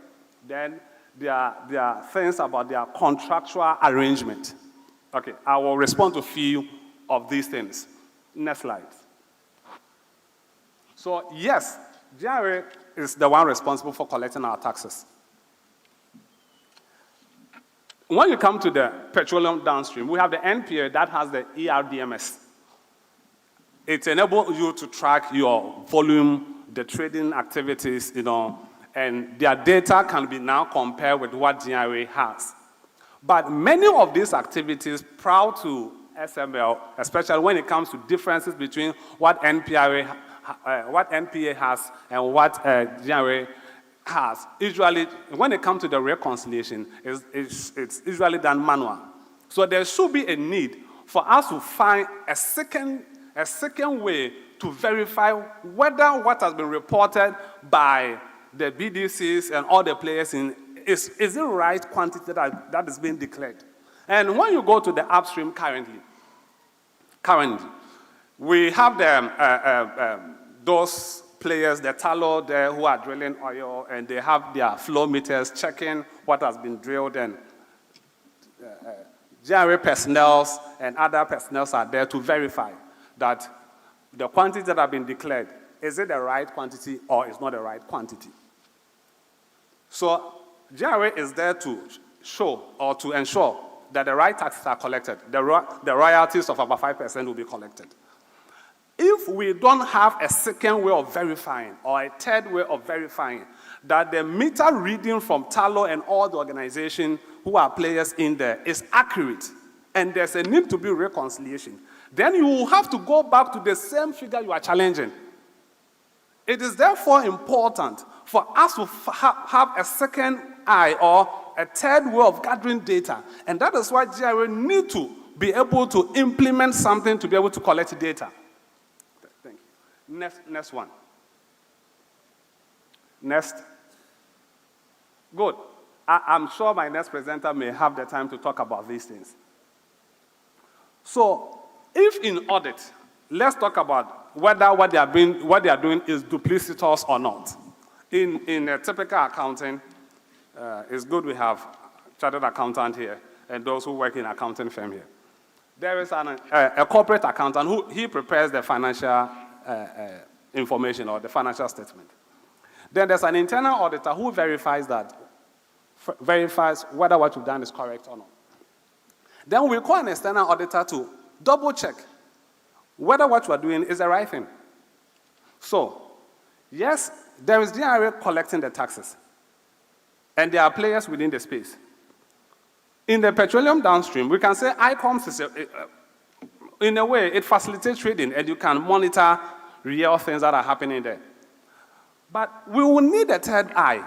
Then there are things about their contractual arrangement. Okay, I will respond to a few of these things. Next slide. So yes, GRA is the one responsible for collecting our taxes. When you come to the petroleum downstream, we have the NPA that has the ERDMS. It enables you to track your volume, the trading activities, and their data can be now compared with what GRA has. But many of these activities, proud to SML, especially when it comes to differences between what NPA has and what GRA has, usually, when it comes to the reconciliation, it's usually done manual. So there should be a need for us to find a second way to verify whether what has been reported by the BDCs and all the players is the right quantity that is being declared. And when you go to the upstream currently, we have those players, the tallow there who are drilling oil, and they have their flow meters checking what has been drilled, and GRA personnel and other personnel are there to verify that the quantity that have been declared, is it the right quantity or is not the right quantity? So GRA is there to show or to ensure that the right taxes are collected. The royalties of about 5% will be collected. If we don't have a second way of verifying or a third way of verifying that the meter reading from Tallow and all the organizations who are players in there is accurate and there's a need to be reconciliation, then you will have to go back to the same figure you are challenging. It is therefore important for us to have a second eye or a third way of gathering data, and that is why GRA need to be able to implement something to be able to collect data. Thank you. Next one. Next. Good. I'm sure my next presenter may have the time to talk about these things. So, if in audit, let's talk about whether what they are doing is duplicitous or not. In a typical accounting, it's good we have chartered accountant here and those who work in accounting firm here. There is a corporate accountant who he prepares the financial information or the financial statement. Then there's an internal auditor who verifies whether what you've done is correct or not. Then we call an external auditor to double check whether what you are doing is the right thing. So, yes, there is GRA collecting the taxes, and there are players within the space. In the petroleum downstream, we can say ICOMS is In a way, it facilitates trading, and you can monitor real things that are happening there. But we will need a third eye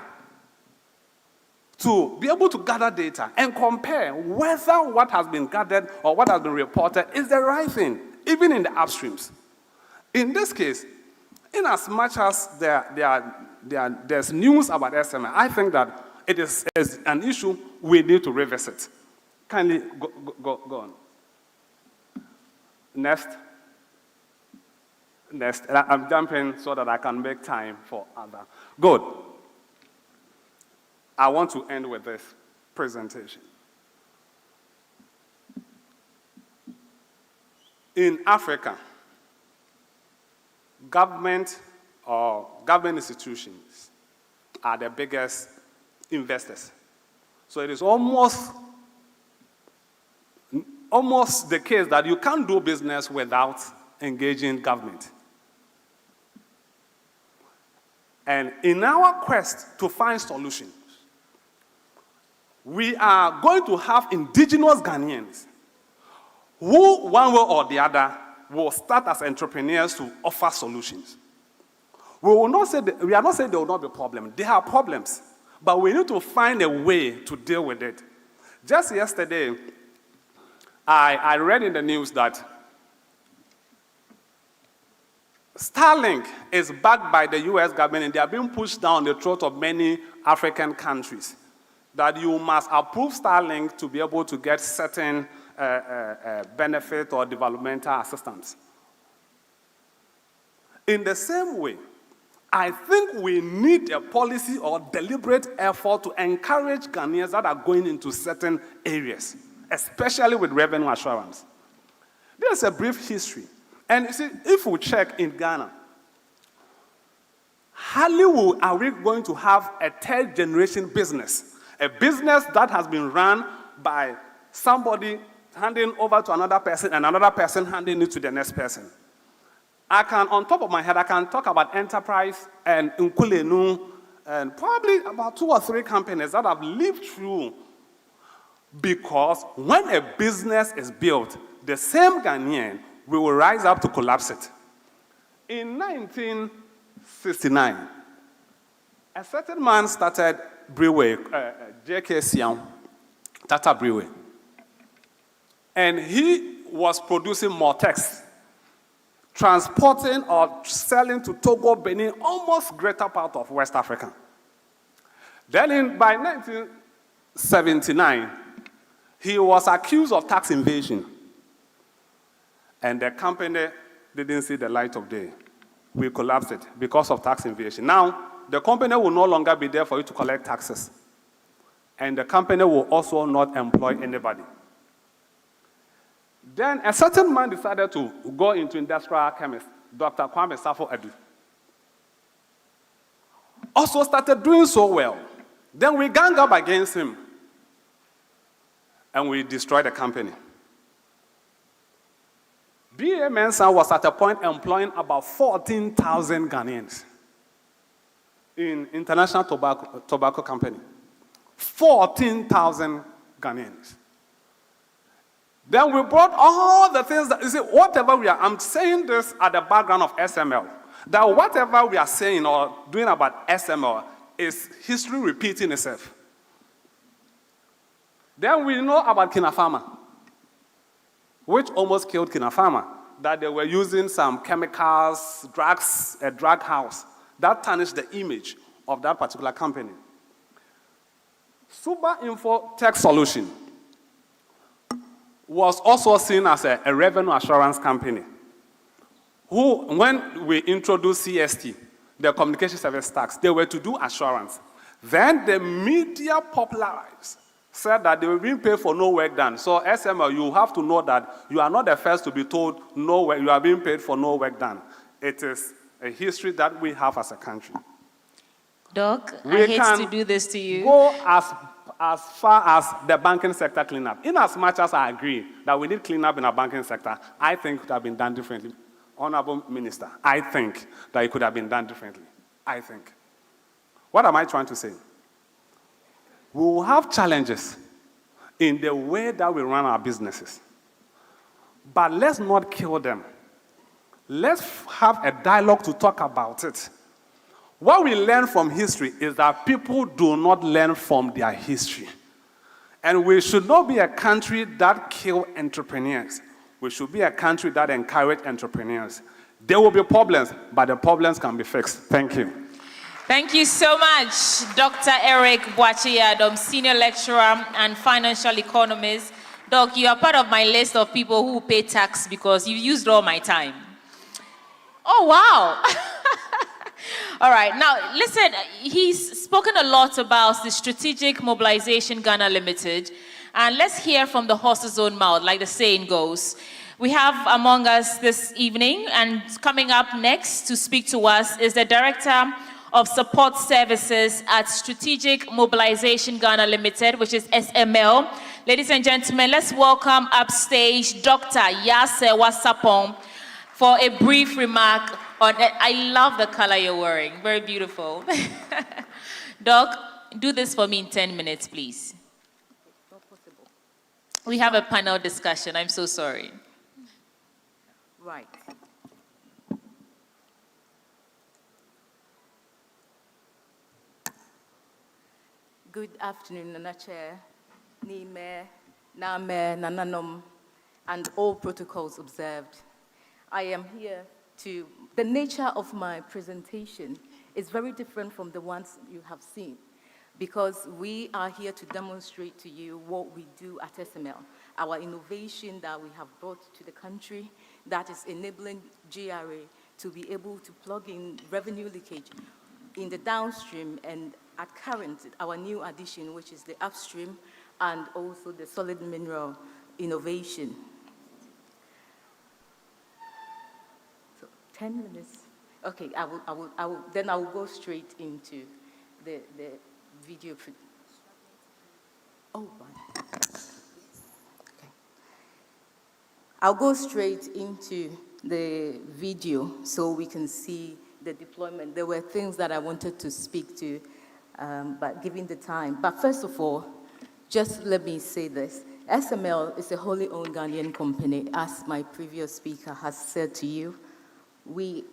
to be able to gather data and compare whether what has been gathered or what has been reported is the right thing, even in the upstreams. In this case, in as much as there's news about SML, I think that it is an issue we need to revisit. Kindly go on. Next. I'm jumping so that I can make time for other. Good. I want to end with this presentation. In Africa, government or government institutions are the biggest investors. So it is almost the case that you can't do business without engaging government. And in our quest to find solutions, we are going to have indigenous Ghanaians who, one way or the other, will start as entrepreneurs to offer solutions. We are not saying there will not be problems. There are problems, but we need to find a way to deal with it. Just yesterday, I read in the news that Starlink is backed by the US government, and they are being pushed down the throat of many African countries, that you must approve Starlink to be able to get certain benefit or developmental assistance. In the same way, I think we need a policy or deliberate effort to encourage Ghanaians that are going into certain areas, especially with revenue assurance. There's a brief history. And you see, if we check in Ghana, hardly are we going to have a third generation business, a business that has been run by somebody handing over to another person and another person handing it to the next person. On top of my head, I can talk about Enterprise and Nkulenu and probably about 2 or 3 companies that have lived through, because when a business is built, the same Ghanaian will rise up to collapse it. In 1969, a certain man started brewery, J.K. Siam, Tata Brewery. And he was producing Mortex, transporting or selling to Togo, Benin, almost greater part of West Africa. Then by 1979, he was accused of tax evasion. And the company didn't see the light of day. We collapsed it because of tax evasion. Now, the company will no longer be there for you to collect taxes. And the company will also not employ anybody. Then a certain man decided to go into industrial chemist, Dr. Kwame Safo Adu. Also started doing so well. Then we gang up against him. And we destroyed the company. B.A. Mensah was at a point employing about 14,000 Ghanaians in International Tobacco Company. 14,000 Ghanaians. Then we brought all the things that, you see, whatever I'm saying this at the background of SML, that whatever we are saying or doing about SML is history repeating itself. Then we know about Kinafama, which almost killed Kinafama, that they were using some chemicals, drugs, a drug house, that tarnished the image of that particular company. Super Info Tech Solution was also seen as a revenue assurance company, who, when we introduced CST, the communication service tax, they were to do assurance. Then the media popularized, said that they were being paid for no work done. So SML, you have to know that you are not the first to be told no work, you are being paid for no work done. It is a history that we have as a country. Doc, I hate to do this to you. Go as far as the banking sector cleanup. In as much as I agree that we need cleanup in our banking sector, I think it could have been done differently. Honorable Minister, I think that it could have been done differently. I think. What am I trying to say? We will have challenges in the way that we run our businesses. but let's not kill them. Let's have a dialogue to talk about it. What we learn from history is that people do not learn from their history. And we should not be a country that kills entrepreneurs. We should be a country that encourages entrepreneurs. There will be problems, but the problems can be fixed. Thank you. Thank you so much, Dr. Eric Bachiadam, Senior Lecturer and Financial Economist. Doc, you are part of my list of people who pay tax because you used all my time. Oh, wow. All right, now listen, he's spoken a lot about the Strategic Mobilization Ghana Limited, and let's hear from the horse's own mouth, like the saying goes. We have among us this evening, and coming up next to speak to us is the Director of Support Services at Strategic Mobilization Ghana Limited, which is SML. Ladies and gentlemen, let's welcome upstage Dr. Yase Wasapong for a brief remark on it. I love the color you're wearing, very beautiful. Doc, do this for me in 10 minutes, please. We have a panel discussion, I'm so sorry. Right. Good afternoon, Nana Chair, Nime, Name, Nananom, and all protocols observed. I am here to, the nature of my presentation is very different from the ones you have seen, because we are here to demonstrate to you what we do at SML, our innovation that we have brought to the country that is enabling GRA to be able to plug in revenue leakage in the downstream and at current, our new addition, which is the upstream and also the solid mineral innovation. So 10 minutes. Okay, then I will go straight into the video. Oh, right. Okay. I'll go straight into the video so we can see the deployment. There were things that I wanted to speak to, but given the time. But first of all, just let me say this. SML is a wholly owned Ghanaian company, as my previous speaker has said to you. We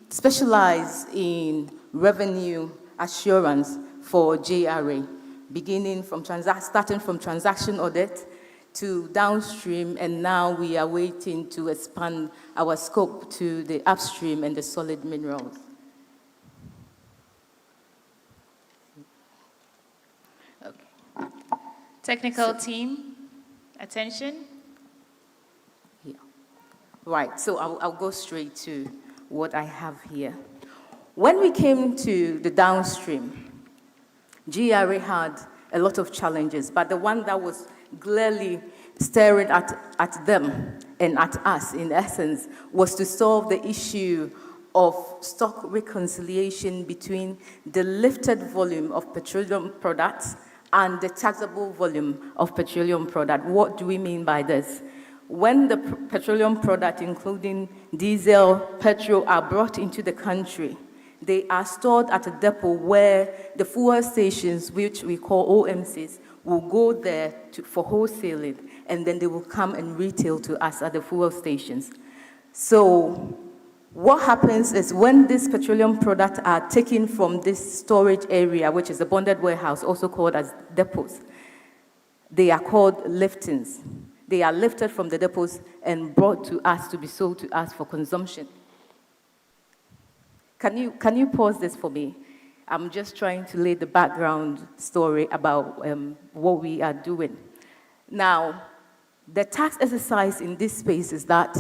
specialize in revenue assurance for JRA, beginning from starting from transaction audit to downstream, and now we are waiting to expand our scope to the upstream and the solid minerals. Okay. Technical team, attention. Yeah. Right, so I'll go straight to what I have here. When we came to the downstream, GRA had a lot of challenges, but the one that was clearly staring at them and at us, in essence, was to solve the issue of stock reconciliation between the lifted volume of petroleum products and the taxable volume of petroleum product. What do we mean by this? When the petroleum product, including diesel, petrol, are brought into the country, they are stored at a depot where the fuel stations, which we call OMCs, will go there for wholesaling, and then they will come and retail to us at the fuel stations. So what happens is when these petroleum products are taken from this storage area, which is a bonded warehouse, also called as depots, they are called liftings. They are lifted from the depots and brought to us to be sold to us for consumption. Can you pause this for me? I'm just trying to lay the background story about what we are doing. Now, the tax exercise in this space is that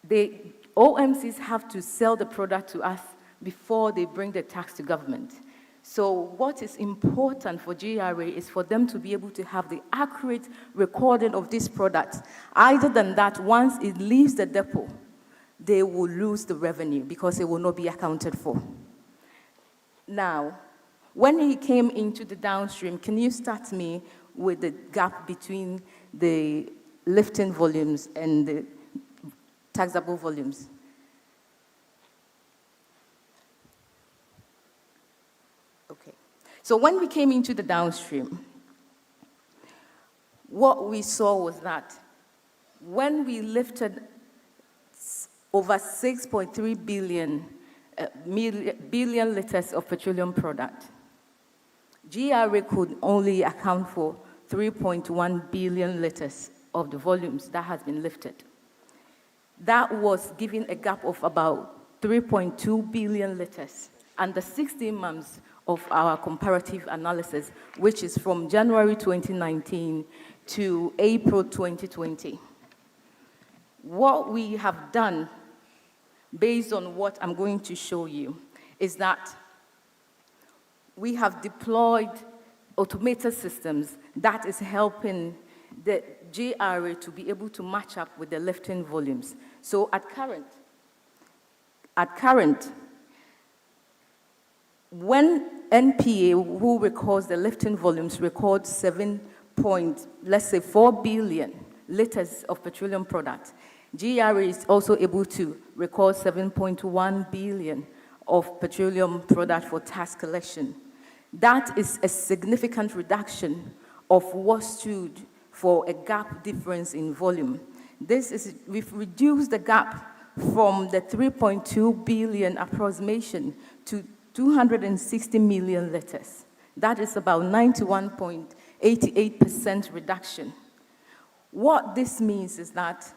the OMCs have to sell the product to us before they bring the tax to government. So what is important for GRA is for them to be able to have the accurate recording of this product. Other than that, once it leaves the depot, they will lose the revenue because it will not be accounted for. Now, when he came into the downstream, can you start me with the gap between the lifting volumes and the taxable volumes? Okay. So when we came into the downstream, what we saw was that when we lifted over 6.3 billion liters of petroleum product, GRA could only account for 3.1 billion liters of the volumes that has been lifted. That was giving a gap of about 3.2 billion liters. And the 16 months of our comparative analysis, which is from January 2019 to April 2020. What we have done, based on what I'm going to show you, is that we have deployed automated systems that is helping the GRA to be able to match up with the lifting volumes. So at current, when NPA, who records the lifting volumes, records 4 billion liters of petroleum product, GRA is also able to record 7.1 billion of petroleum product for tax collection. That is a significant reduction of what stood for a gap difference in volume. We've reduced the gap from the 3.2 billion approximation to 260 million liters. That is about 91.88% reduction. What this means is that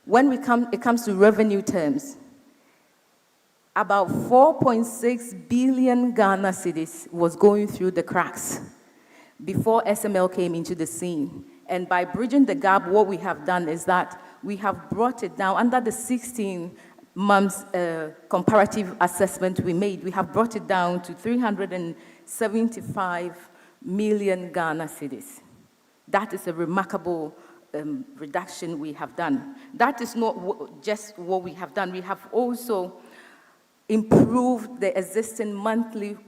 when it comes to revenue terms, about 4.6 billion Ghana cedis was going through the cracks before SML came into the scene. And by bridging the gap, what we have done is that we have brought it down under the 16 months comparative assessment we made. We have brought it down to 375 million Ghana cedis. That is a remarkable reduction we have done. That is not just what we have done. We have also improved the existing monthly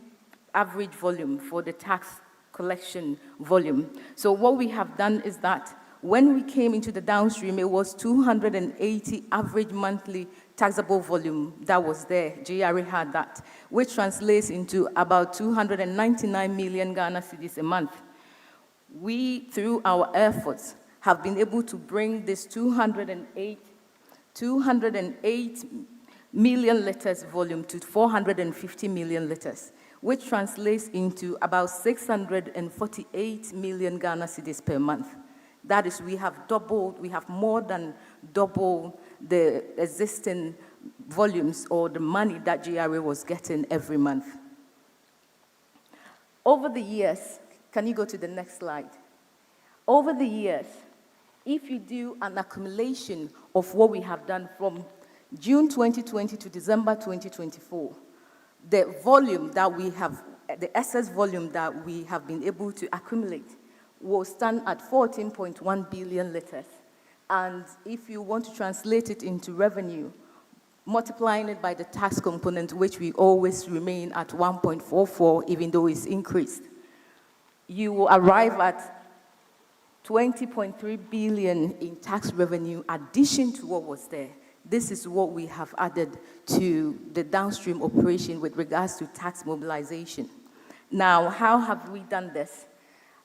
average volume for the tax collection volume. So what we have done is that when we came into the downstream, it was 280 average monthly taxable volume that was there. GRA had that, which translates into about 299 million Ghana cedis a month. We, through our efforts, have been able to bring this 208 million liters volume to 450 million liters, which translates into about 648 million Ghana cedis per month. That is, we have more than double the existing volumes or the money that GRA was getting every month. Over the years, can you go to the next slide? Over the years, if you do an accumulation of what we have done from June 2020 to December 2024, the volume that we have, the excess volume that we have been able to accumulate will stand at 14.1 billion liters. And if you want to translate it into revenue, multiplying it by the tax component, which we always remain at 1.44, even though it's increased, you will arrive at 20.3 billion in tax revenue addition to what was there. This is what we have added to the downstream operation with regards to tax mobilization. Now, how have we done this?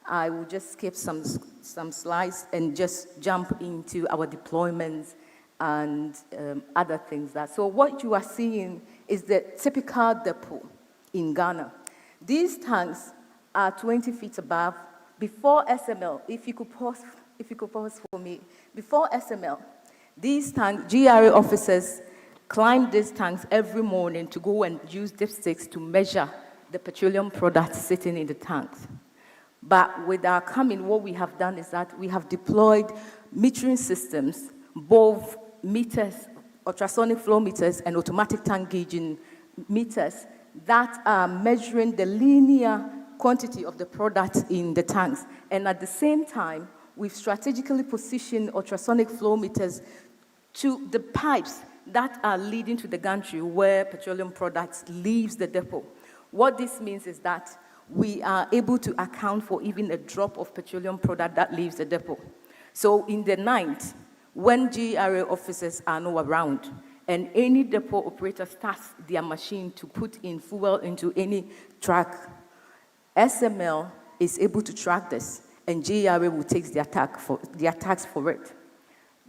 I will just skip some slides and just jump into our deployments and other things. So what you are seeing is the typical depot in Ghana. These tanks are 20 feet above. Before SML, if you could pause for me. Before SML, these tanks, GRA officers climbed these tanks every morning to go and use dipsticks to measure the petroleum products sitting in the tanks. But with our coming, what we have done is that we have deployed metering systems, both meters, ultrasonic flow meters, and automatic tank gauging meters that are measuring the linear quantity of the product in the tanks. And at the same time, we've strategically positioned ultrasonic flow meters to the pipes that are leading to the gantry where petroleum products leaves the depot. What this means is that we are able to account for even a drop of petroleum product that leaves the depot. So in the night, when GRA officers are not around, and any depot operator starts their machine to put in fuel into any truck, SML is able to track this, and GRA will take their tax for it.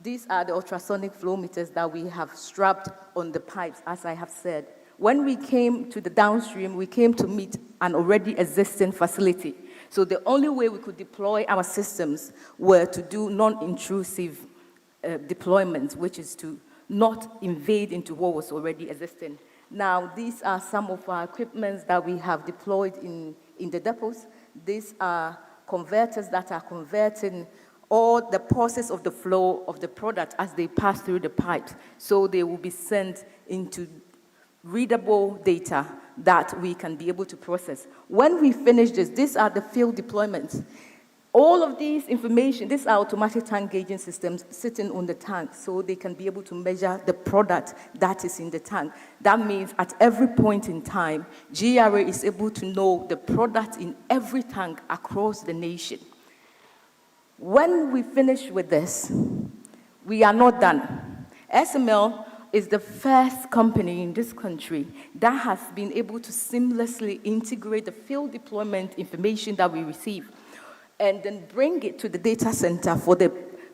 These are the ultrasonic flow meters that we have strapped on the pipes, as I have said. When we came to the downstream, we came to meet an already existing facility. So the only way we could deploy our systems were to do non-intrusive deployments, which is to not invade into what was already existing. Now, these are some of our equipments that we have deployed in the depots. These are converters that are converting all the process of the flow of the product as they pass through the pipes. So they will be sent into readable data that we can be able to process. When we finish this, these are the field deployments. All of these information, these are automatic tank gauging systems sitting on the tank, so they can be able to measure the product that is in the tank. That means at every point in time, GRA is able to know the product in every tank across the nation. When we finish with this, we are not done. SML is the first company in this country that has been able to seamlessly integrate the field deployment information that we receive and then bring it to the data center for the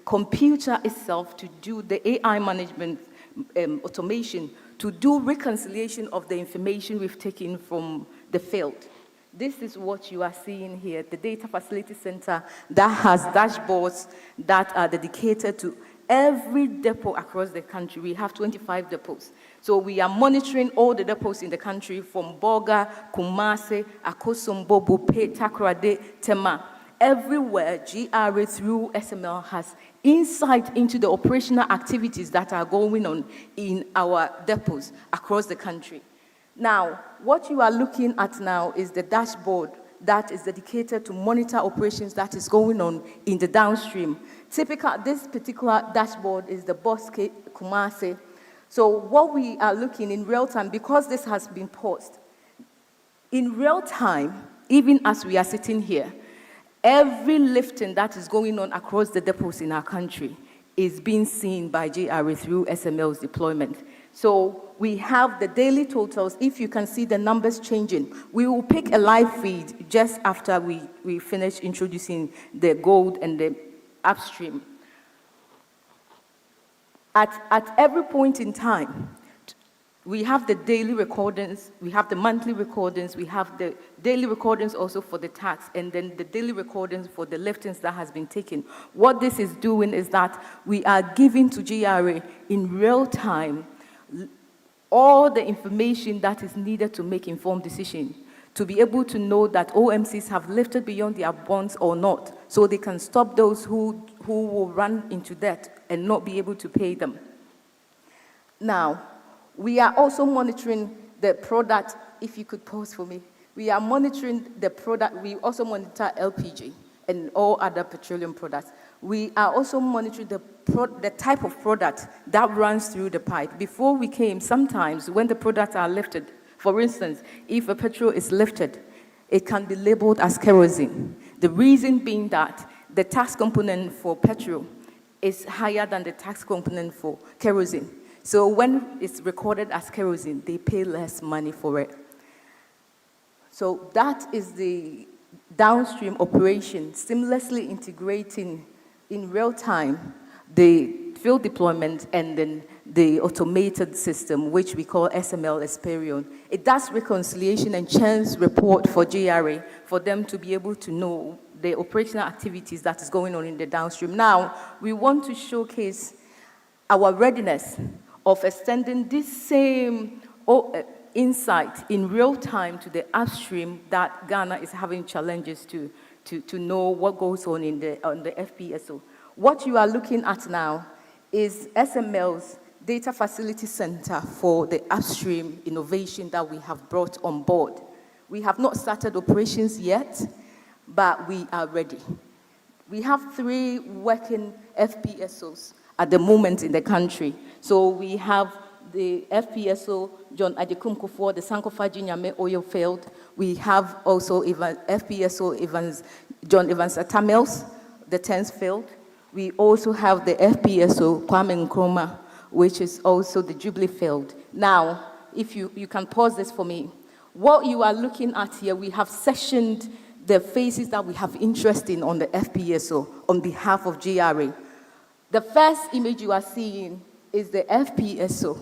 computer itself to do the AI management automation, to do reconciliation of the information we've taken from the field. This is what you are seeing here, the data facility center that has dashboards that are dedicated to every depot across the country. We have 25 depots. So we are monitoring all the depots in the country from Boga, Kumasi, Akosombo, Bupe, Takoradi, Tema. Everywhere, GRA through SML has insight into the operational activities that are going on in our depots across the country. Now, what you are looking at now is the dashboard that is dedicated to monitor operations that is going on in the downstream. This particular dashboard is the Boske Kumasi. So what we are looking in real time, because this has been paused, in real time, even as we are sitting here, every lifting that is going on across the depots in our country is being seen by GRA through SML's deployment. So we have the daily totals. If you can see the numbers changing, we will pick a live feed just after we finish introducing the gold and the upstream. At every point in time, we have the daily recordings, we have the monthly recordings, we have the daily recordings also for the tax, and then the daily recordings for the liftings that has been taken. What this is doing is that we are giving to GRA in real time all the information that is needed to make informed decisions, to be able to know that OMCs have lifted beyond their bonds or not, so they can stop those who will run into debt and not be able to pay them. Now, we are also monitoring the product. If you could pause for me. We are monitoring the product. We also monitor LPG and all other petroleum products. We are also monitoring the type of product that runs through the pipe. Before we came, sometimes when the products are lifted, for instance, if a petrol is lifted, it can be labeled as kerosene. The reason being that the tax component for petrol is higher than the tax component for kerosene. So when it's recorded as kerosene, they pay less money for it. So that is the downstream operation, seamlessly integrating in real time the field deployment and then the automated system, which we call SML Esperion. It does reconciliation and chance report for GRA for them to be able to know the operational activities that is going on in the downstream. Now, we want to showcase our readiness of extending this same insight in real time to the upstream that Ghana is having challenges to know what goes on in the FPSO. What you are looking at now is SML's Data Facility Center for the upstream innovation that we have brought on board. We have not started operations yet, but we are ready. We have 3 working FPSOs at the moment in the country. So we have the FPSO John Ajekum Kufuor, the Sankofa Jinyame oil field. We have also FPSO John Evans Atamels, the 10th field. We also have the FPSO Kwame Nkrumah, which is also the Jubilee field. Now, if you can pause this for me. What you are looking at here, we have sectioned the phases that we have interest in on the FPSO on behalf of GRA. The first image you are seeing is the FPSO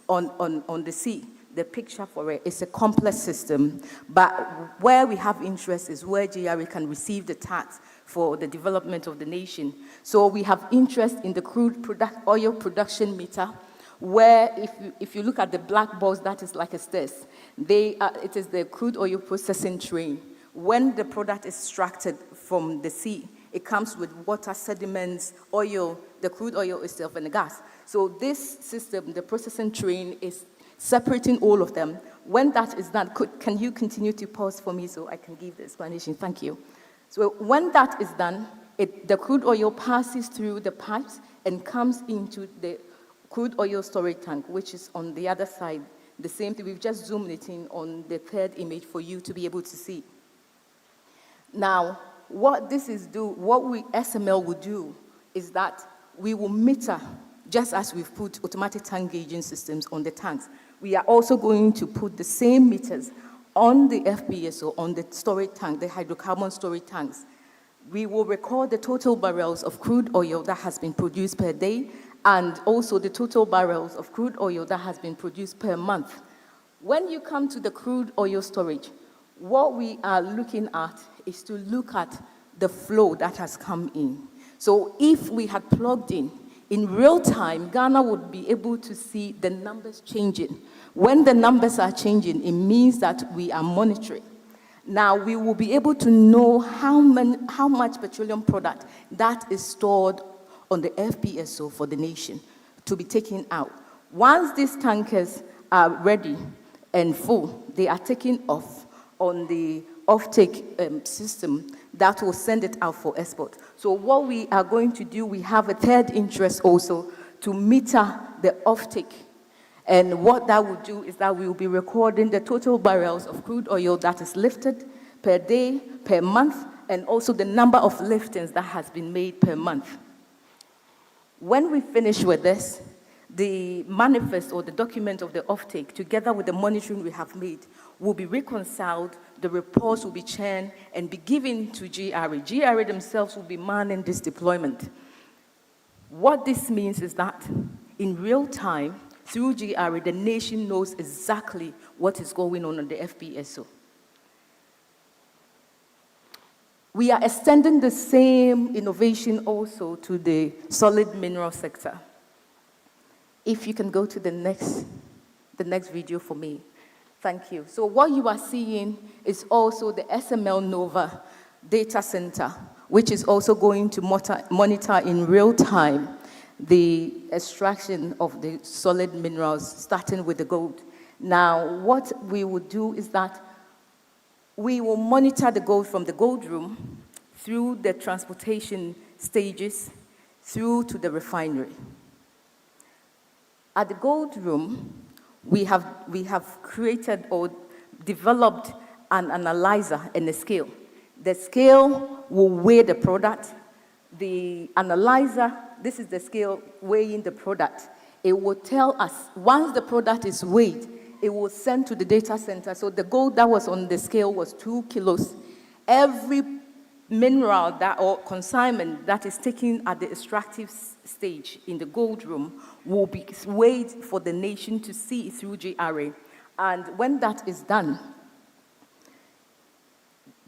on the sea. The picture for it is a complex system, but where we have interest is where GRA can receive the tax for the development of the nation. So we have interest in the crude oil production meter, where if you look at the black balls, that is like a stairs. It is the crude oil processing train. When the product is extracted from the sea, it comes with water, sediments, oil, the crude oil itself, and the gas. So this system, the processing train, is separating all of them. When that is done, can you continue to pause for me so I can give the explanation? Thank you. So when that is done, the crude oil passes through the pipes and comes into the crude oil storage tank, which is on the other side. The same thing, we've just zoomed it in on the third image for you to be able to see. Now, what we SML will do is that we will meter, just as we've put automatic tank gauging systems on the tanks. We are also going to put the same meters on the FPSO, on the storage tank, the hydrocarbon storage tanks. We will record the total barrels of crude oil that has been produced per day, and also the total barrels of crude oil that has been produced per month. When you come to the crude oil storage, what we are looking at is to look at the flow that has come in. So if we had plugged in real time, Ghana would be able to see the numbers changing. When the numbers are changing, it means that we are monitoring. Now, we will be able to know how much petroleum product that is stored on the FPSO for the nation to be taken out. Once these tankers are ready and full, they are taken off on the offtake system that will send it out for export. So what we are going to do, we have a third interest also to meter the offtake. And what that will do is that we will be recording the total barrels of crude oil that is lifted per day, per month, and also the number of liftings that has been made per month. When we finish with this, the manifest or the document of the offtake, together with the monitoring we have made, will be reconciled, the reports will be churned and be given to GRA. GRA themselves will be manning this deployment. What this means is that in real time, through GRA, the nation knows exactly what is going on the FPSO. We are extending the same innovation also to the solid mineral sector. If you can go to the next video for me. Thank you. So what you are seeing is also the SML Nova data center, which is also going to monitor in real time the extraction of the solid minerals, starting with the gold. Now, what we will do is that we will monitor the gold from the gold room through the transportation stages through to the refinery. At the gold room, we have created or developed an analyzer and a scale. The scale will weigh the product. The analyzer, this is the scale weighing the product. It will tell us, once the product is weighed, it will send to the data center. So the gold that was on the scale was 2 kilos. Every mineral or consignment that is taken at the extractive stage in the gold room will be weighed for the nation to see through GRA. And when that is done,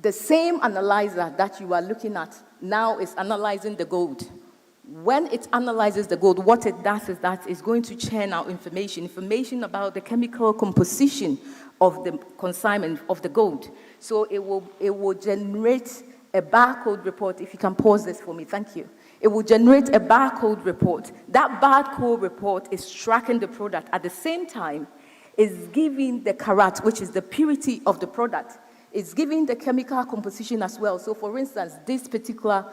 the same analyzer that you are looking at now is analyzing the gold. When it analyzes the gold, what it does is that it's going to churn out information about the chemical composition of the consignment of the gold. So it will generate a barcode report. If you can pause this for me, thank you. It will generate a barcode report. That barcode report is tracking the product. At the same time, is giving the karat, which is the purity of the product. It's giving the chemical composition as well. So for instance, this particular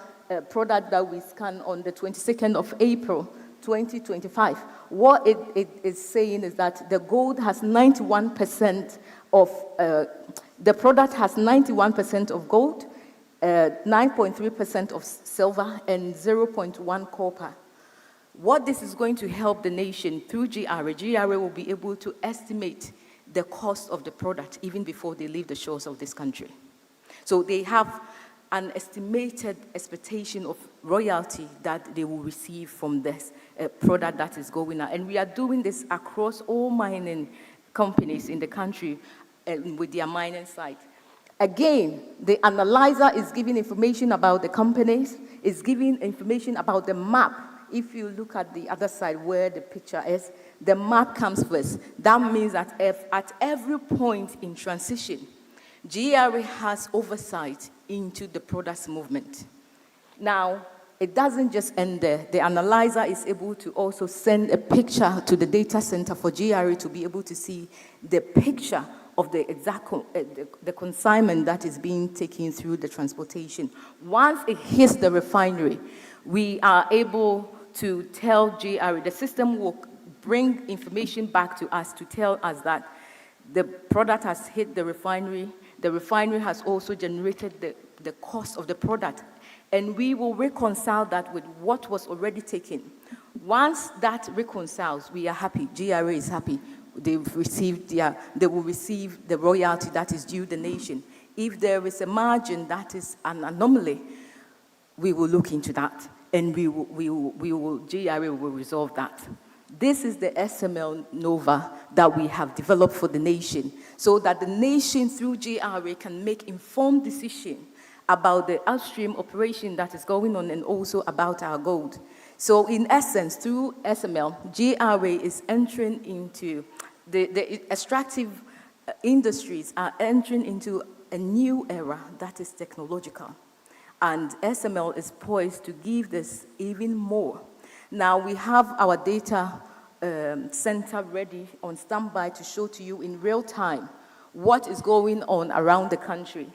product that we scanned on the 22nd of April, 2025, what it is saying is that the gold has 91% of, the product has 91% of gold, 9.3% of silver, and 0.1 copper. What this is going to help the nation through GRA will be able to estimate the cost of the product even before they leave the shores of this country. So they have an estimated expectation of royalty that they will receive from this product that is going out. And we are doing this across all mining companies in the country with their mining site. Again, the analyzer is giving information about the companies, is giving information about the map. If you look at the other side where the picture is, the map comes first. That means that at every point in transition, GRA has oversight into the product's movement. Now, it doesn't just end there. The analyzer is able to also send a picture to the data center for GRA to be able to see the picture of the exact the consignment that is being taken through the transportation. Once it hits the refinery, we are able to tell GRA, the system will bring information back to us to tell us that the product has hit the refinery has also generated the cost of the product, and we will reconcile that with what was already taken. Once that reconciles, we are happy, GRA is happy. They will receive the royalty that is due the nation. If there is a margin that is an anomaly, we will look into that, and GRA will resolve that. This is the SML Nova that we have developed for the nation, so that the nation through GRA can make informed decisions about the upstream operation that is going on and also about our gold. So in essence, through SML, GRA is entering into the extractive industries are entering into a new era that is technological. And SML is poised to give this even more. Now we have our data center ready on standby to show to you in real time what is going on around the country.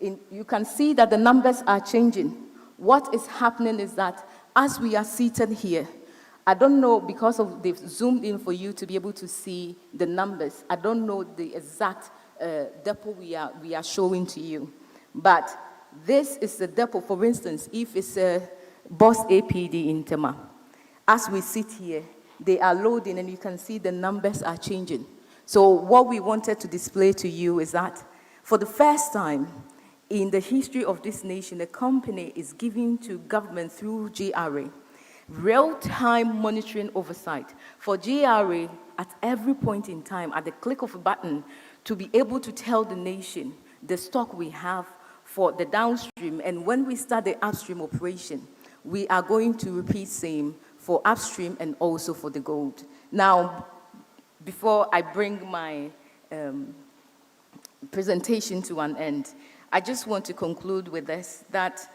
You can see that the numbers are changing. What is happening is that as we are seated here, I don't know, because of they've zoomed in for you to be able to see the numbers. I don't know the exact depot we are showing to you. But this is the depot, for instance, if it's a Boss APD in Tema. As we sit here, they are loading and you can see the numbers are changing. So what we wanted to display to you is that for the first time in the history of this nation, a company is giving to government through GRA real-time monitoring oversight for GRA at every point in time, at the click of a button, to be able to tell the nation the stock we have for the downstream. And when we start the upstream operation, we are going to repeat same for upstream and also for the gold. Now, before I bring my presentation to an end, I just want to conclude with this, that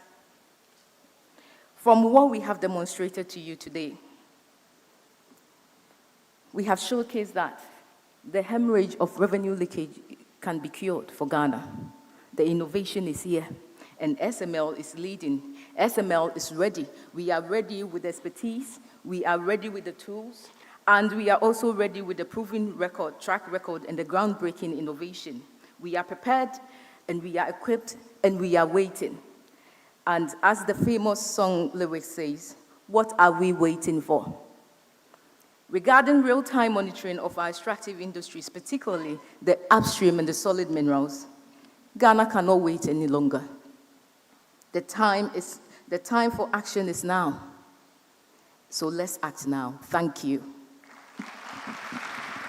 from what we have demonstrated to you today, we have showcased that the hemorrhage of revenue leakage can be cured for Ghana. The innovation is here, and SML is leading. SML is ready. We are ready with expertise, we are ready with the tools, and we are also ready with the proven track record, and the groundbreaking innovation. We are prepared, and we are equipped, and we are waiting. And as the famous song lyric says, what are we waiting for? Regarding real-time monitoring of our extractive industries, particularly the upstream and the solid minerals, Ghana cannot wait any longer. The time for action is now. So let's act now. Thank you.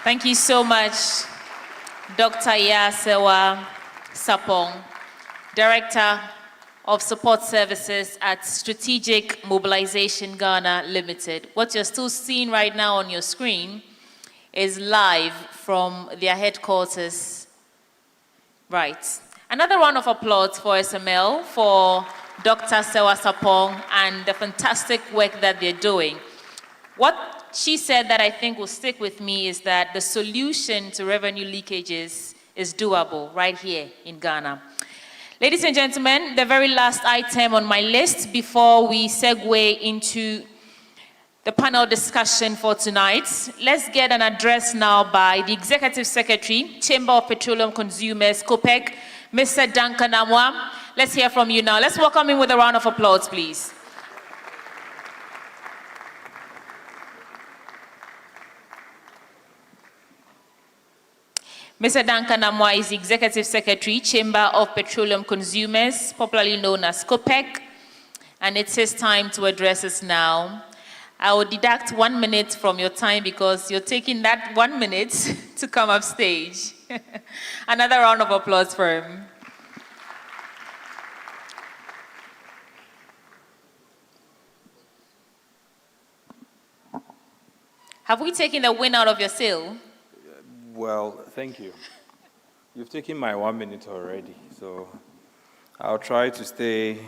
Thank you so much, Dr. Yasewa Sapong, Director of Support Services at Strategic Mobilization Ghana Limited. What you're still seeing right now on your screen is live from their headquarters. Right. Another round of applause for SML, for Dr. Sewa Sapong, and the fantastic work that they're doing. What she said that I think will stick with me is that the solution to revenue leakages is doable right here in Ghana. Ladies and gentlemen, the very last item on my list before we segue into the panel discussion for tonight. Let's get an address now by the Executive Secretary, Chamber of Petroleum Consumers, COPEC, Mr. Duncan Amwa. Let's hear from you now. Let's welcome him with a round of applause, please. Mr. Duncan Amwa is the Executive Secretary, Chamber of Petroleum Consumers, popularly known as COPEC, and it's his time to address us now. I will deduct 1 minute from your time because you're taking that 1 minute to come up stage. Another round of applause for him. Have we taken the wind out of your sail? Well, thank you. You've taken my 1 minute already, so I'll try to stay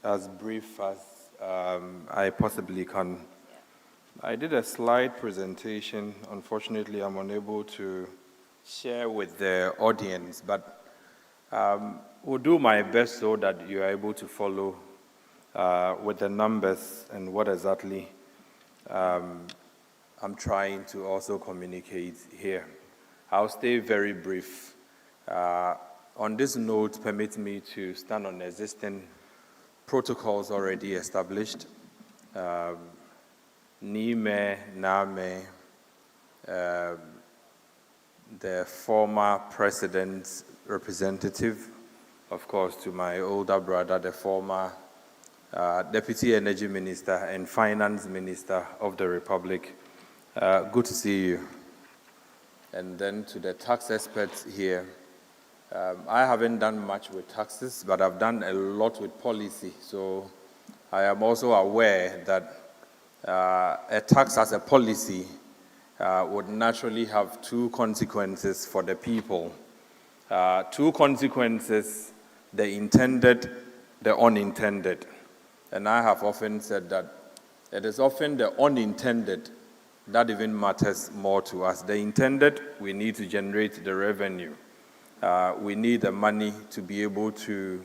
as brief as I possibly can. I did a slide presentation. Unfortunately, I'm unable to share with the audience, but will do my best so that you're able to follow with the numbers and what exactly I'm trying to also communicate here. I'll stay very brief. On this note, permit me to stand on existing protocols already established. Nime, Name, the former president's representative, of course, to my older brother, the former Deputy Energy Minister and Finance Minister of the Republic. Good to see you. And then to the tax experts here, I haven't done much with taxes, but I've done a lot with policy. So I am also aware that a tax as a policy would naturally have two consequences for the people. Two consequences, the intended, the unintended. And I have often said that it is often the unintended that even matters more to us. The intended, we need to generate the revenue. We need the money to be able to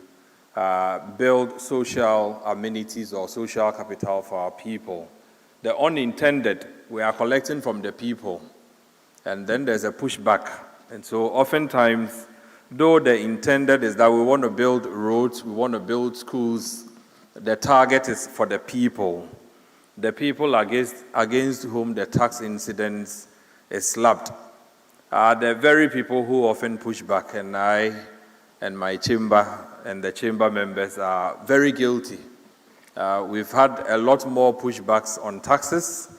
build social amenities or social capital for our people. The unintended, we are collecting from the people, and then there's a pushback. And so oftentimes, though the intended is that we want to build roads, we want to build schools, the target is for the people against whom the tax incidence is slapped. The very people who often push back, and I and my chamber and the chamber members are very guilty. We've had a lot more pushbacks on taxes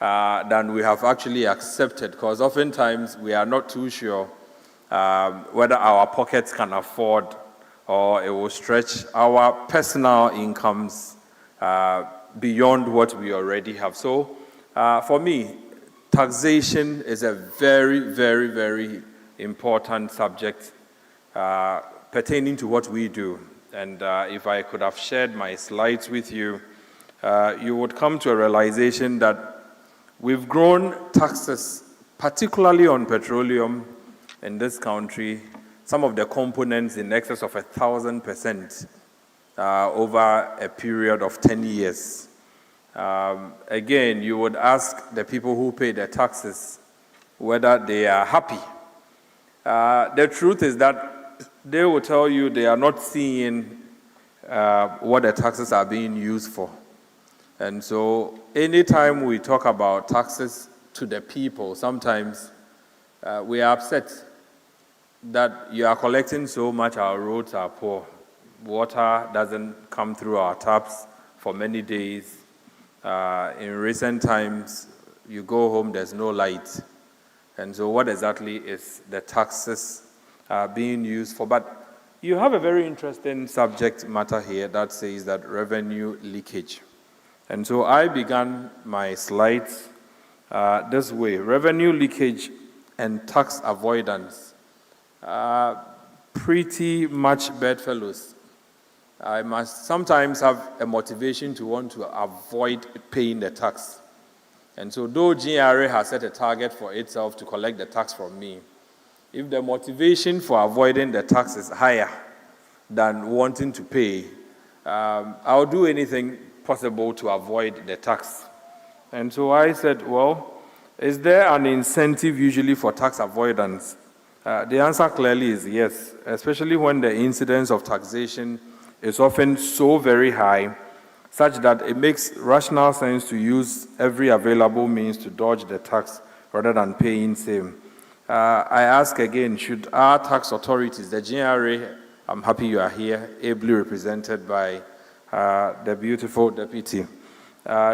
than we have actually accepted, because oftentimes we are not too sure whether our pockets can afford or it will stretch our personal incomes beyond what we already have. So for me, taxation is a very, very, very important subject pertaining to what we do. And if I could have shared my slides with you, you would come to a realization that we've grown taxes, particularly on petroleum in this country, some of the components in excess of 1,000% over a period of 10 years. Again, you would ask the people who pay their taxes whether they are happy. The truth is that they will tell you they are not seeing what the taxes are being used for. And so anytime we talk about taxes to the people, sometimes we are upset that you are collecting so much, our roads are poor. Water doesn't come through our taps for many days. In recent times, you go home, there's no light. And so what exactly is the taxes being used for? But you have a very interesting subject matter here that says that revenue leakage. And so I began my slides this way. Revenue leakage and tax avoidance pretty much bedfellows. I must sometimes have a motivation to want to avoid paying the tax. And so though GRA has set a target for itself to collect the tax from me, if the motivation for avoiding the tax is higher than wanting to pay, I'll do anything possible to avoid the tax. And so I said, well, is there an incentive usually for tax avoidance? The answer clearly is yes, especially when the incidence of taxation is often so very high, such that it makes rational sense to use every available means to dodge the tax rather than paying same. I ask again, should our tax authorities, the GRA, I'm happy you are here, ably represented by the beautiful deputy,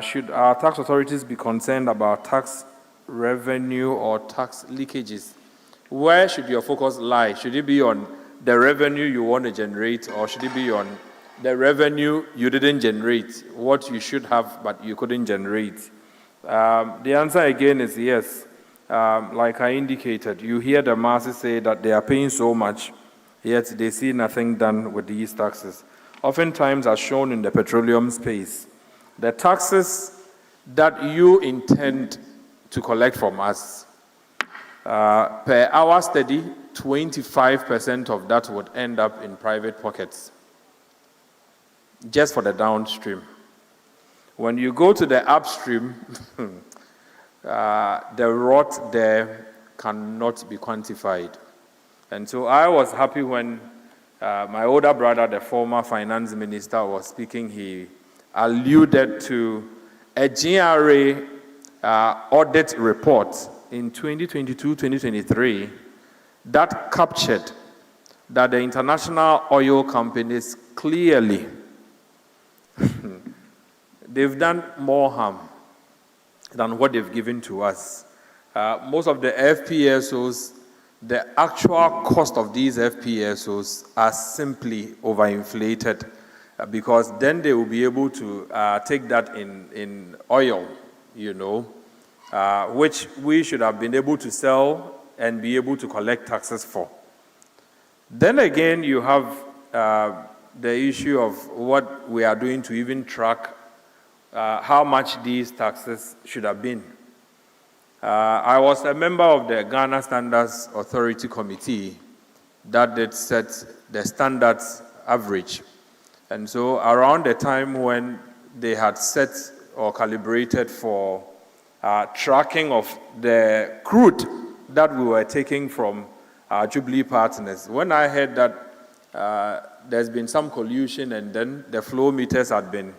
should our tax authorities be concerned about tax revenue or tax leakages? Where should your focus lie? Should it be on the revenue you want to generate, or should it be on the revenue you didn't generate, what you should have but you couldn't generate? The answer again is yes. Like I indicated, you hear the masses say that they are paying so much, yet they see nothing done with these taxes. Oftentimes, as shown in the petroleum space, the taxes that you intend to collect from us, per hour study, 25% of that would end up in private pockets, just for the downstream. When you go to the upstream, the rot there cannot be quantified. And so I was happy when my older brother, the former finance minister, was speaking. He alluded to a GRA audit report in 2022-2023 that captured that the international oil companies clearly they've done more harm than what they've given to us. Most of the FPSOs, the actual cost of these FPSOs are simply overinflated because then they will be able to take that in oil, you know, which we should have been able to sell and be able to collect taxes for. Then again, you have the issue of what we are doing to even track how much these taxes should have been. I was a member of the Ghana Standards Authority Committee that did set the standards average. And so around the time when they had set or calibrated for tracking of the crude that we were taking from our Jubilee partners, when I heard that there's been some collusion and then the flow meters had been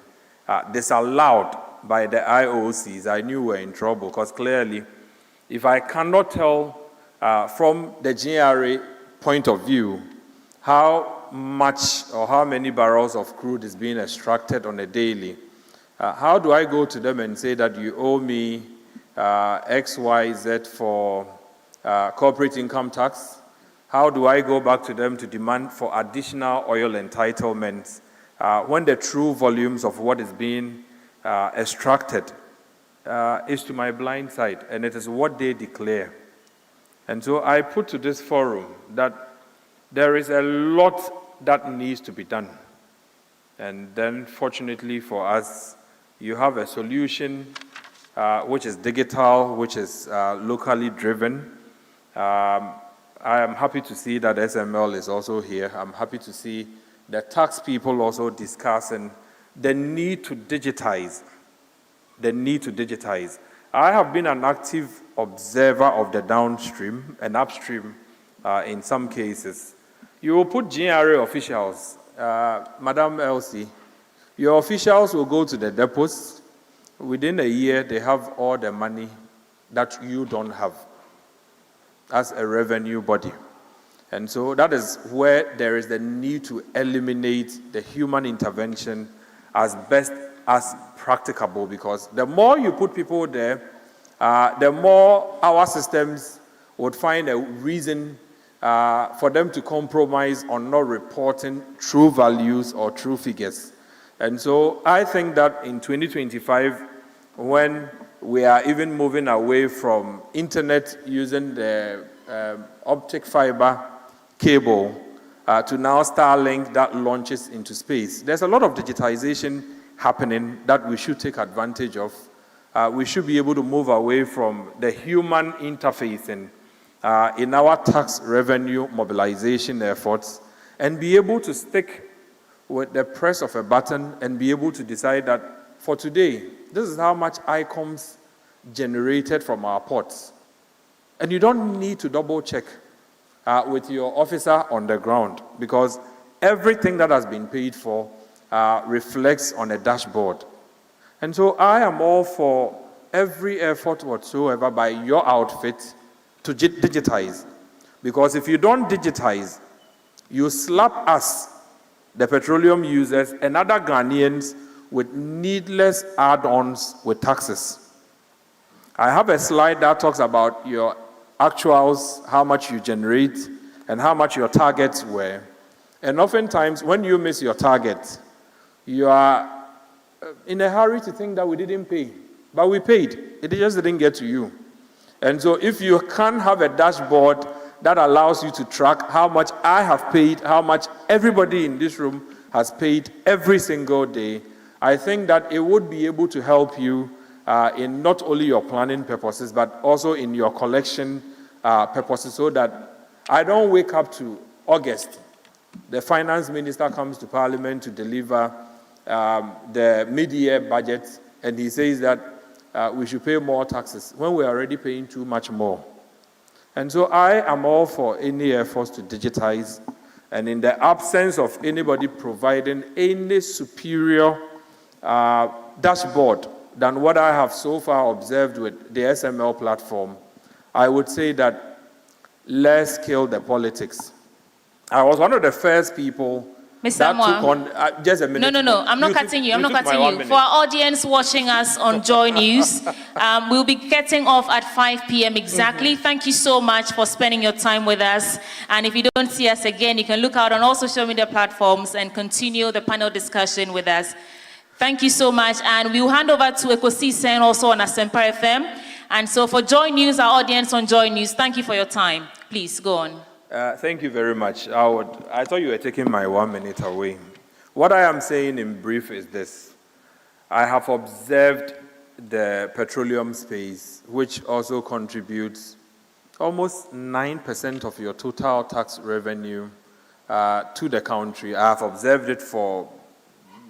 disallowed by the IOCs, I knew we were in trouble because clearly, if I cannot tell from the GRA point of view how much or how many barrels of crude is being extracted on a daily, how do I go to them and say that you owe me X, Y, Z for corporate income tax? How do I go back to them to demand for additional oil entitlements when the true volumes of what is being extracted is to my blind side, and it is what they declare? And so I put to this forum that there is a lot that needs to be done. And then fortunately for us, you have a solution which is digital, which is locally driven. I am happy to see that SML is also here. I'm happy to see the tax people also discussing the need to digitize. The need to digitize. I have been an active observer of the downstream and upstream in some cases. You will put GRA officials, Madam Elsie, your officials will go to the depots. Within a year, they have all the money that you don't have as a revenue body. And so that is where there is the need to eliminate the human intervention as best as practicable, because the more you put people there, the more our systems would find a reason for them to compromise on not reporting true values or true figures. And so I think that in 2025, when we are even moving away from internet using the optic fiber cable to now Starlink that launches into space, there's a lot of digitization happening that we should take advantage of. We should be able to move away from the human interface in our tax revenue mobilization efforts and be able to stick with the press of a button and be able to decide that for today, this is how much ICOMs generated from our ports. And you don't need to double check with your officer on the ground, because everything that has been paid for reflects on a dashboard. And so I am all for every effort whatsoever by your outfit to digitize. Because if you don't digitize, you slap us, the petroleum users, and other Ghanaians with needless add-ons with taxes. I have a slide that talks about your actuals, how much you generate, and how much your targets were. And oftentimes, when you miss your target, you are in a hurry to think that we didn't pay. But we paid. It just didn't get to you. And so if you can't have a dashboard that allows you to track how much I have paid, how much everybody in this room has paid every single day, I think that it would be able to help you in not only your planning purposes, but also in your collection purposes, so that I don't wake up to August. The finance minister comes to parliament to deliver the mid-year budget, and he says that we should pay more taxes when we're already paying too much more. And so I am all for any efforts to digitize, and in the absence of anybody providing any superior dashboard than what I have so far observed with the SML platform, I would say that let's kill the politics. I was one of the first people Mr. that Amwa. took on, just a minute. No, I'm not cutting you. I'm not cutting you. For our audience watching us on Joy News, we'll be getting off at 5 p.m. exactly. Thank you so much for spending your time with us. And if you don't see us again, you can look out on all social media platforms and continue the panel discussion with us. Thank you so much. And we'll hand over to Ekosiisen also on Asempa FM. And so for Joy News, our audience on Joy News, thank you for your time. Please go on. Thank you very much. I thought you were taking my 1 minute away. What I am saying in brief is this. I have observed the petroleum space, which also contributes almost 9% of your total tax revenue to the country. I have observed it for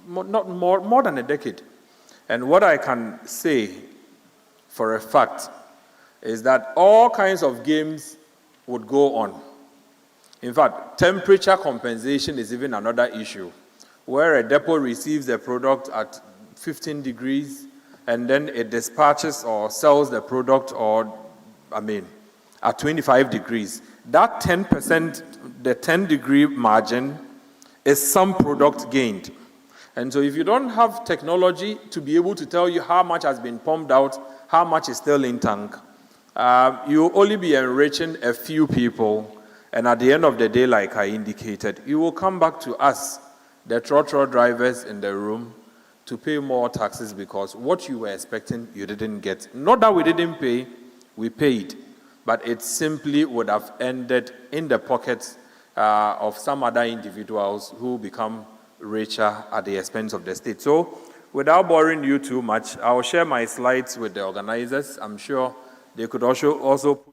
more than a decade. And what I can say for a fact is that all kinds of games would go on. In fact, temperature compensation is even another issue, where a depot receives the product at 15 degrees and then it dispatches or sells the product at 25 degrees. That 10%, the 10-degree margin, is some product gained. And so if you don't have technology to be able to tell you how much has been pumped out, how much is still in tank, you'll only be enriching a few people. And at the end of the day, like I indicated, you will come back to us, the trotro drivers in the room, to pay more taxes because what you were expecting, you didn't get. Not that we didn't pay, we paid. But it simply would have ended in the pockets of some other individuals who become richer at the expense of the state. So, without boring you too much, I'll share my slides with the organizers. I'm sure they could also